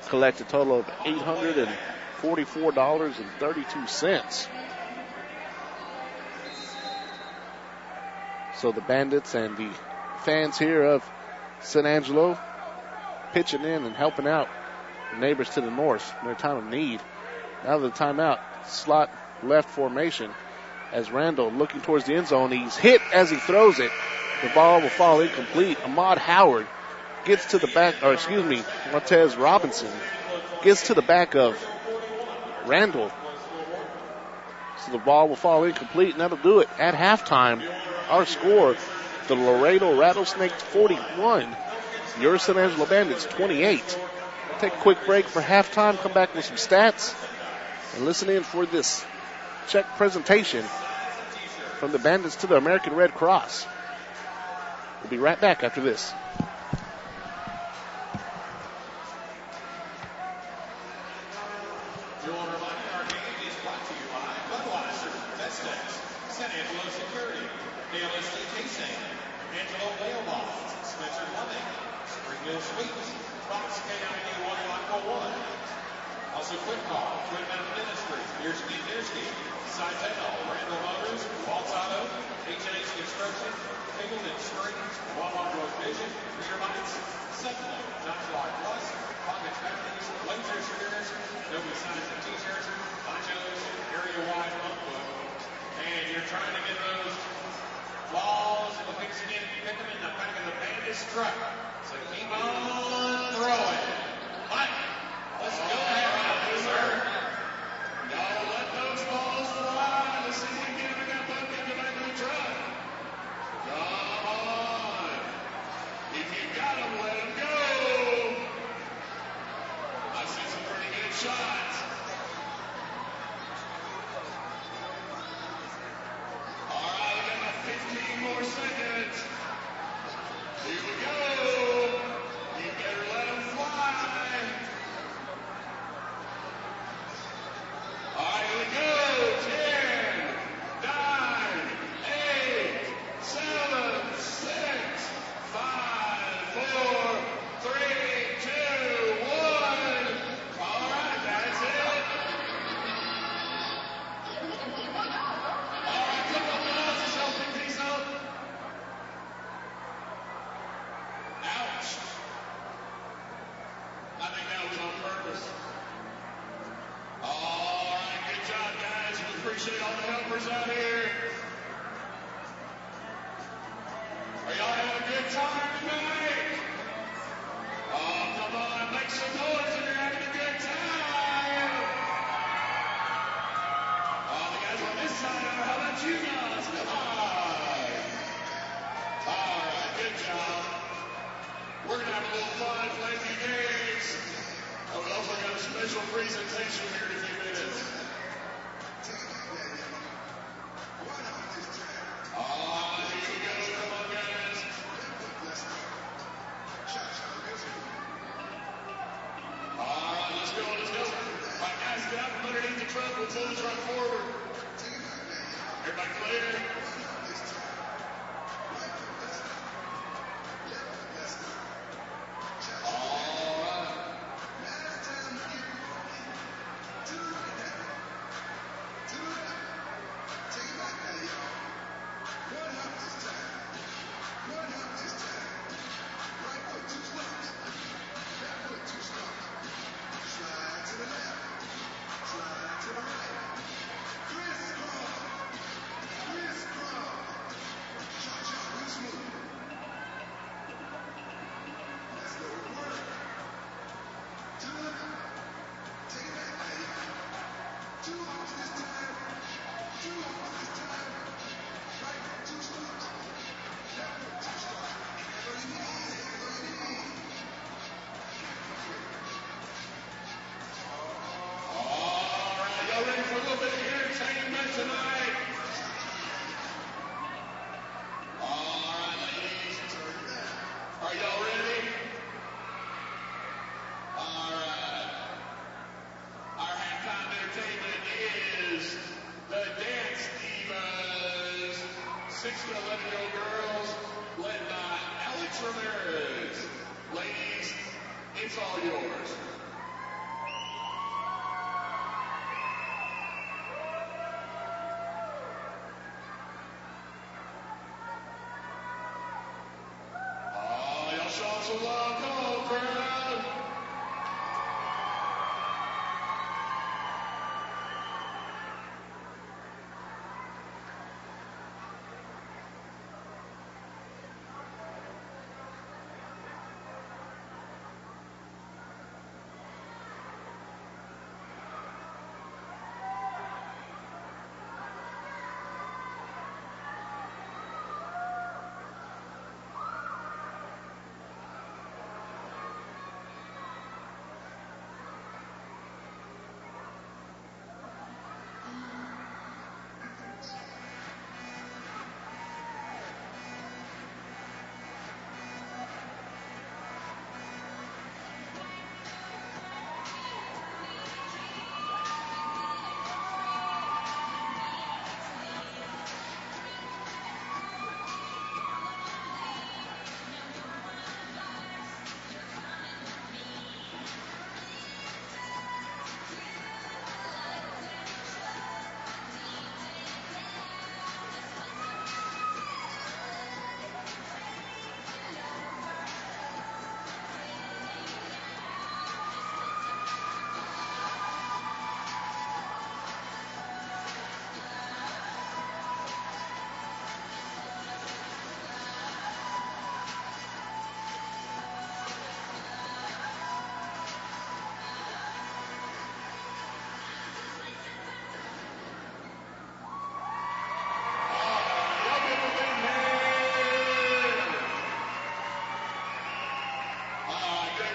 A: collect a total of $844.32. So the Bandits and the fans here of SanAngelo pitching in and helping out the neighbors to the north in their time of need. Now the timeout, slot left formation as Randall looking towards the end zone. He's hit as he throws it. The ball will fall incomplete. Ahmad Howard gets to the back, Montez Robinson gets to the back of Randall. So the ball will fall incomplete, and that'll do it. At halftime, our score, the Laredo Rattlesnakes 41, your SanAngelo Bandits 28. We'll take a quick break for halftime, come back with some stats, and listen in for this check presentation from the Bandits to the American Red Cross. We'll be right back after this.
C: SanAngelo Security, DLST Casing, Angelo Laredo, Spencer Loving, Springville Suites, Fox KID 1101. Also Quick Call, Twin Mountain Ministry, Nearski, Sitel, Randall Motors, Waltz Auto, H&H Construction, Pingleton Springs, Walmart Road Vision, Metermites, Sentinel, John Fly Plus, Pocket Factories, Laser Spears, Adobe Signs and T-shirts, Ponchos, area-wide month book. And you're trying to get those balls in the pigskin, pick them in the back of the Bandits truck. So keep on throwing. Mike, let's go ahead, sir. Y'all let those balls fly. Let's see if we can get that bucket in the back of the truck. Come on. If you got them, let them go. I've seen some pretty good shots. All right, we got about 15 more seconds. Here we go. You better let them fly. All right, here we go. 10, 9, 8, 7, 6, 5, 4, 3, 2, 1. All right, that's it. All right, come on, guys. Let's help pick these up. Ouch. I think that was on purpose. All right, good job, guys. We appreciate all the helpers out here. Are y'all having a good time tonight? Oh, come on, make some noise if you're having a good time. Oh, the guys on this side are. How about you guys? Come on. All right, good job. We're going to have a little fun, play a few games. Oh, we also got a special presentation here in a few minutes. Here we go. Come on, guys. All right, let's go. All right, guys, get out from underneath the truck. We'll pull the truck forward. Everybody clear? All right. Y'all ready for a little bit of entertainment tonight? All right, ladies. Are y'all ready? All right. Our halftime entertainment is the Dance Divas. 6 to 11-year-old girls led by Alex Ramirez. Ladies, it's all yours. Oh, y'all show some love. Come on, crowd.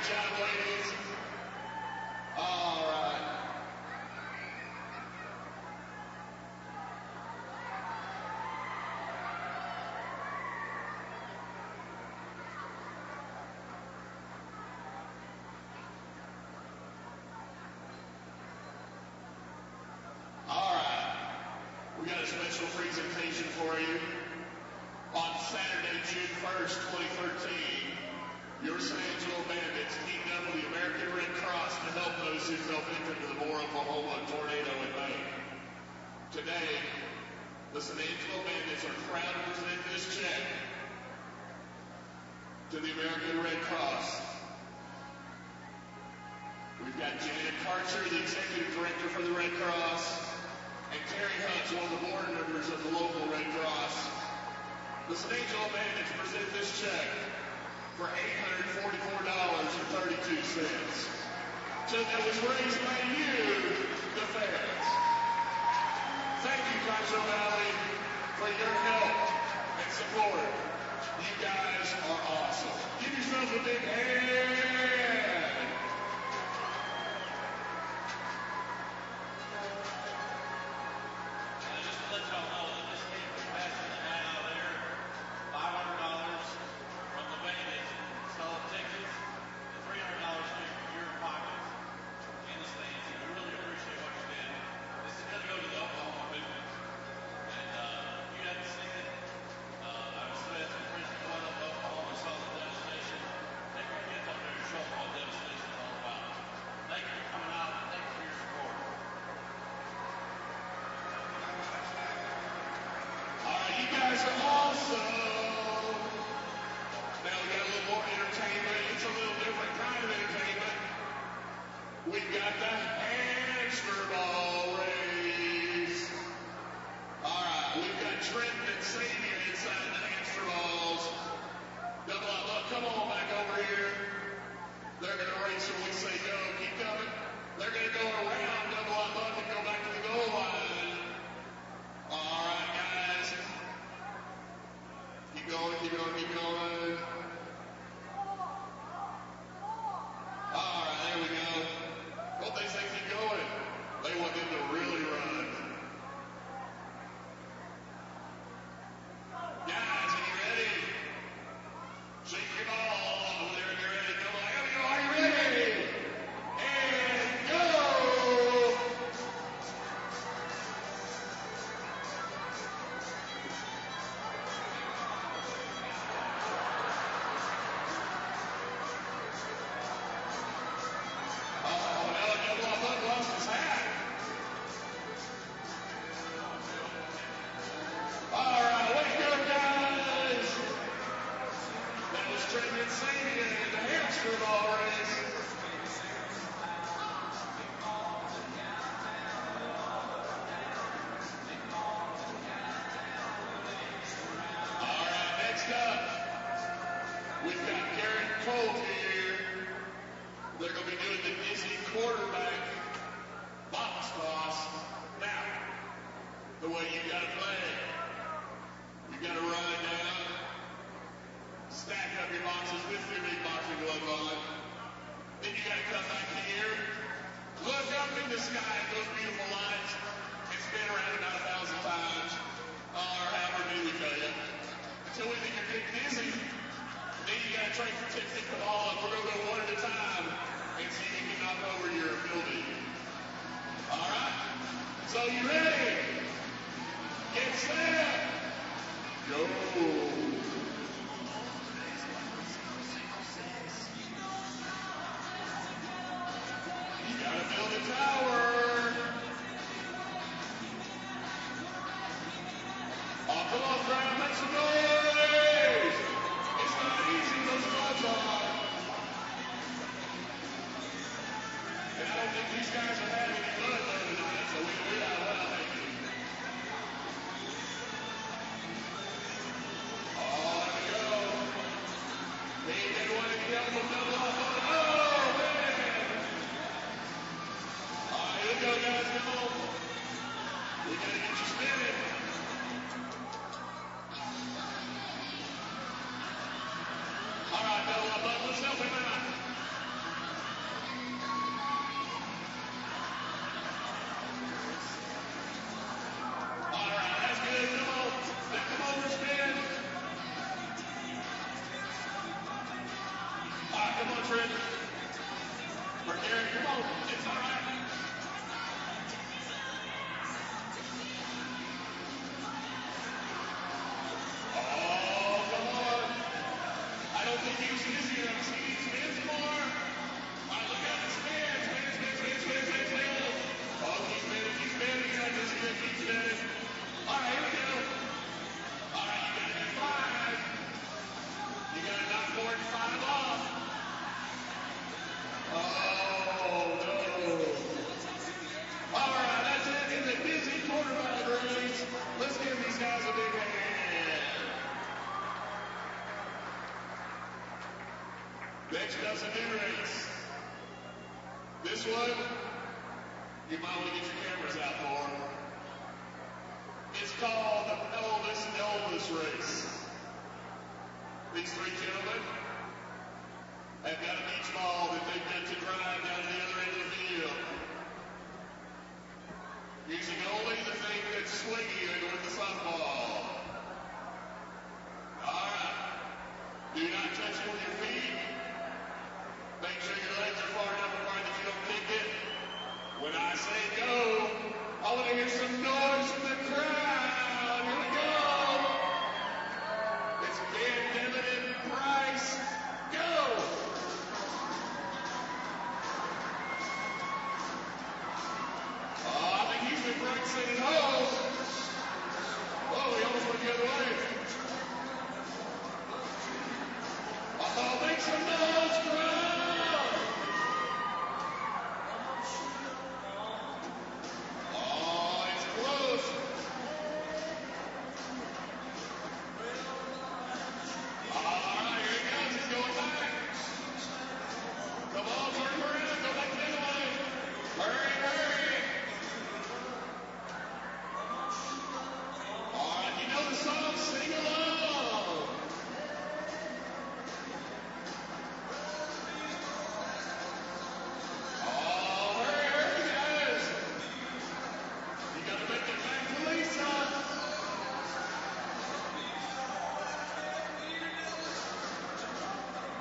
C: Great job, ladies. All right. All right. We got a special presentation for you. On Saturday, June 1st, 2013, your SanAngelo Bandits teamed up with the American Red Cross to help those who fell victim to the Moore, Oklahoma tornado in May. Today, the SanAngelo Bandits are proud to present this check to the American Red Cross. We've got Janet Karcher, the Executive Director for the Red Cross, and Terry Huntz, one of the board members of the local Red Cross. The SanAngelo Bandits present this check for $844.32. Check that was raised by you, the fans. Thank you, Concho Valley, for your help and support. You guys are awesome. Give yourselves a big hand.
D: Just to let y'all know that this came from passing the hat out there, $500 from the bandits selling tickets, and $300 came from your pockets in the stands. And we really appreciate what you did. This is going to go to the Oklahoma Movement. And you haven't seen it. I was with the Prison Club of Oklahoma, saw the devastation. Take your kids up there and show them what devastation is all about. Thank you for coming out, and thank you for your support.
C: All right, you guys are awesome. Now we got a little more entertainment. It's a little different kind of entertainment. We've got the hamster ball race. All right, we've got Trenton and Sadie inside the hamster balls. Double up, look, come on back over here. They're going to race when we say go. Keep coming. They're going to go around double up, look, and go back to the goal line. All right, guys. Keep going, keep going, keep going. All right, there we go. Don't they say keep going? They want them to really run. Guys, are you ready? Shake your ball over there and you're ready. Come on, here we go. Are you ready? And go! We've got Garrett Colt here. They're going to be doing the Disney quarterback box toss. Now, the way you got to play it, you got to run down, stack up your boxes with your big boxing glove on. Then you got to come back here, look up in the sky at those beautiful lights, and spin around about 1,000 times, or however many we tell you, until we think you're getting dizzy. Then you got to try to pick the ball up. We're going to go one at a time and see if you can knock over your building. All right? So you ready? Get set. Go. You got to build a tower. Oh, come on, Brown. Make some noise. It's not easy. Those gloves on. And I don't think these guys are having any blood though tonight, so we got well, thank you. Oh, there we go. They didn't want to get them double off on it. Oh, man. All right, here we go, guys. Come on. We got to get you spinning. All right, double up. Let's help him out.
D: trick. For Gary, come on. It's all right. Oh, come on. I don't think he's easy enough. He spins more. All right, look out. Spin. Oh, keep spinning. You got this here. Keep spinning. All right, here we go. All right, you got to do 5. You got to knock more than 5 off. Oh, no. All right, that's it. In the busy quarterback race. Let's give these guys a big hand. Next up's a new race. This one, you might want to get your cameras out for. It's called the Elvis race. These 3 gentlemen have got a beach ball that they've got to drive down to the other end of the field. Using only the thing that's swinging with the softball. All right. Do not touch it with your feet. Make sure your legs are far enough apart that you don't kick it. When I say go, I want to hear some noise from the crowd. Here we go. It's Dan, Devin, and Bryce. Go. Oh, I think he's been practicing at home. Oh, he almost went the other way. Oh, make some noise, crowd. Oh, it's close. All right, here he goes. He's going back. Come on, turn him around. Go back the other way. Hurry, hurry. All right, you know the song. Sing along. Oh, hurry, hurry, guys. You got to make it back to Lisa.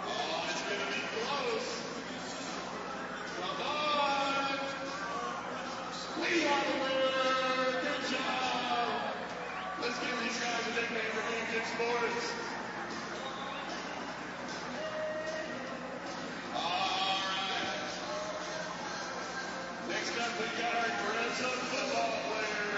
D: Oh, it's going to be close. Come on. We are the winner. Good job. Let's give these guys a big hand for being good sports. All right. Next up, we got our dress-up football player.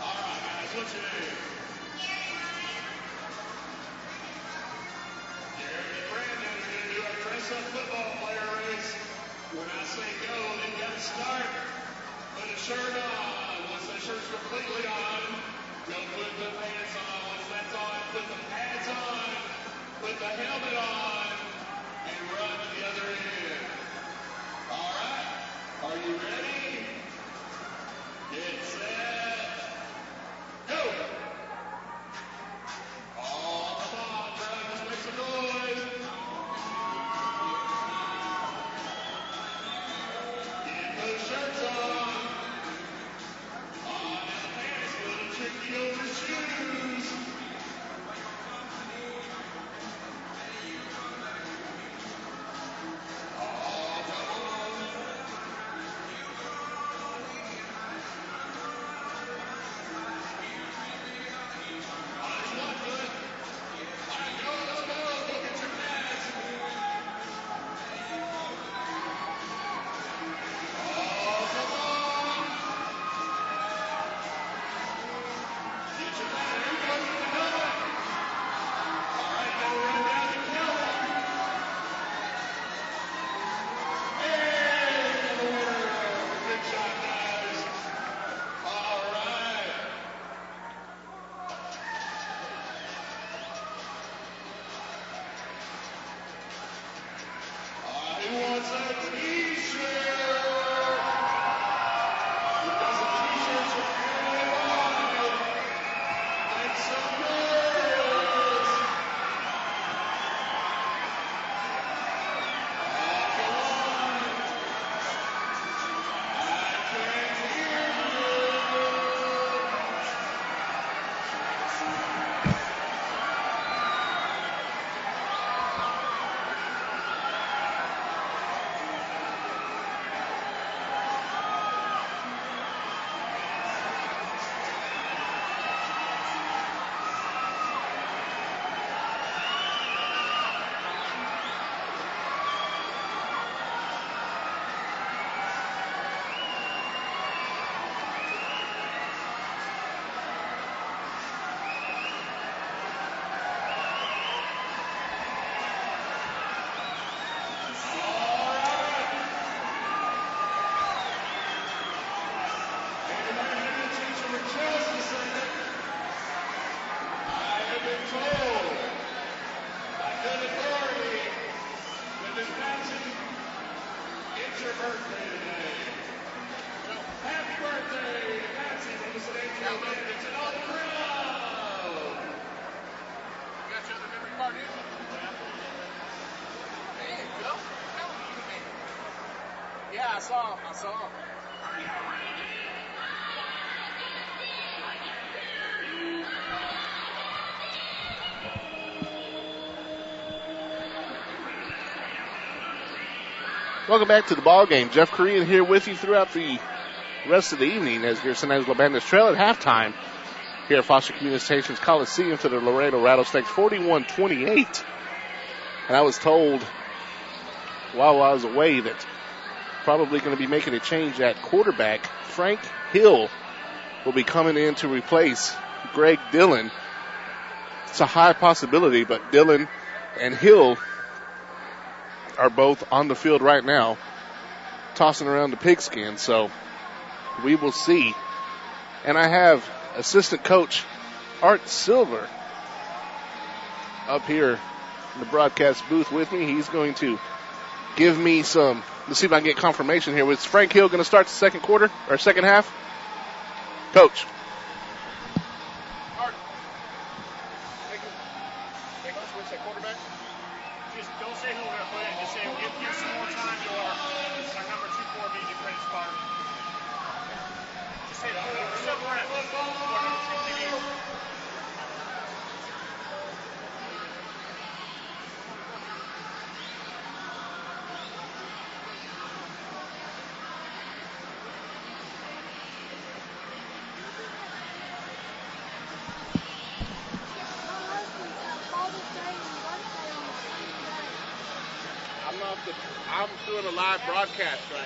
D: All right, guys, what's your name? Gary and Brandon are going to do our dress-up football player race. When I say go, they've got to start. Put a shirt on. Once that shirt's completely on, go put the pants on. Once that's on, put the pads on. Put the helmet on. And run to the other end. All right. Are you ready? Get set. Go! Oh, come on, Brad, let's make some noise. Get those shirts on. Oh, now the pants a little tricky over shoes. Oh, come on.
A: I saw. Welcome back to the ball game. Jeff Korean here with you throughout the rest of the evening as your SanAngelo Bandits trail at halftime here at Foster Communications Coliseum to the Laredo Rattlesnakes 41-28. And I was told while I was away that probably going to be making a change at quarterback. Frank Hill will be coming in to replace Greg Dillon. It's a high possibility, but Dillon and Hill are both on the field right now tossing around the pigskin, so we will see. And I have assistant coach Art Silver up here in the broadcast booth with me. He's going to give me some, let's see if I can get confirmation here. Was Frank Hill going to start the second quarter or second half? Coach.
E: Art, make the switch at quarterback. Just don't say who we're going to put in. Just say, give some more time to our number 2-4 media credit spotter. Just say, step around.
A: I'm doing a live broadcast right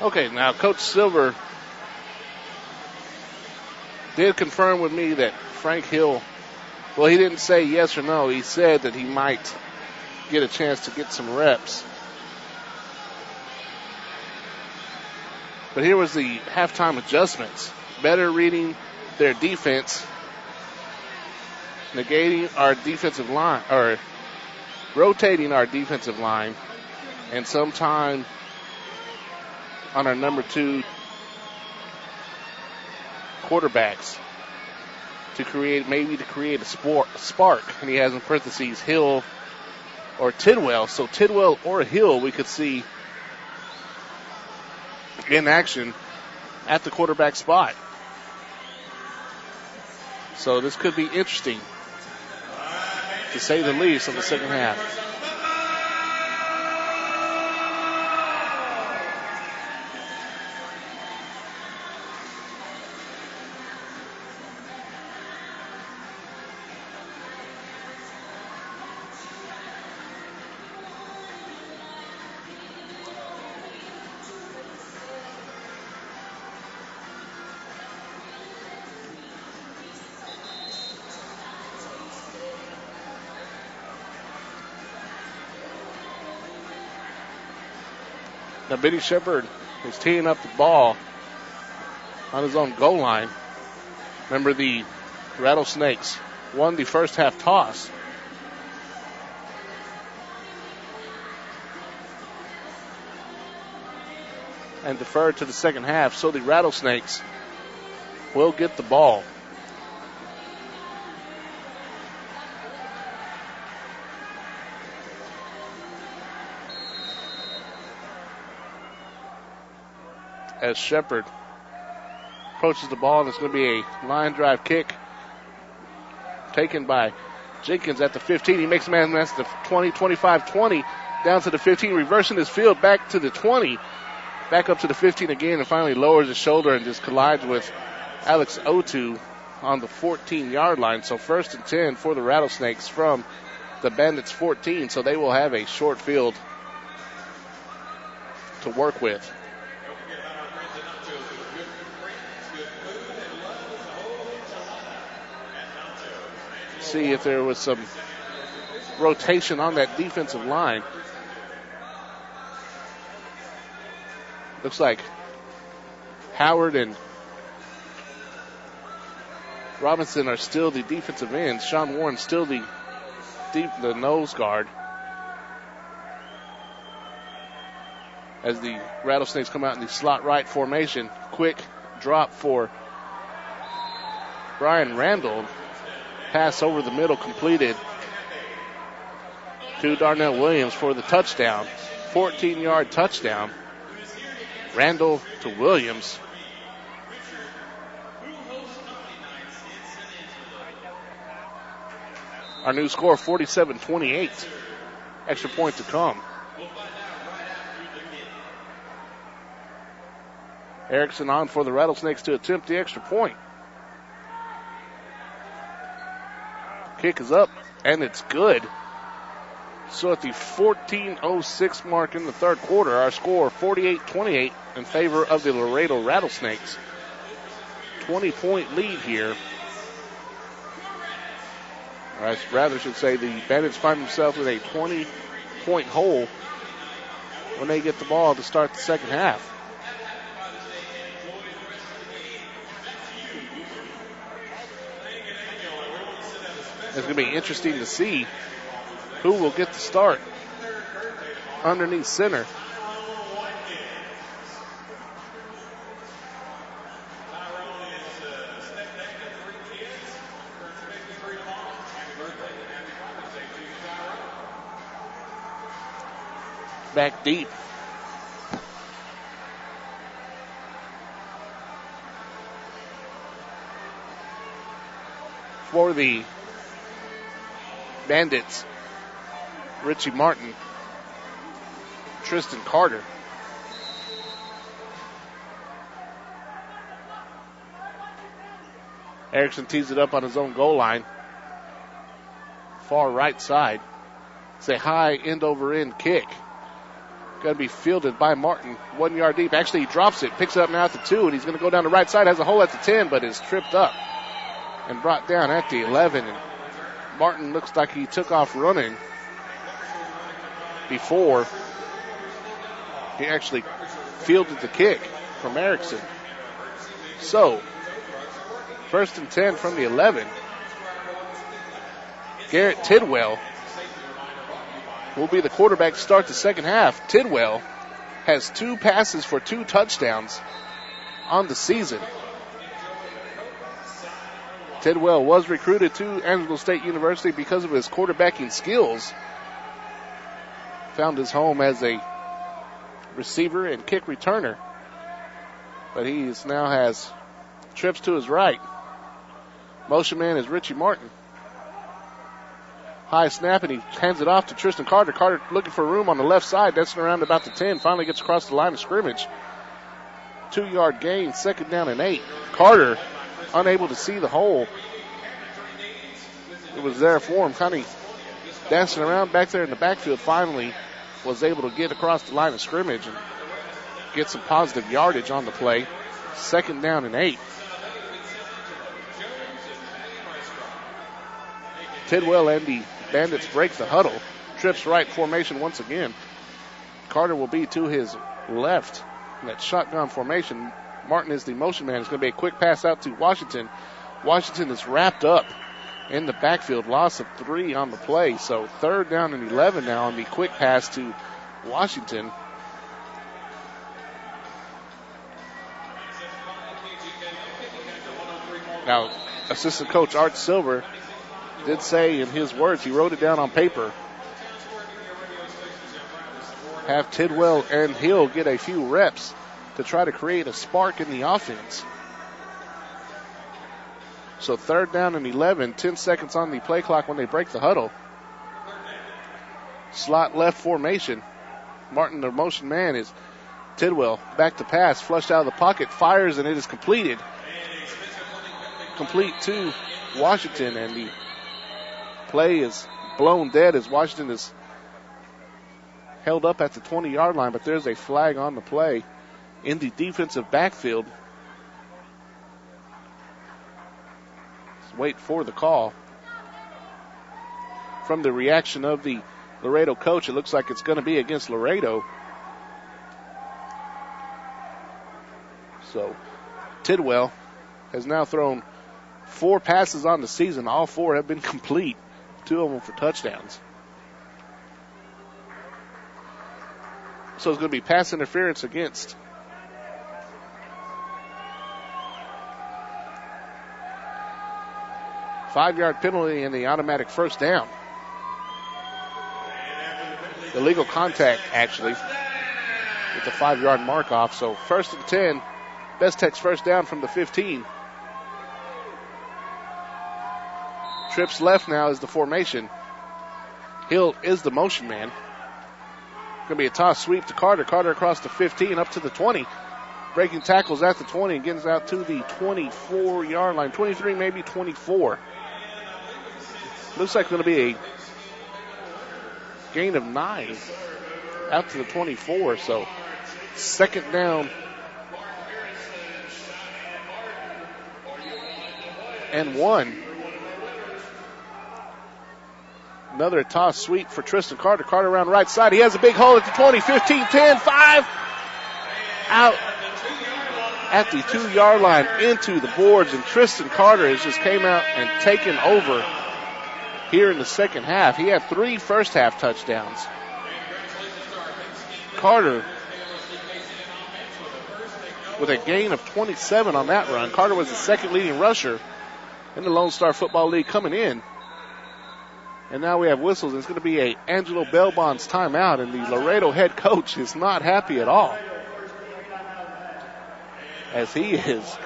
A: now. Okay, now Coach Silver did confirm with me that Frank Hill, well, he didn't say yes or no. He said that he might get a chance to get some reps. But here was the halftime adjustments. Better reading their defense, negating our defensive line, or rotating our defensive line, and sometime on our number 2 quarterbacks to create a spark. And he has in parentheses Hill or Tidwell. So Tidwell or Hill we could see in action at the quarterback spot. So this could be interesting, to say the least, in the second half. Now Benny Shepard is teeing up the ball on his own goal line. Remember, the Rattlesnakes won the first half toss. And deferred to the second half, so the Rattlesnakes will get the ball. As Shepard approaches the ball, and it's going to be a line drive kick taken by Jenkins at the 15. He makes a man, that's the 20, 25, 20, down to the 15, reversing his field back to the 20, back up to the 15 again, and finally lowers his shoulder and just collides with Alex Otu on the 14-yard line. So 1st and 10 for the Rattlesnakes from the Bandits 14, so they will have a short field to work with. See if there was some rotation on that defensive line. Looks like Howard and Robinson are still the defensive ends. Sean Warren still the nose guard. As the Rattlesnakes come out in the slot right formation. Quick drop for Brian Randall. Pass over the middle completed to Darnell Williams for the touchdown. 14-yard touchdown. Randall to Williams. Our new score, 47-28. Extra point to come. Erickson on for the Rattlesnakes to attempt the extra point. Kick is up, and it's good. So at the 14:06 mark in the third quarter, our score 48-28 in favor of the Laredo Rattlesnakes. 20-point lead here. Or I rather should say the Bandits find themselves with a 20-point hole when they get the ball to start the second half. It's going to be interesting to see who will get the start underneath center. Back deep. For the Bandits, Richie Martin, Tristan Carter. Erickson tees it up on his own goal line. Far right side. It's a high end over end kick. Going to be fielded by Martin. 1 yard deep. Actually, he drops it, picks it up now at the 2, and he's going to go down the right side. Has a hole at the 10, but is tripped up and brought down at the 11. And Martin looks like he took off running before he actually fielded the kick from Erickson. So, 1st and 10 from the 11. Garrett Tidwell will be the quarterback to start the second half. Tidwell has 2 passes for 2 touchdowns on the season. Tidwell was recruited to Angelo State University because of his quarterbacking skills. Found his home as a receiver and kick returner. But he now has trips to his right. Motion man is Richie Martin. High snap, and he hands it off to Tristan Carter. Carter looking for room on the left side, dancing around about the 10. Finally gets across the line of scrimmage. 2 yard gain, 2nd down and 8. Carter unable to see the hole. It was there for him, kind of dancing around back there in the backfield. Finally was able to get across the line of scrimmage and get some positive yardage on the play. 2nd down and 8. Tidwell and the Bandits break the huddle. Trips right formation once again. Carter will be to his left in that shotgun formation. Martin is the motion man. It's going to be a quick pass out to Washington. Washington is wrapped up in the backfield. Loss of 3 on the play. So 3rd down and 11 now on the quick pass to Washington. Now, assistant coach Art Silver did say in his words, he wrote it down on paper, have Tidwell and Hill get a few reps to try to create a spark in the offense. So 3rd down and 11, 10 seconds on the play clock when they break the huddle. Slot left formation. Martin, the motion man, is Tidwell. Back to pass, flushed out of the pocket, fires, and it is completed. Complete to Washington, and the play is blown dead as Washington is held up at the 20-yard line, but there's a flag on the play in the defensive backfield. Let's wait for the call. From the reaction of the Laredo coach, it looks like it's going to be against Laredo. So Tidwell has now thrown 4 passes on the season. All 4 have been complete. 2 of them for touchdowns. So it's going to be pass interference against 5-yard penalty and the automatic first down. Illegal contact, actually, with the 5-yard mark off. So 1st and 10. Best Tech's first down from the 15. Trips left now is the formation. Hill is the motion man. Going to be a toss sweep to Carter. Carter across the 15 up to the 20. Breaking tackles at the 20 and gets out to the 24-yard line. 23, maybe 24. Looks like it's going to be a gain of 9 out to the 24. So 2nd down and 1. Another toss sweep for Tristan Carter. Carter around right side. He has a big hole at the 20, 15, 10, 5. Out at the 2-yard line into the boards. And Tristan Carter has just came out and taken over here in the second half. He had 3 first-half touchdowns. Carter with a gain of 27 on that run. Carter was the second leading rusher in the Lone Star Football League coming in. And now we have whistles. It's going to be a Angelo Belbon's timeout, and the Laredo head coach is not happy at all, as he is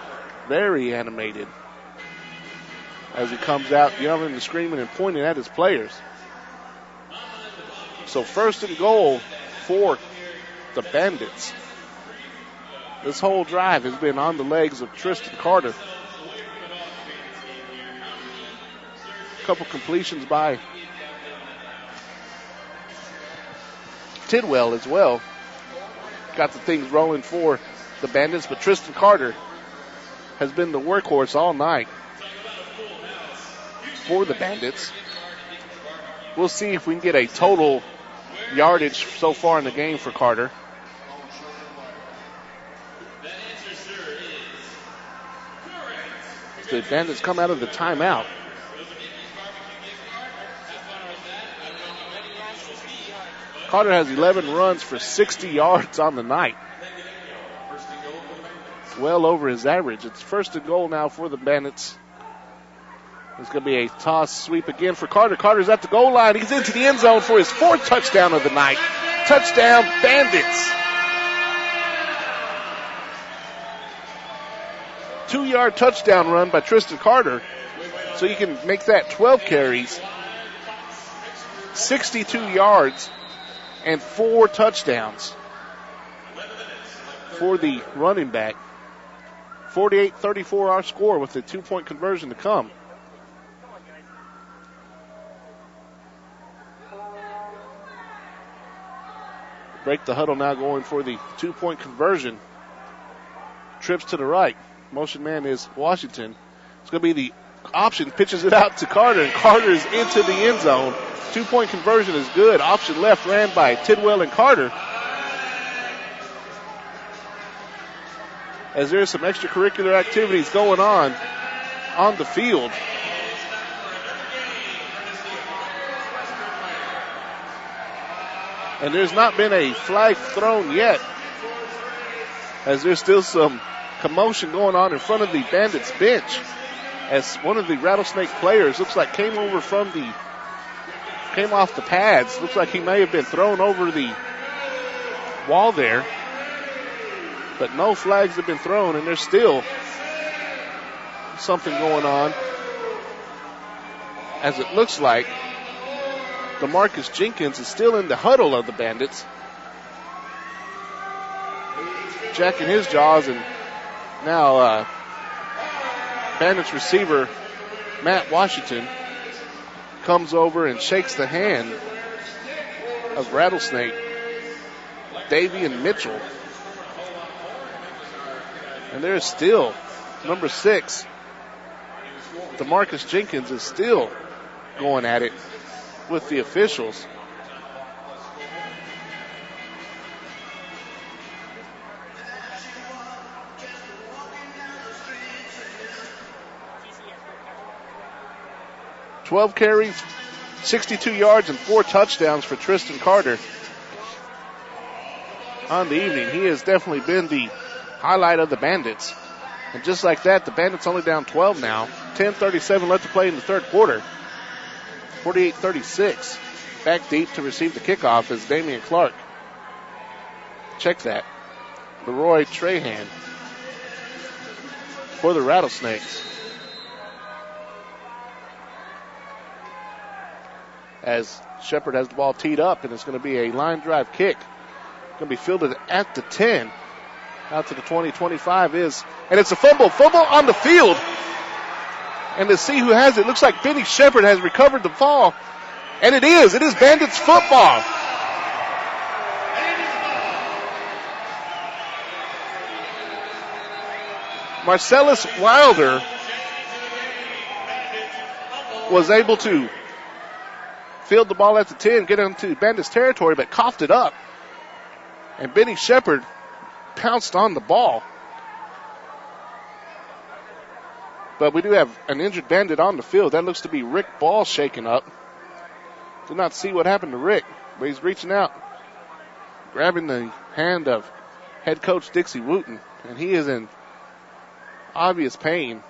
A: very animated as he comes out yelling and screaming and pointing at his players. So 1st and goal for the Bandits. This whole drive has been on the legs of Tristan Carter. A couple completions by Tidwell as well. Got the things rolling for the Bandits, but Tristan Carter has been the workhorse all night for the Bandits. We'll see if we can get a total yardage so far in the game for Carter. The Bandits come out of the timeout. Carter has 11 runs for 60 yards on the night. Well over his average. It's 1st and goal now for the Bandits. It's going to be a toss sweep again for Carter. Carter's at the goal line. He's into the end zone for his 4th touchdown of the night. Touchdown, Bandits. 2-yard touchdown run by Tristan Carter. So you can make that 12 carries, 62 yards, and 4 touchdowns for the running back. 48-34 our score with the 2-point conversion to come. Break the huddle now going for the 2-point conversion. Trips to the right. Motion man is Washington. It's going to be the option. Pitches it out to Carter, and Carter is into the end zone. 2-point conversion is good. Option left ran by Tidwell and Carter. As there's some extracurricular activities going on the field. And there's not been a flag thrown yet, as there's still some commotion going on in front of the Bandits bench, as one of the Rattlesnake players looks like came off the pads. Looks like he may have been thrown over the wall there, but no flags have been thrown, and there's still something going on, as it looks like DeMarcus Jenkins is still in the huddle of the Bandits, jacking his jaws, and now Bandits receiver Matt Washington comes over and shakes the hand of Rattlesnake Davian Mitchell. And there's still number 6, DeMarcus Jenkins, is still going at it with the officials. "12 carries, 62 yards, and 4 touchdowns for Tristan Carter on the evening. He has definitely been the highlight of the Bandits. And just like that, the Bandits only down 12 now. 10:37 left to play in the third quarter. 48-36. Back deep to receive the kickoff is Damian Clark. Check that. Leroy Trahan for the Rattlesnakes. As Shepard has the ball teed up, and it's going to be a line drive kick. Going to be fielded at the 10. Out to the 20, 25 is, and it's a fumble. Fumble on the field. And to see who has it, looks like Benny Shepard has recovered the ball. And it is. It is Bandits football. Marcellus Wilder was able to field the ball at the 10, get into Bandits territory, but coughed it up. And Benny Shepard pounced on the ball. But we do have an injured Bandit on the field. That looks to be Rick Ball shaken up. Did not see what happened to Rick, but he's reaching out, grabbing the hand of head coach Dixie Wooten, and he is in obvious pain.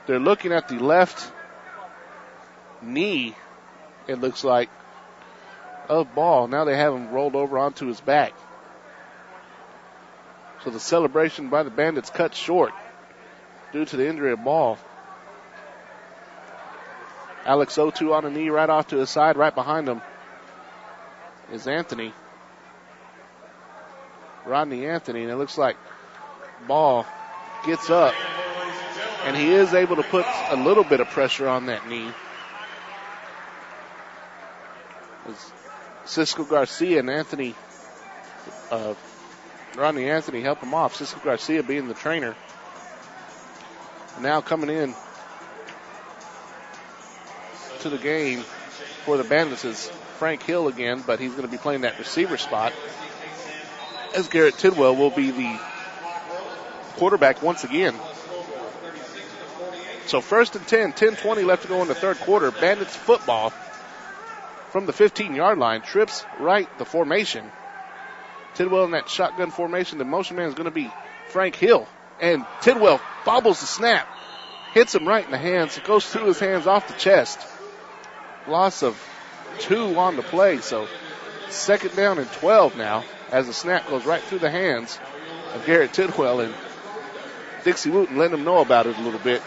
A: They're looking at the left knee, it looks like, of Ball. Now they have him rolled over onto his back. So the celebration by the Bandits cut short due to the injury of Ball. Alex Otu on a knee right off to his side. Right behind him is Anthony. Rodney Anthony. And it looks like Ball gets up. And he is able to put a little bit of pressure on that knee. As Cisco Garcia and Anthony, Rodney Anthony help him off. Cisco Garcia being the trainer. Now coming in to the game for the Bandits is Frank Hill again, but he's going to be playing that receiver spot, as Garrett Tidwell will be the quarterback once again. So 1st and 10, 10:20 left to go in the third quarter. Bandits football from the 15-yard line. Trips right the formation. Tidwell in that shotgun formation. The motion man is going to be Frank Hill. And Tidwell bobbles the snap. Hits him right in the hands. It goes through his hands off the chest. Loss of 2 on the play. So 2nd down and 12 now as the snap goes right through the hands of Garrett Tidwell. And Dixie Wooten letting him know about it a little bit.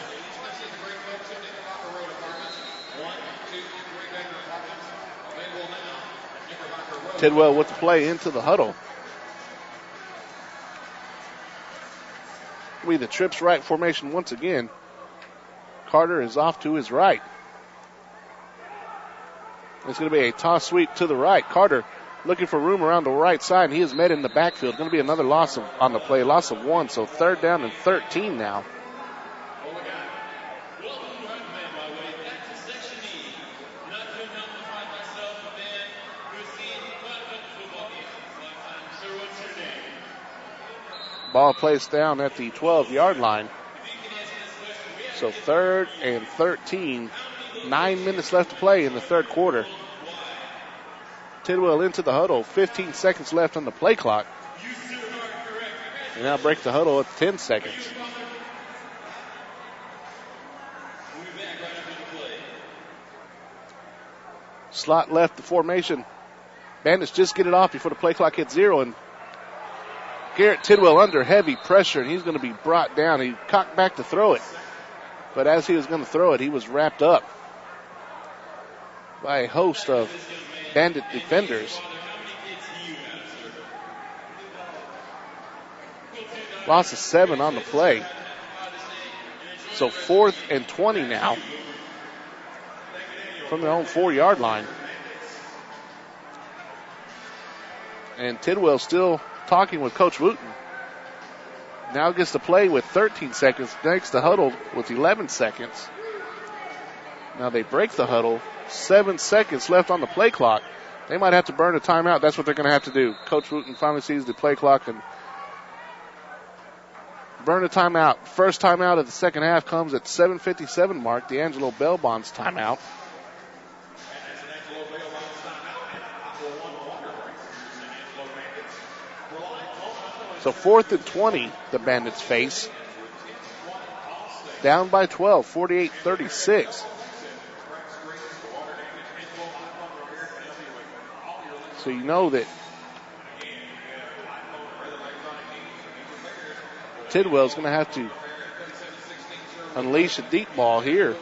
A: Tidwell with the play into the huddle. We the trips right formation once again. Carter is off to his right. It's going to be a toss sweep to the right. Carter looking for room around the right side, and he is met in the backfield. Going to be another loss on the play, loss of 1. So 3rd down and 13 now. Ball placed down at the 12-yard line. So 3rd and 13. 9 minutes left to play in the third quarter. Tidwell into the huddle. 15 seconds left on the play clock. And now break the huddle at 10 seconds. Slot left the formation. Bandits just get it off before the play clock hits 0. And Garrett Tidwell under heavy pressure, and he's going to be brought down. He cocked back to throw it. But as he was going to throw it, he was wrapped up by a host of Bandit defenders. Loss of 7 on the play. So 4th and 20 now from their own 4-yard line. And Tidwell still talking with Coach Wooten. Now gets to play with 13 seconds. Next the huddle with 11 seconds. Now they break the huddle. 7 seconds left on the play clock. They might have to burn a timeout. That's what they're going to have to do. Coach Wooten finally sees the play clock and burn a timeout. First timeout of the second half comes at 7:57 mark. D'Angelo Bellbond's timeout. So 4th and 20, the Bandits face. Down by 12, 48-36. So you know that Tidwell's going to have to unleash a deep ball here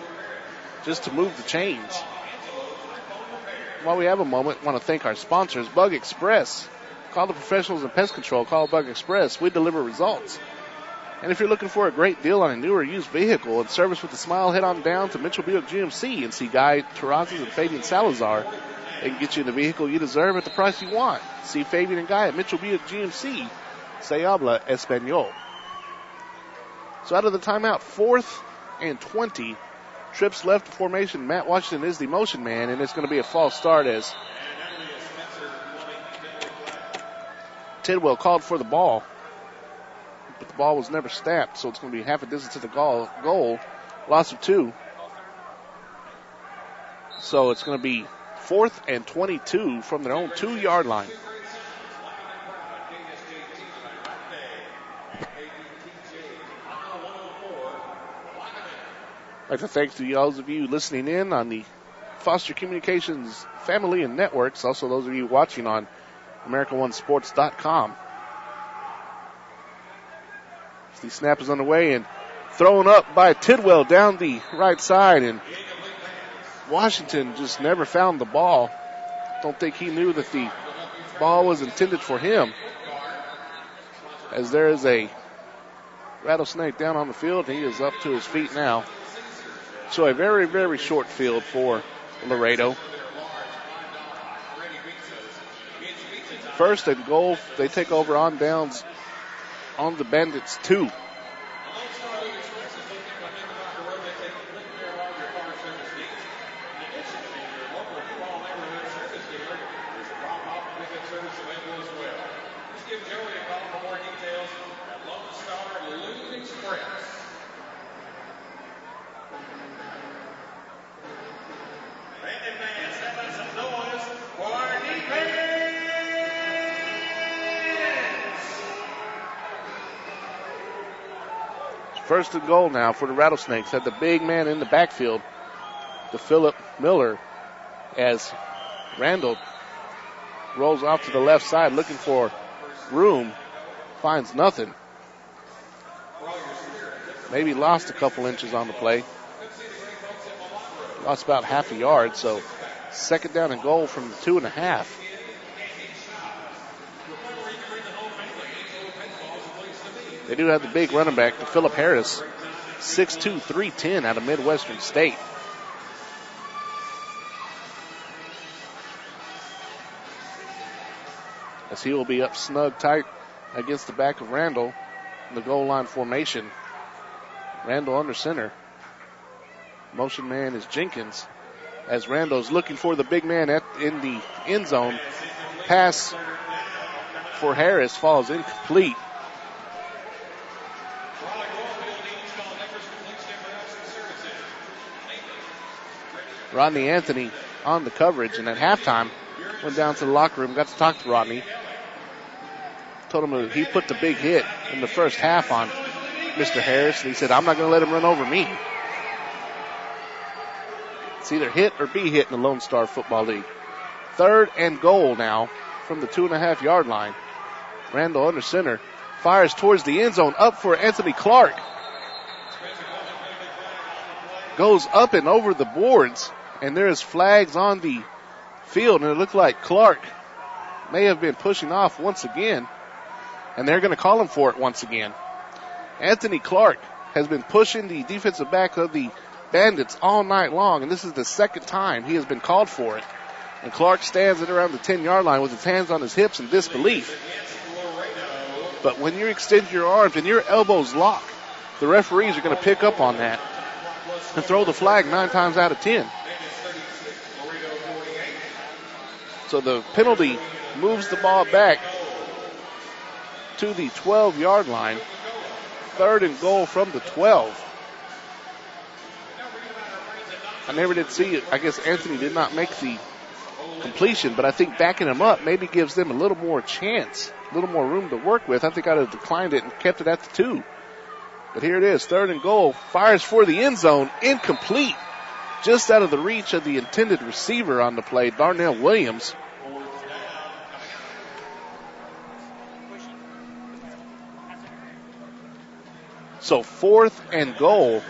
A: just to move the chains. While we have a moment, I want to thank our sponsors, Bug Express. Call the professionals in pest control. Call Bug Express. We deliver results. And if you're looking for a great deal on a new or used vehicle and service with a smile, head on down to Mitchell Buick GMC and see Guy Terrazas and Fabian Salazar. They can get you the vehicle you deserve at the price you want. See Fabian and Guy at Mitchell Buick GMC. Se habla español. So out of the timeout, 4th and 20. Trips left to formation. Matt Washington is the motion man, and it's going to be a false start as Tidwell called for the ball. But the ball was never snapped, so it's going to be half a distance to the goal. Loss of 2. So it's going to be 4th and 22 from their own 2-yard line. I'd like to thank those of you listening in on the Foster Communications family and networks, also those of you watching on AmericaOneSports.com. The snap is underway and thrown up by Tidwell down the right side, and Washington just never found the ball. Don't think he knew that the ball was intended for him, as there is a rattlesnake down on the field. He is up to his feet now. So a very, very short field for Laredo. 1st and goal. They take over on downs on the Bandits 2. First and goal now for the Rattlesnakes. Had the big man in the backfield to Philip Miller as Randall rolls off to the left side looking for room. Finds nothing. Maybe lost a couple inches on the play. Lost about half a yard, so 2nd down and goal from the 2.5. They do have the big running back, to Philip Harris, 6'2", 310 out of Midwestern State. As he will be up snug tight against the back of Randall in the goal line formation. Randall under center. Motion man is Jenkins, as Randall's looking for the big man in the end zone. Pass for Harris falls incomplete. Rodney Anthony on the coverage, and at halftime went down to the locker room, got to talk to Rodney. Told him that he put the big hit in the first half on Mr. Harris, and he said, I'm not going to let him run over me. It's either hit or be hit in the Lone Star Football League. 3rd and goal now from the 2.5-yard line. Randall under center, fires towards the end zone, up for Anthony Clark. Goes up and over the boards, and there is flags on the field, and it looked like Clark may have been pushing off once again, and they're going to call him for it once again. Anthony Clark has been pushing the defensive back of the Bandits all night long, and this is the 2nd time he has been called for it. And Clark stands at around the 10-yard line with his hands on his hips in disbelief. But when you extend your arms and your elbows lock, the referees are going to pick up on that and throw the flag 9 times out of 10. So the penalty moves the ball back to the 12-yard line. 3rd and goal from the 12. I never did see it. I guess Anthony did not make the completion, but I think backing him up maybe gives them a little more chance, a little more room to work with. I think I'd have declined it and kept it at the 2. But here it is, 3rd and goal. Fires for the end zone, incomplete. Just out of the reach of the intended receiver on the play, Darnell Williams. So 4th and goal.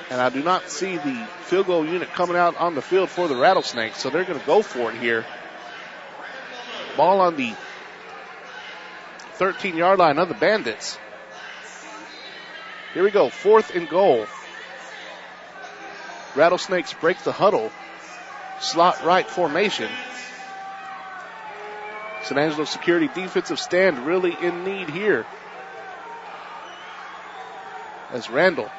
A: And I do not see the field goal unit coming out on the field for the Rattlesnakes, so they're going to go for it here. Ball on the 13-yard line of the Bandits. Here we go, 4th and goal. Rattlesnakes break the huddle. Slot right formation. SanAngelo security defensive stand really in need here. As Randall,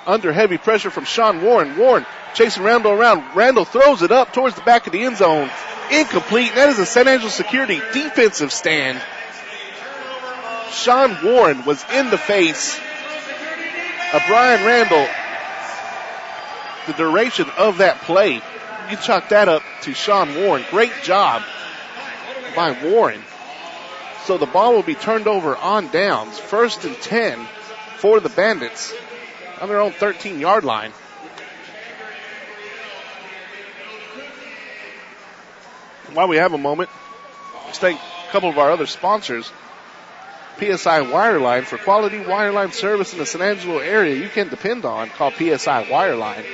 A: under heavy pressure from Sean Warren. Warren chasing Randall around. Randall throws it up towards the back of the end zone. Incomplete. That is a SanAngelo security defensive stand. Sean Warren was in the face of Brian Randall the duration of that play. You chalk that up to Sean Warren. Great job by Warren. So the ball will be turned over on downs. 1st and 10 for the Bandits on their own 13-yard line. While we have a moment, let's thank a couple of our other sponsors. PSI Wireline, for quality wireline service in the SanAngelo area you can depend on. Call PSI Wireline.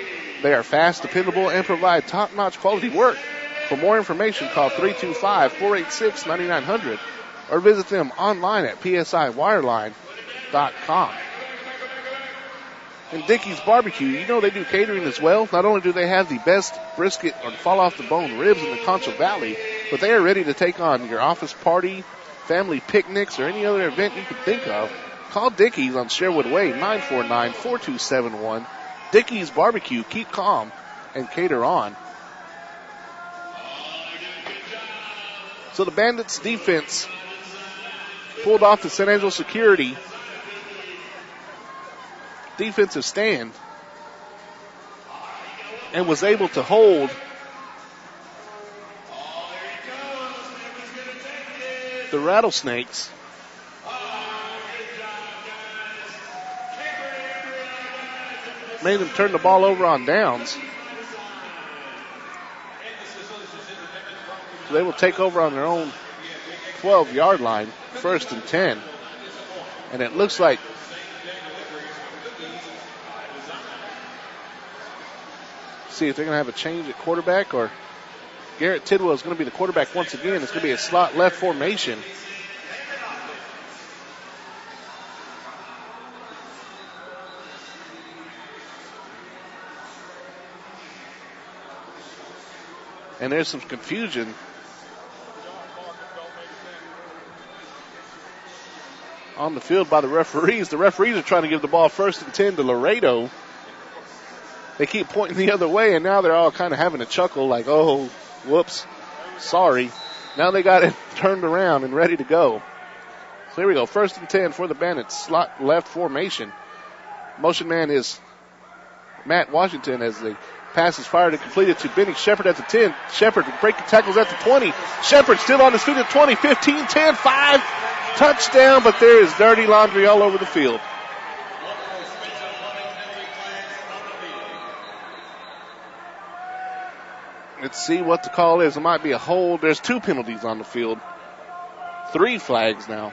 A: They are fast, dependable, and provide top-notch quality work. For more information, call 325-486-9900 or visit them online at psiwireline.com. And Dickey's Barbecue, you know they do catering as well. Not only do they have the best brisket or fall-off-the-bone ribs in the Concho Valley, but they are ready to take on your office party, family picnics, or any other event you can think of. Call Dickey's on Sherwood Way, 949-4271. Dickey's Barbecue, keep calm and cater on. So the Bandits defense pulled off the SanAngelo security defensive stand and was able to hold the Rattlesnakes made them turn the ball over on downs. So they will take over on their own 12-yard line, 1st and 10. And it looks like see if they're going to have a change at quarterback, or Garrett Tidwell is going to be the quarterback once again. It's going to be a slot left formation. And there's some confusion on the field by the referees. The referees are trying to give the ball 1st and 10 to Laredo. They keep pointing the other way, and now they're all kind of having a chuckle like, oh, whoops, sorry. Now they got it turned around and ready to go. So here we go, 1st and 10 for the Bandits, slot left formation. Motion man is Matt Washington as the pass is fired and completed to Benny Shepard at the 10. Shepard breaking tackles at the 20. Shepard still on his feet at 20, 15, 10, 5. Touchdown, but there is dirty laundry all over the field. Let's see what the call is. It might be a hold. There's 2 penalties on the field. 3 flags now.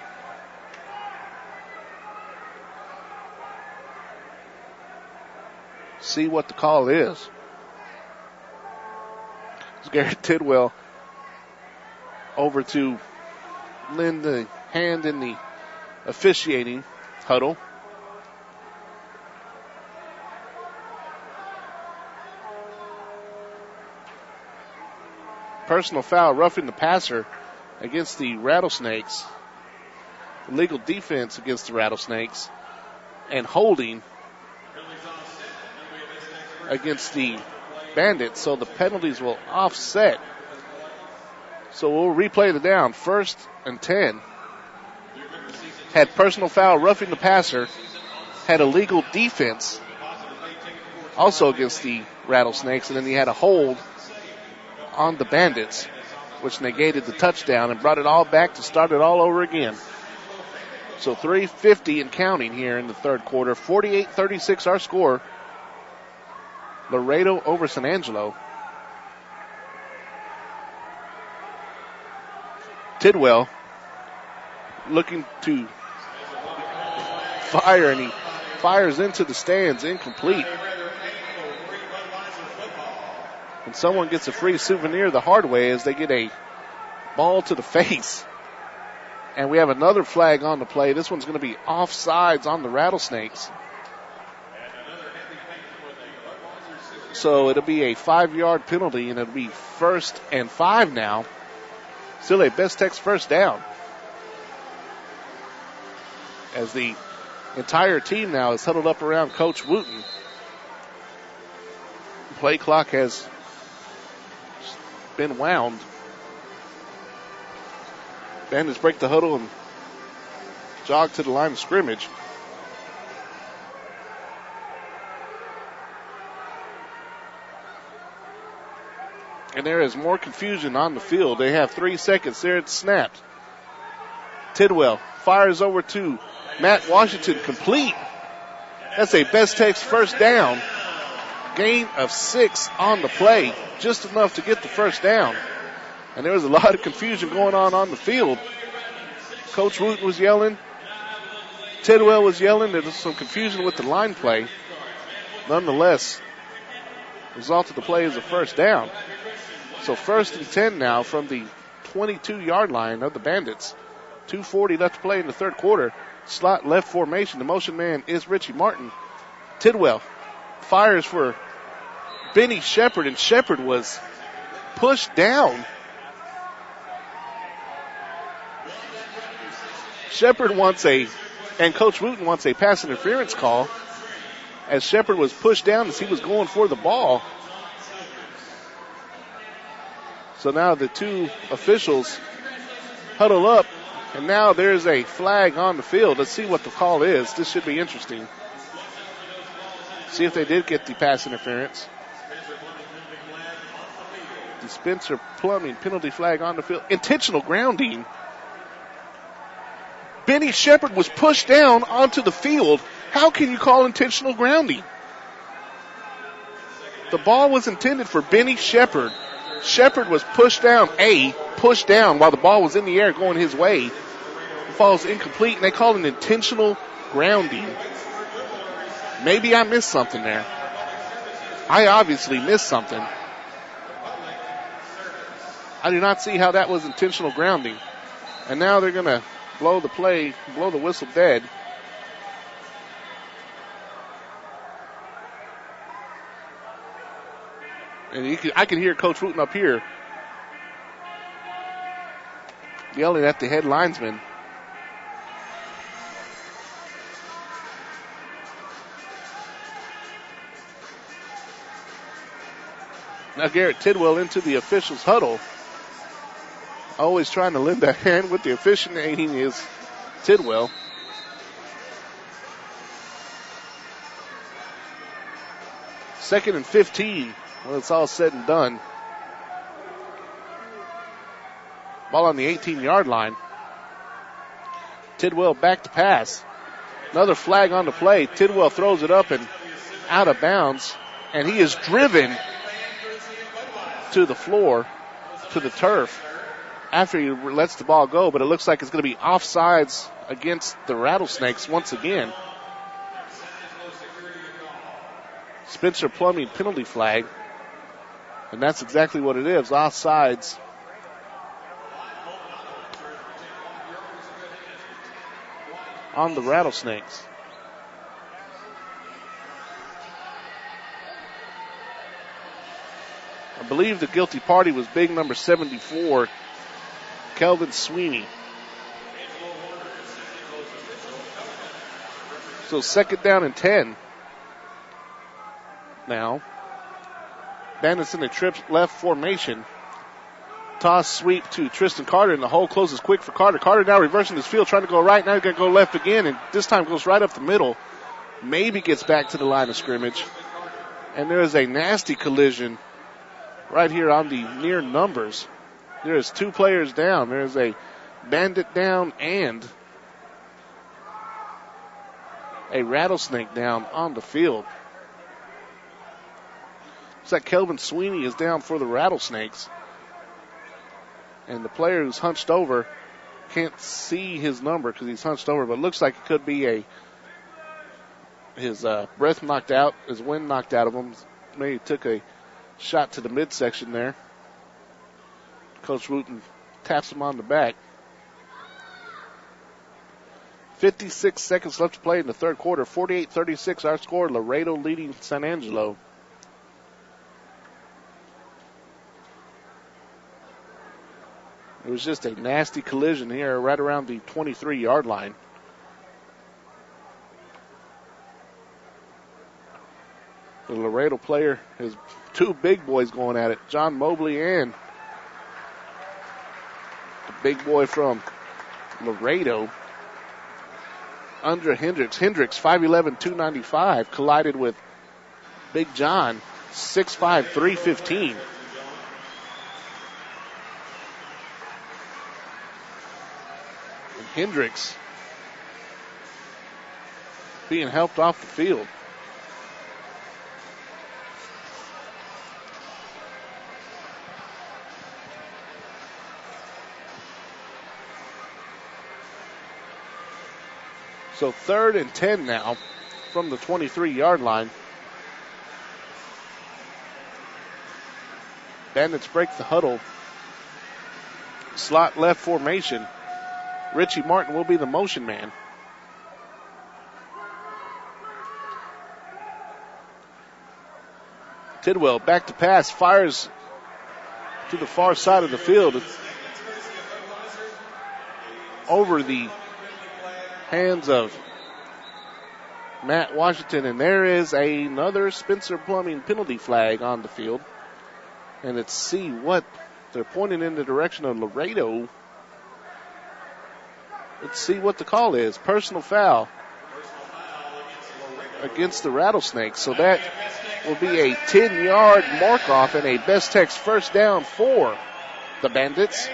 A: See what the call is. It's Garrett Tidwell over to lend the hand in the officiating huddle. Personal foul, roughing the passer against the Rattlesnakes. Illegal defense against the Rattlesnakes. And holding against the Bandits. So the penalties will offset. So we'll replay the down. 1st and 10. Had personal foul, roughing the passer. Had illegal defense also against the Rattlesnakes, and then he had a hold on the Bandits, which negated the touchdown and brought it all back to start it all over again. So 3:50 and counting here in the third quarter. 48-36 our score. Laredo over SanAngelo. Tidwell looking to fire, and he fires into the stands, incomplete. And someone gets a free souvenir the hard way as they get a ball to the face. And we have another flag on the play. This one's going to be offsides on the Rattlesnakes. So it'll be a 5-yard penalty, and it'll be 1st and 5 now. Still a Best Tex first down. As the entire team now is huddled up around Coach Wooten. Play clock has been wound. Bandits break the huddle and jog to the line of scrimmage. And there is more confusion on the field. They have 3 seconds there. It's snapped. Tidwell fires over to Matt Washington, complete. That's a Best Tex first down. Gain of 6 on the play, just enough to get the first down. And there was a lot of confusion going on the field. Coach Wooten was yelling. Tidwell was yelling. There was some confusion with the line play. Nonetheless, the result of the play is a first down. So 1st and 10 now from the 22-yard line of the Bandits. 2:40 left to play in the third quarter. Slot left formation. The motion man is Richie Martin. Tidwell fires for Benny Shepard, and Shepard was pushed down. Shepard and Coach Wooten wants a pass interference call as Shepard was pushed down as he was going for the ball. So now the two officials huddle up, and now there's a flag on the field. Let's see what the call is. This should be interesting. See if they did get the pass interference. The Spencer Plumbing penalty flag on the field. Intentional grounding. Benny Shepard was pushed down onto the field. How can you call intentional grounding? The ball was intended for Benny Shepard. Shepard was pushed down while the ball was in the air going his way. It falls incomplete, and they call it an intentional grounding. Maybe I missed something there. I obviously missed something. I do not see how that was intentional grounding. And now they're going to blow the whistle dead. And I can hear Coach Wooten up here yelling at the head linesman. Now Garrett Tidwell into the officials' huddle. Always trying to lend a hand with the officiating is Tidwell. Second and 15 when it's all said and done. Ball on the 18-yard line. Tidwell back to pass. Another flag on the play. Tidwell throws it up and out of bounds. And he is driven to the floor, to the turf, after he lets the ball go. But it looks like it's going to be offsides against the Rattlesnakes once again. Spencer Plumbing penalty flag. And that's exactly what it is, offsides. On the Rattlesnakes. I believe the guilty party was big number 74, Kelvin Sweeney. So second down and 10. Now, Bandits in a trip left formation. Toss sweep to Tristan Carter, and the hole closes quick for Carter. Carter now reversing his field, trying to go right. Now he's going to go left again, and this time goes right up the middle. Maybe gets back to the line of scrimmage. And there is a nasty collision right here on the near numbers. There is 2 players down. There is a Bandit down and a Rattlesnake down on the field. Looks like Kelvin Sweeney is down for the Rattlesnakes. And the player who's hunched over, can't see his number because he's hunched over, but looks like it could be his breath knocked out, his wind knocked out of him. Maybe took a shot to the midsection there. Coach Wooten taps him on the back. 56 seconds left to play in the third quarter. 48-36 our score. Laredo leading SanAngelo. It was just a nasty collision here right around the 23-yard line. The Laredo player has 2 big boys going at it. John Mobley and the big boy from Laredo, Andra Hendricks. Hendricks, 5'11", 295, collided with Big John, 6'5", 315. And Hendricks being helped off the field. So 3rd and 10 now from the 23-yard line. Bandits break the huddle. Slot left formation. Richie Martin will be the motion man. Tidwell back to pass, fires to the far side of the field. It's over the hands of Matt Washington, and there is another Spencer Plumbing penalty flag on the field. And let's see what they're pointing in the direction of Laredo. Let's see what the call is. Personal foul against the Rattlesnakes. So that will be a 10-yard mark-off and a Best Tex first down for the Bandits.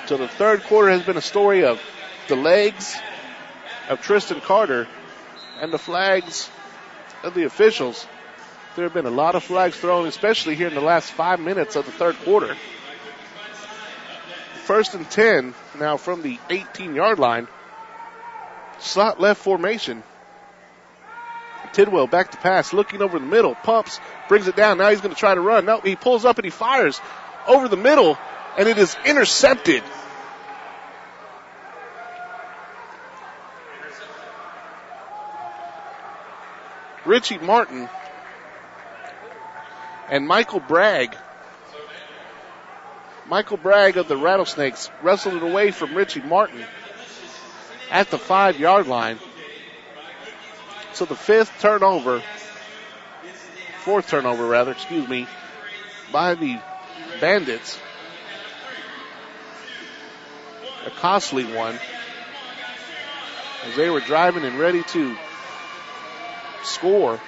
A: So the third quarter has been a story of the legs of Tristan Carter and the flags of the officials. There have been a lot of flags thrown, especially here in the last 5 minutes of the third quarter. 1st and 10 now from the 18-yard line. Slot left formation. Tidwell back to pass, looking over the middle, pumps, brings it down. Now he's going to try to run. No, he pulls up and he fires over the middle, and it is intercepted. Richie Martin and Michael Bragg. Michael Bragg of the Rattlesnakes wrestled it away from Richie Martin at the 5-yard line. So the fourth turnover, by the Bandits. A costly one, as they were driving and ready to score.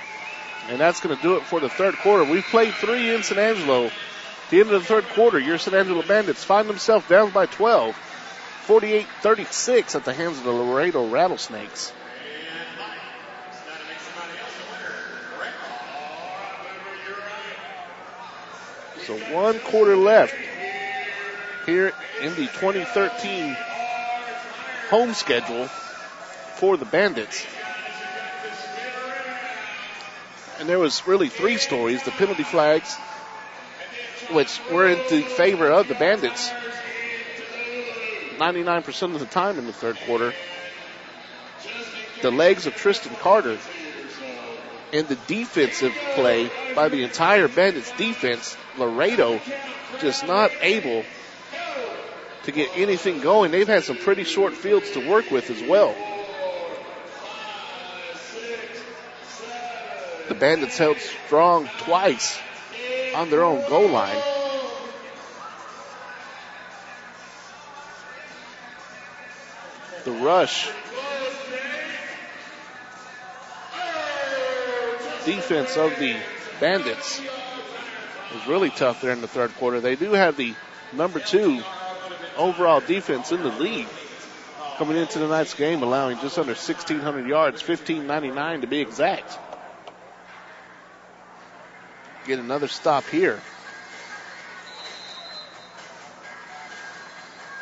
A: And that's going to do it for the third quarter. We've played 3 in SanAngelo. At the end of the third quarter, your SanAngelo Bandits find themselves down by 12, 48-36 at the hands of the Laredo Rattlesnakes. So 1 quarter left here in the 2013 home schedule for the Bandits. And there was really 3 stories. The penalty flags, which were in the favor of the Bandits 99% of the time in the third quarter. The legs of Tristan Carter and the defensive play by the entire Bandits defense. Laredo just not able to get anything going. They've had some pretty short fields to work with as well. The Bandits held strong twice on their own goal line. The rush defense of the Bandits was really tough there in the third quarter. They do have the number 2 overall defense in the league coming into tonight's game, allowing just under 1,600 yards, 1,599 to be exact. Get another stop here.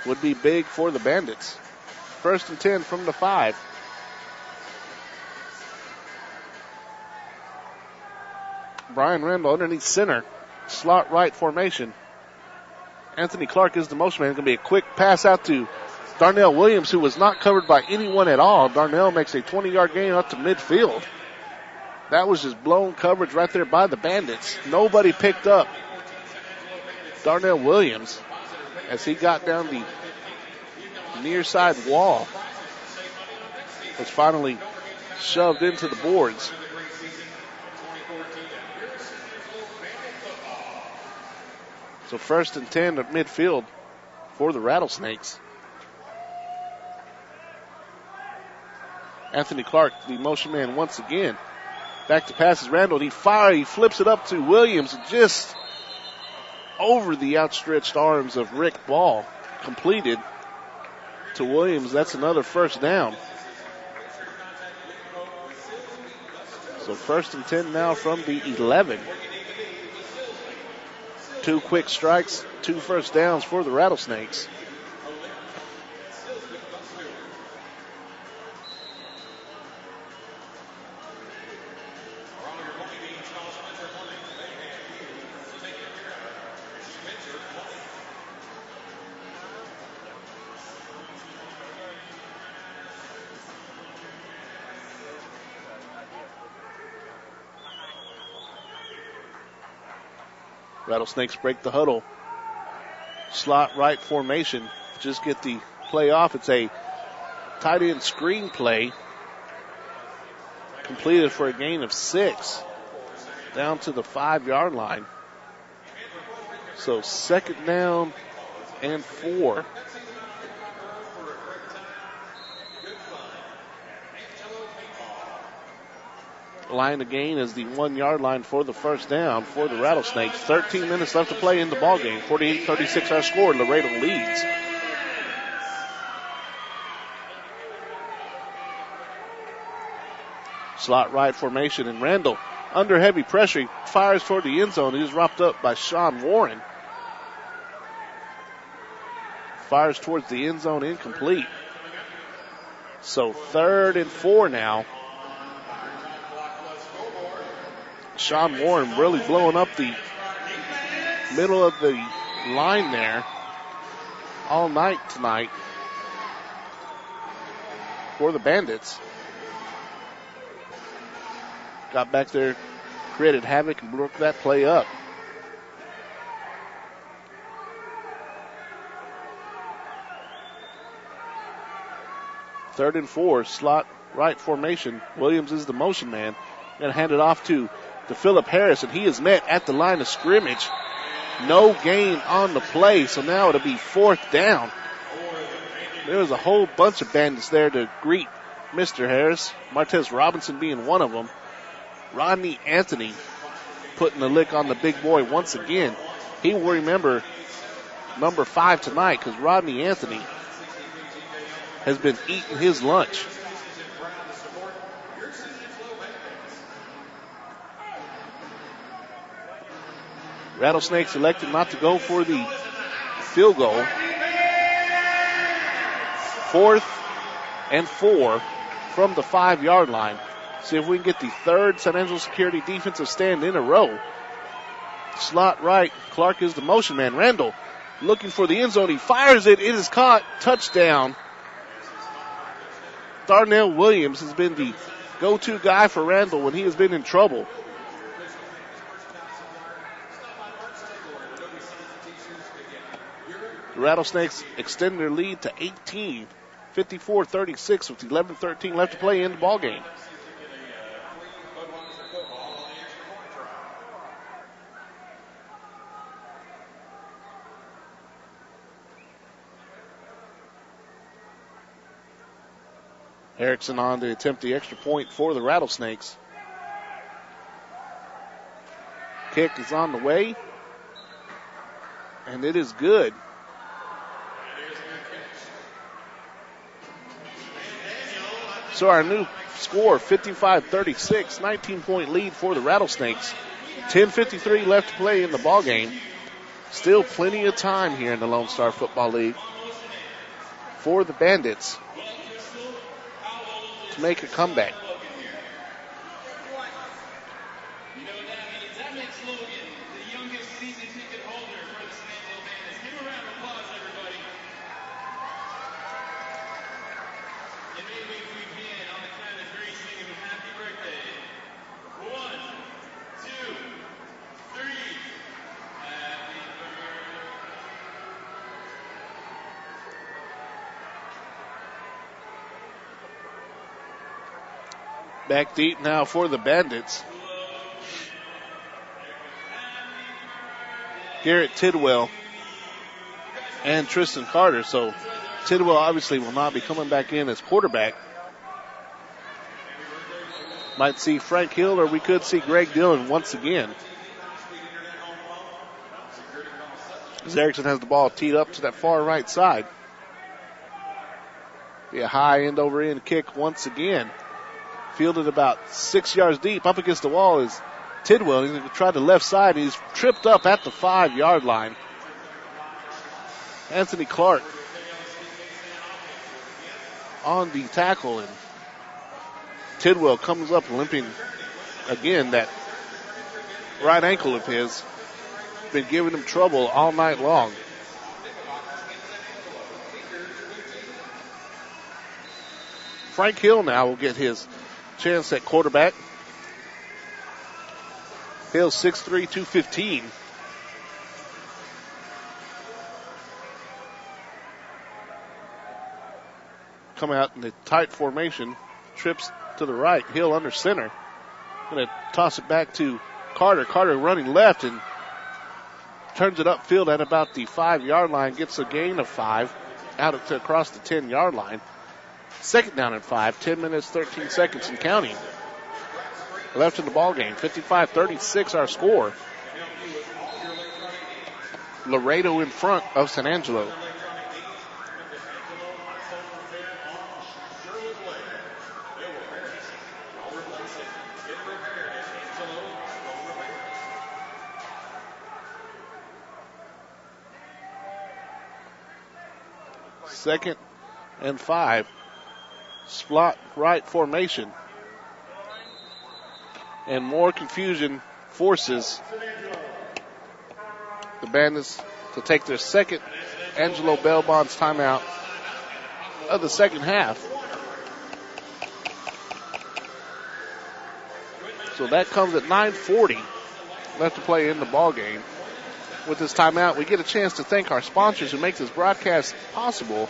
A: Would be big for the Bandits. 1st and 10 from the 5. Brian Randall underneath center. Slot right formation. Anthony Clark is the motion man. Going to be a quick pass out to Darnell Williams, who was not covered by anyone at all. Darnell makes a 20-yard gain up to midfield. That was just blown coverage right there by the Bandits. Nobody picked up Darnell Williams as he got down the near side wall. Was finally shoved into the boards. So 1st and 10 at midfield for the Rattlesnakes. Anthony Clark, the motion man once again. Back to passes Randall. He flips it up to Williams, just over the outstretched arms of Rick Ball. Completed to Williams. That's another 1st down. So 1st and 10 now from the 11. 2 quick strikes, 2 first downs for the Rattlesnakes. Rattlesnakes break the huddle. Slot right formation. Just get the play off. It's a tight end screen play. Completed for a gain of 6. Down to the 5-yard line. So 2nd down and 4. Line to gain is the 1-yard line for the 1st down for the Rattlesnakes. 13 minutes left to play in the ballgame. 48-36 our score. Laredo leads. Slot right formation, and Randall under heavy pressure. He fires toward the end zone. He's wrapped up by Sean Warren. Fires towards the end zone, incomplete. So 3rd and 4 now. Sean Warren really blowing up the middle of the line there all night tonight for the Bandits. Got back there, created havoc, and broke that play up. Third and 4, slot right formation. Williams is the motion man. Going to hand it off to Philip Harris, and he is met at the line of scrimmage. No gain on the play, so now it'll be 4th down. There was a whole bunch of Bandits there to greet Mr. Harris. Martez Robinson being one of them. Rodney Anthony putting a lick on the big boy once again. He will remember number 5 tonight because Rodney Anthony has been eating his lunch. Rattlesnakes elected not to go for the field goal. 4th and 4 from the 5-yard line. See if we can get the 3rd SanAngelo Security defensive stand in a row. Slot right. Clark is the motion man. Randall looking for the end zone. He fires it. It is caught. Touchdown. Darnell Williams has been the go-to guy for Randall when he has been in trouble. The Rattlesnakes extend their lead to 18, 54-36 with 11:13 left to play in the ballgame. Erickson on to attempt the extra point for the Rattlesnakes. Kick is on the way. And it is good. So our new score, 55-36, 19-point lead for the Rattlesnakes. 10:53 left to play in the ball game. Still plenty of time here in the Lone Star Football League for the Bandits to make a comeback.
D: That makes Logan the youngest season ticket holder for the SanAngelo Bandits. Give a round of applause, everybody. And maybe if we can, on the count of three, sing him happy birthday. 1, 2, 3. Happy birthday.
A: Back deep now for the Bandits. Garrett Tidwell and Tristan Carter. So Tidwell obviously will not be coming back in as quarterback. Might see Frank Hill, or we could see Greg Dillon once again. As Erickson has the ball teed up to that far right side. Be a high end over end kick once again. Fielded about 6 yards deep. Up against the wall is Tidwell. He's going to try the left side. He's tripped up at the 5-yard line. Anthony Clark on the tackle, and Tidwell comes up limping again. That right ankle of his been giving him trouble all night long. Frank Hill now will get his chance at quarterback. Hill 6'3", 215. Come out in the tight formation. Trips to the right. Hill under center. Going to toss it back to Carter. Carter running left and turns it upfield at about the 5-yard line. Gets a gain of 5 out to across the 10-yard line. Second down and 5. 10 minutes, 13 seconds and counting left in the ball game. 55-36 our score. Laredo in front of SanAngelo. Second and 5. Slot right formation. And more confusion forces the Bandits to take their second Angelo Bell-Bonds timeout of the second half. So that comes at 9:40 left to play in the ball game. With this timeout, we get a chance to thank our sponsors who make this broadcast possible.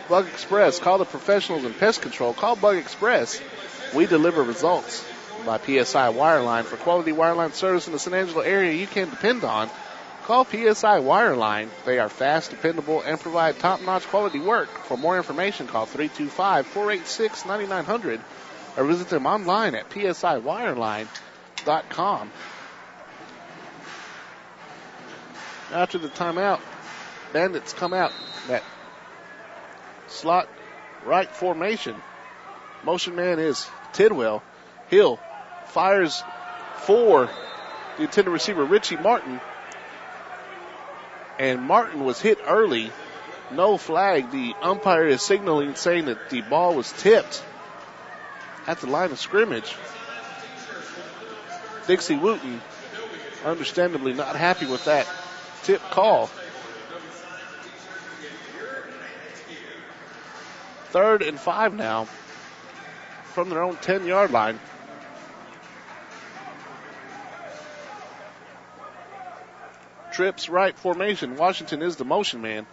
A: Bug Express, call the professionals in pest control. Call Bug Express. We deliver results. By PSI Wireline. For quality wireline service in the SanAngelo area you can depend on, call PSI Wireline. They are fast, dependable, and provide top-notch quality work. For more information, call 325-486-9900 or visit them online at psiwireline.com. After the timeout, Bandits come out that slot right formation. Motion man is Tidwell. Hill fires for the intended receiver, Richie Martin. And Martin was hit early. No flag. The umpire is signaling, saying that the ball was tipped at the line of scrimmage. Dixie Wooten, understandably not happy with that tip call. 3rd and 5 now from their own 10-yard line. Trips right formation. Washington is the motion man,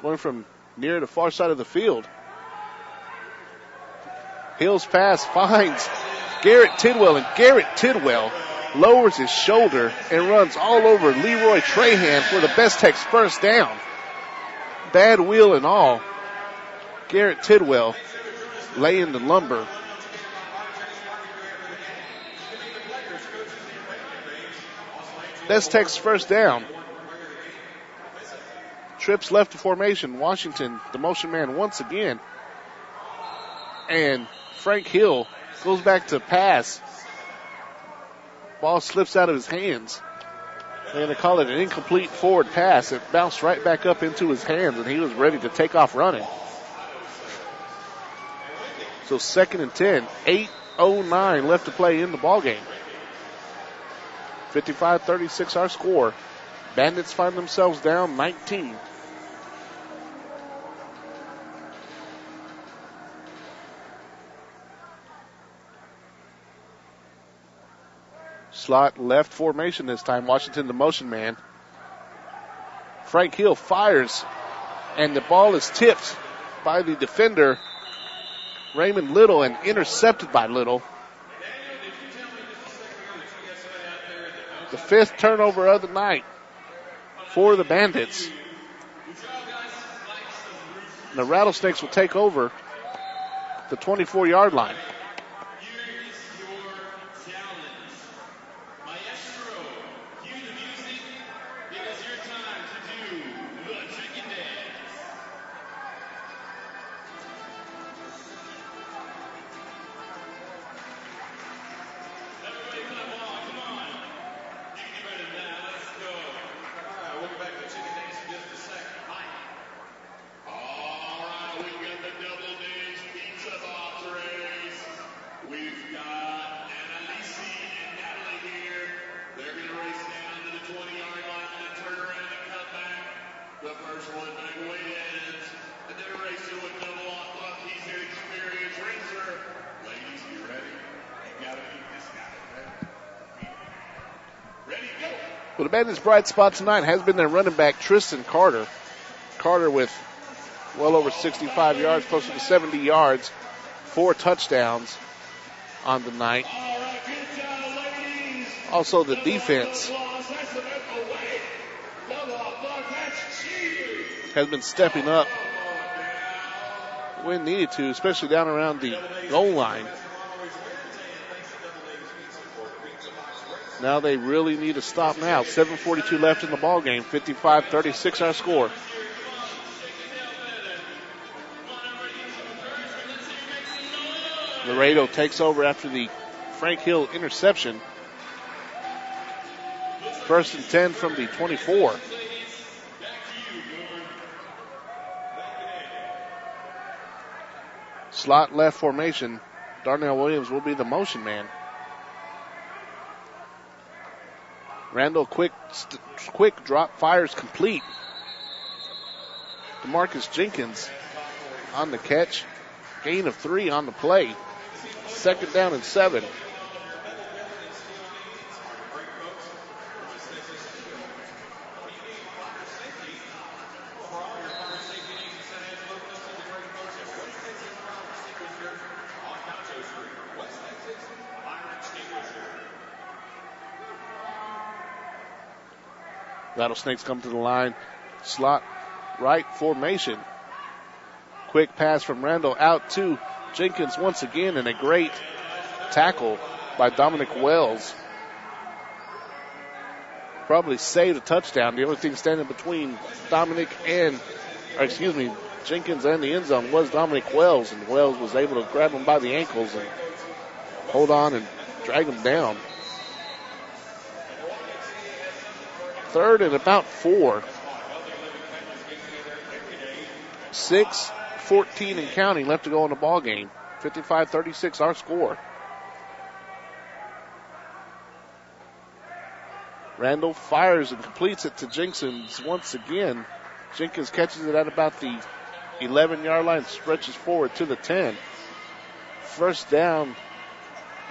A: going from near the far side of the field. Hill's pass finds Garrett Tidwell, and Garrett Tidwell lowers his shoulder and runs all over Leroy Trahan for the Best Tex first down. Bad wheel and all. Garrett Tidwell laying the lumber. That's Tech's first down. Trips left to formation. Washington, the motion man once again. And Frank Hill goes back to pass. Ball slips out of his hands. They're going to call it an incomplete forward pass. It bounced right back up into his hands, and he was ready to take off running. So 2nd and 10, 8:09 left to play in the ballgame. 55-36 our score. Bandits find themselves down 19. Slot left formation this time. Washington the motion man. Frank Hill fires, and the ball is tipped by the defender, Raymond Little, and intercepted by Little. The 5th turnover of the night for the Bandits. And the Rattlesnakes will take over the 24-yard line. Well, the Bandits' bright spot tonight has been their running back, Tristan Carter. Carter with well over 65 yards, closer to 70 yards, 4 touchdowns on the night. Also, the defense has been stepping up when needed to, especially down around the goal line. Now they really need to stop now. 7:42 left in the ball game. 55-36 our score. Laredo takes over after the Frank Hill interception. 1st and 10 from the 24. Slot left formation. Darnell Williams will be the motion man. Randall quick drop, fires complete. DeMarcus Jenkins on the catch. Gain of 3 on the play. 2nd down and 7. Rattlesnakes come to the line. Slot right formation. Quick pass from Randall out to Jenkins once again, and a great tackle by Dominic Wells. Probably saved a touchdown. The only thing standing between Jenkins and the end zone was Dominic Wells, and Wells was able to grab him by the ankles and hold on and drag him down. 3rd and about 4. 6:14 and counting left to go in the ball game. 55-36 our score. Randall fires and completes it to Jenkins once again. Jenkins catches it at about the 11-yard line, stretches forward to the 10. 1st down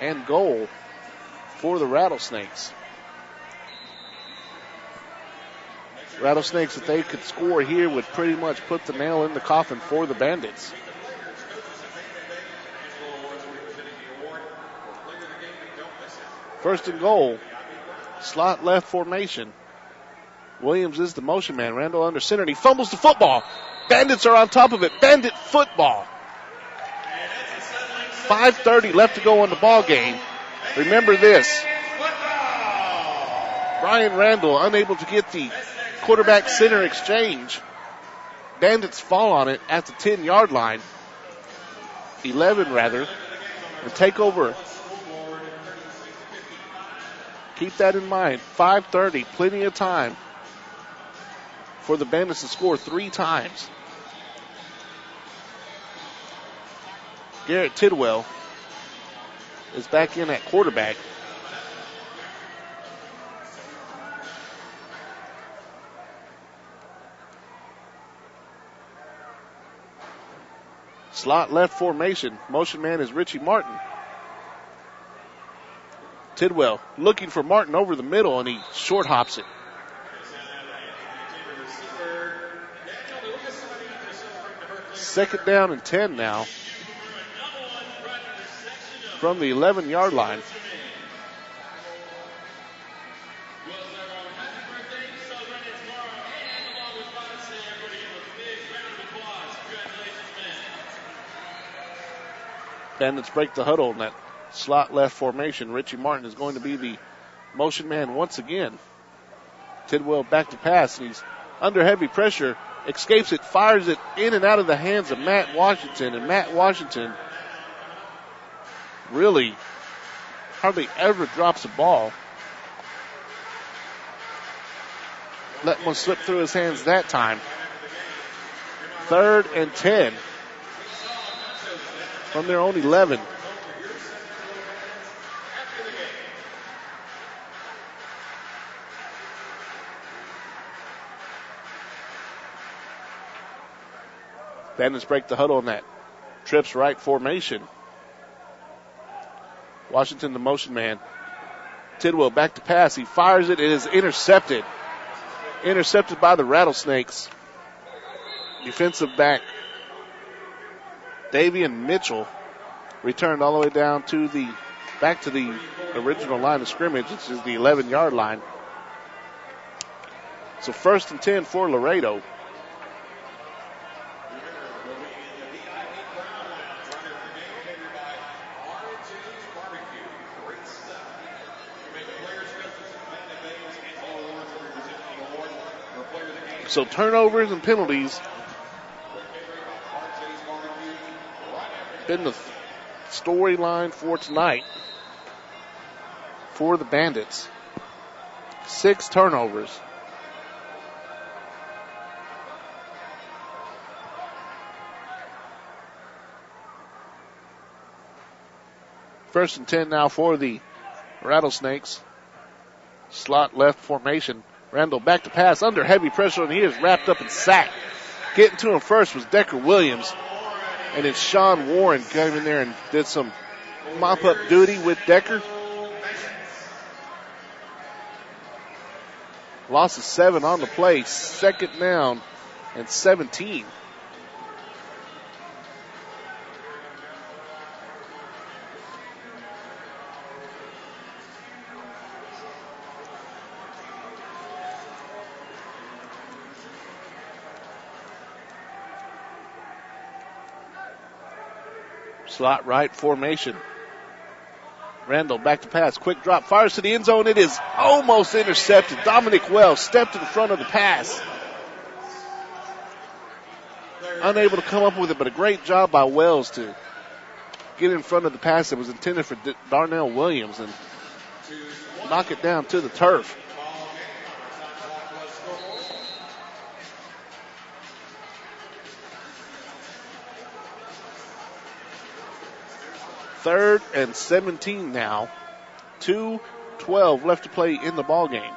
A: and goal for the Rattlesnakes. Rattlesnakes, if they could score here, would pretty much put the nail in the coffin for the Bandits. First and goal. Slot left formation. Williams is the motion man. Randall under center, and he fumbles the football. Bandits are on top of it. Bandit football. 5:30 left to go in the ball game. Remember this. Brian Randall unable to get the quarterback center exchange. Bandits fall on it at the 10-yard line. 11 rather. And take over. Keep that in mind. 5:30, plenty of time for the Bandits to score 3 times. Garrett Tidwell is back in at quarterback. Slot left formation. Motion man is Richie Martin. Tidwell looking for Martin over the middle, and he short hops it. Second down and 10 now from the 11-yard line. Bandits break the huddle in that slot left formation. Richie Martin is going to be the motion man once again. Tidwell back to pass, and he's under heavy pressure. Escapes it, fires it in and out of the hands of Matt Washington. And Matt Washington really hardly ever drops a ball. Let one slip through his hands that time. 3rd and 10 from their own 11. Bandits break the huddle in that trips right formation. Washington, the motion man. Tidwell back to pass. He fires it. It is intercepted. Intercepted by the Rattlesnakes. Defensive back Davian Mitchell returned all the way down to back to the original line of scrimmage, which is the 11-yard line. So 1st and 10 for Laredo. So turnovers and penalties been the storyline for tonight for the Bandits. 6 turnovers. First and 10 now for the Rattlesnakes. Slot left formation. Randall back to pass under heavy pressure, and he is wrapped up and sacked. Getting to him first was Decker Williams. And then Sean Warren came in there and did some mop-up duty with Decker. Loss of 7 on the play. 2nd down and 17. Slot right formation. Randall back to pass. Quick drop. Fires to the end zone. It is almost intercepted. Dominic Wells stepped in front of the pass. Unable to come up with it, but a great job by Wells to get in front of the pass that was intended for Darnell Williams and knock it down to the turf. Third and 17 now. 2:12 left to play in the ball game.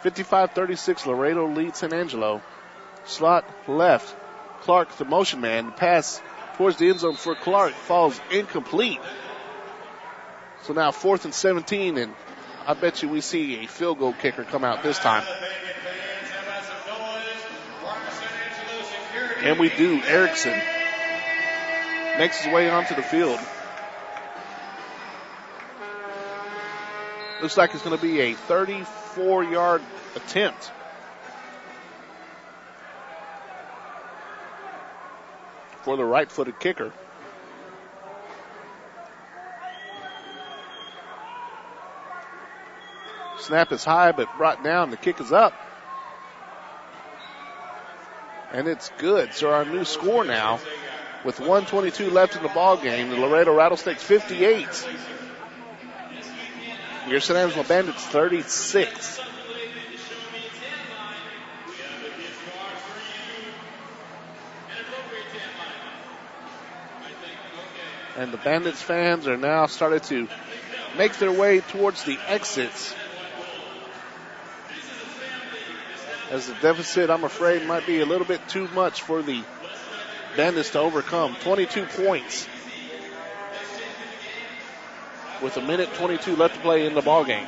A: 55-36, Laredo leads SanAngelo. Slot left. Clark, the motion man. The pass towards the end zone for Clark falls incomplete. So now 4th and 17, and I bet you we see a field goal kicker come out this time. And we do. Erickson makes his way onto the field. Looks like it's going to be a 34-yard attempt. For the right-footed kicker. Snap is high but brought down. The kick is up. And it's good. So our new score now, with 1:22 left in the ball game, the Laredo Rattlesnakes 58. Your SanAngelo Bandits 36. And the Bandits fans are now starting to make their way towards the exits. As the deficit, I'm afraid, might be a little bit too much for the Bandits to overcome. 22 points with 1:22 left to play in the ball game.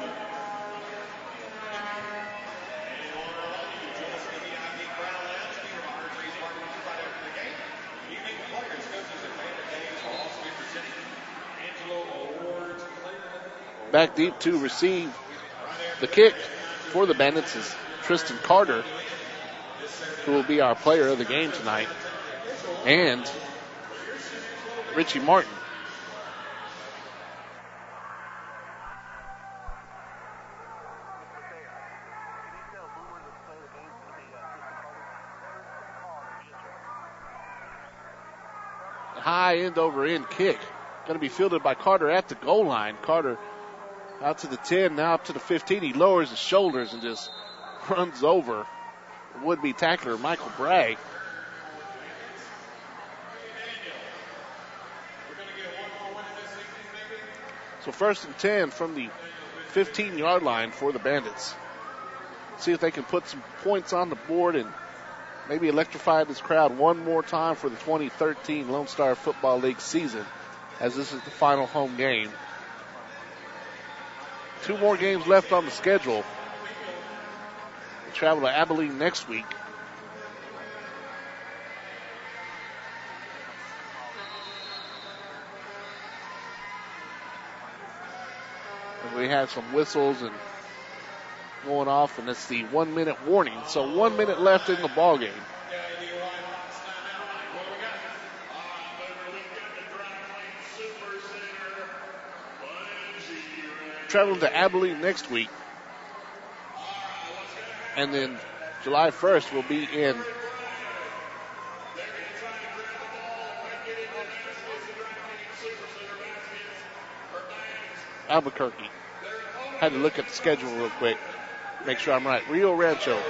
A: Back deep to receive the kick for the Bandits is Tristan Carter, who will be our player of the game tonight, and Richie Martin. High end over end kick. Going to be fielded by Carter at the goal line. Carter out to the 10, now up to the 15. He lowers his shoulders and just runs over would-be tackler Michael Bragg. So 1st and 10 from the 15-yard line for the Bandits. See if they can put some points on the board and maybe electrify this crowd one more time for the 2013 Lone Star Football League season, as this is the final home game. 2 more games left on the schedule. We travel to Abilene next week. And we had some whistles and going off, and it's the 1-minute warning. So 1 minute left in the ball game. Traveling to Abilene next week. And then July 1st will be in Albuquerque. Had to look at the schedule real quick. Make sure I'm right. Rio Rancho.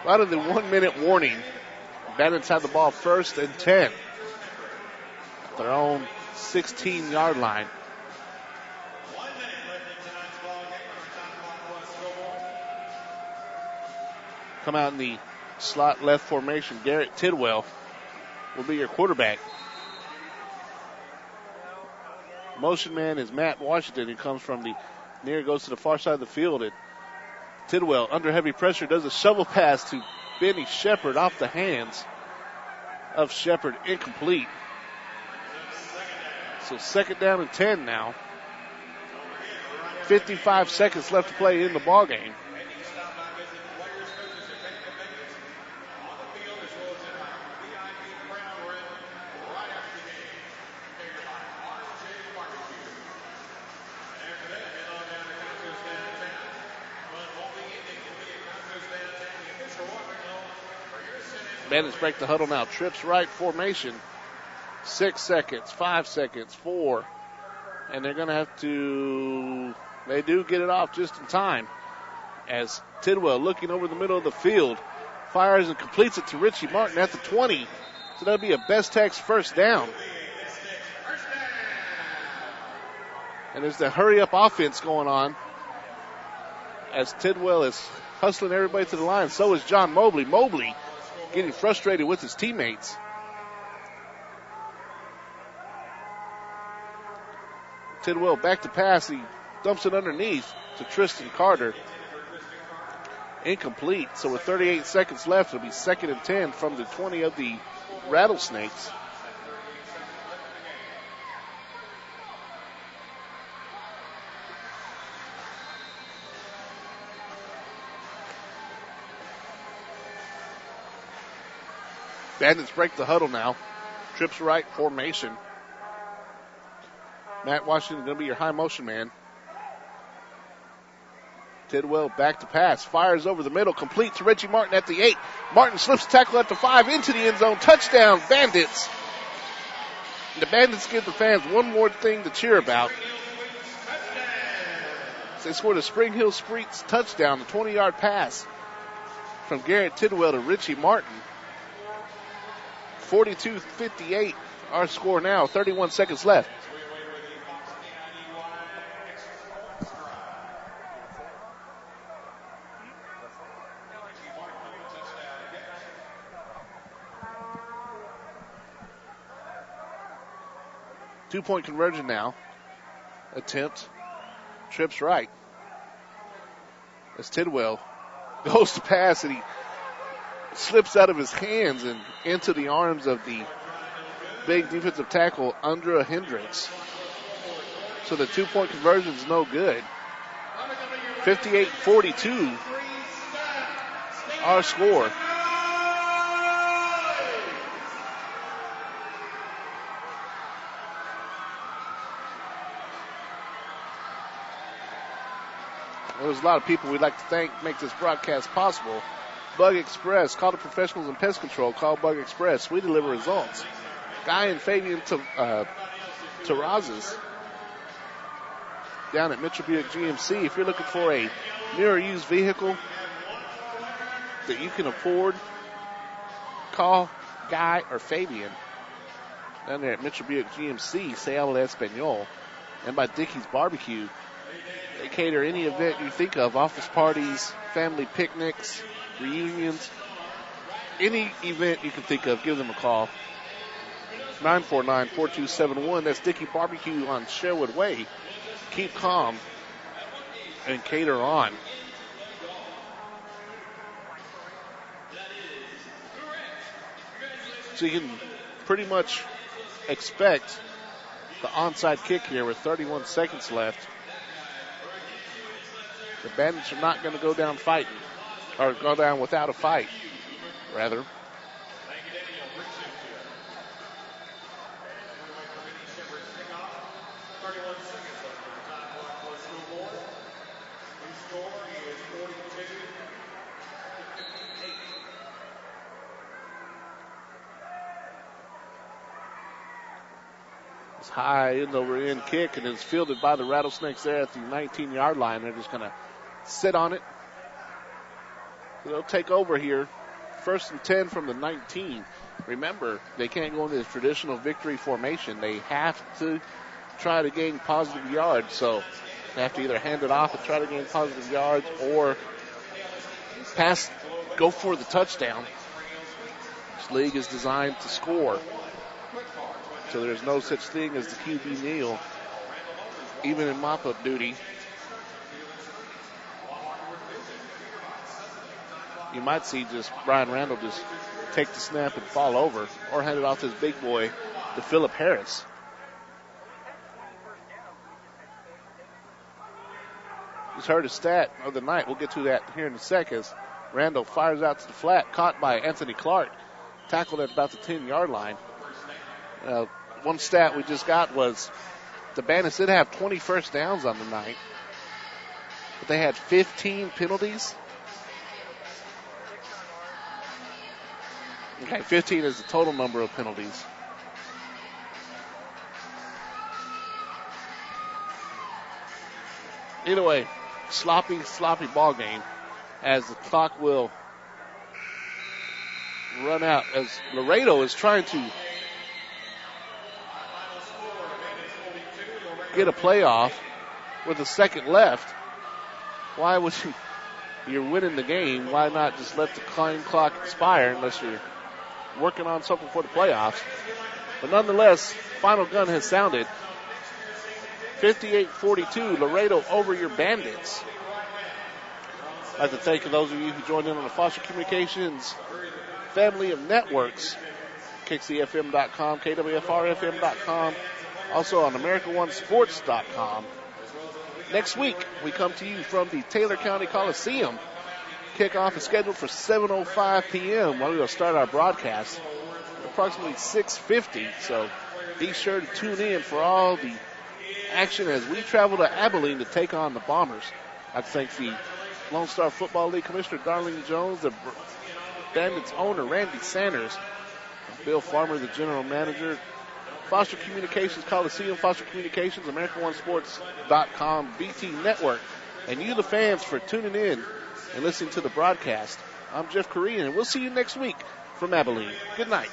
A: Out of the 1 minute warning, Bandits have the ball 1st and 10. Their own 16-yard line. Come out in the slot left formation. Garrett Tidwell will be your quarterback. Motion man is Matt Washington, who comes from the near, goes to the far side of the field. And Tidwell, under heavy pressure, does a shovel pass to Benny Shepard off the hands of Shepard, incomplete. So 2nd down and 10 now. 55 seconds left to play in the ball game. Bandits break the huddle now. Trips right formation. 6 seconds, 5 seconds, 4. And they're going to have to They do get it off just in time as Tidwell, looking over the middle of the field, fires and completes it to Richie Martin at the 20. So that'll be a Best Tex first down. And there's the hurry-up offense going on as Tidwell is hustling everybody to the line. So is John Mobley. Mobley getting frustrated with his teammates. Tidwell back to pass. He dumps it underneath to Tristan Carter. Incomplete. So with 38 seconds left, it'll be 2nd and 10 from the 20 of the Rattlesnakes. Bandits break the huddle now. Trips right formation. Matt Washington going to be your high motion man. Tidwell back to pass. Fires over the middle. Complete to Richie Martin at the 8. Martin slips tackle at the 5 into the end zone. Touchdown, Bandits. The Bandits give the fans one more thing to cheer about. They scored a Spring Hill Spreets touchdown, a 20-yard pass from Garrett Tidwell to Richie Martin. 42-58, our score now, 31 seconds left. Two-point conversion now. Attempt. Trips right. As Tidwell goes to pass and he slips out of his hands and into the arms of the big defensive tackle, Andrea Hendricks. So the two-point conversion is no good. 58-42, our score. There's a lot of people we'd like to thank make this broadcast possible. Bug Express, call the professionals in pest control. Call Bug Express. We deliver results. Guy and Fabian Terrazas down at Mitchell Buick GMC. If you're looking for a new or used vehicle that you can afford, call Guy or Fabian down there at Mitchell Buick GMC. Se habla español. And by Dickey's Barbecue. They cater any event you think of, office parties, family picnics, reunions, any event you can think of, give them a call. 949-4271. That's Dickey Barbecue on Sherwood Way. Keep calm and cater on. So you can pretty much expect the onside kick here with 31 seconds left. The Bandits are not going to go down fighting, or go down without a fight, rather. It's high end over end kick, and it's fielded by the Rattlesnakes there at the 19-yard line. They're just going to sit on it. So they'll take over here. 1st and 10 from the 19. Remember, they can't go into the traditional victory formation. They have to try to gain positive yards. So they have to either hand it off and try to gain positive yards or pass, go for the touchdown. This league is designed to score. So there's no such thing as the QB kneel, even in mop-up duty. You might see just Brian Randall just take the snap and fall over, or hand it off to his big boy, to Phillip Harris. Just heard a stat of the night. We'll get to that here in a second. Randall fires out to the flat, caught by Anthony Clark, tackled at about the 10-yard line. One stat we just got was the Bandits did have 20 first downs on the night, but they had 15 penalties. Okay, 15 is the total number of penalties. Either way, sloppy ball game as the clock will run out as Laredo is trying to get a playoff with a second left. Why would you're winning the game? Why not just let the time clock expire unless you're working on something for the playoffs? But nonetheless, final gun has sounded. 58-42, Laredo over your Bandits. I'd like to thank those of you who joined in on the Foster Communications family of networks, KXCFM.com, KWFRFM.com, also on AmericaOneSports.com. Next week, we come to you from the Taylor County Coliseum. Kickoff is scheduled for 7:05 p.m. while we will start our broadcast at approximately 6:50. So be sure to tune in for all the action as we travel to Abilene to take on the Bombers. I'd like to thank the Lone Star Football League Commissioner Darlene Jones, the Bandits owner Randy Sanders, Bill Farmer, the general manager, Foster Communications Coliseum, Foster Communications, AmericaOneSports.com, BT Network, and you, the fans, for tuning in and listening to the broadcast. I'm Jeff Korean, and we'll see you next week from Abilene. Good night.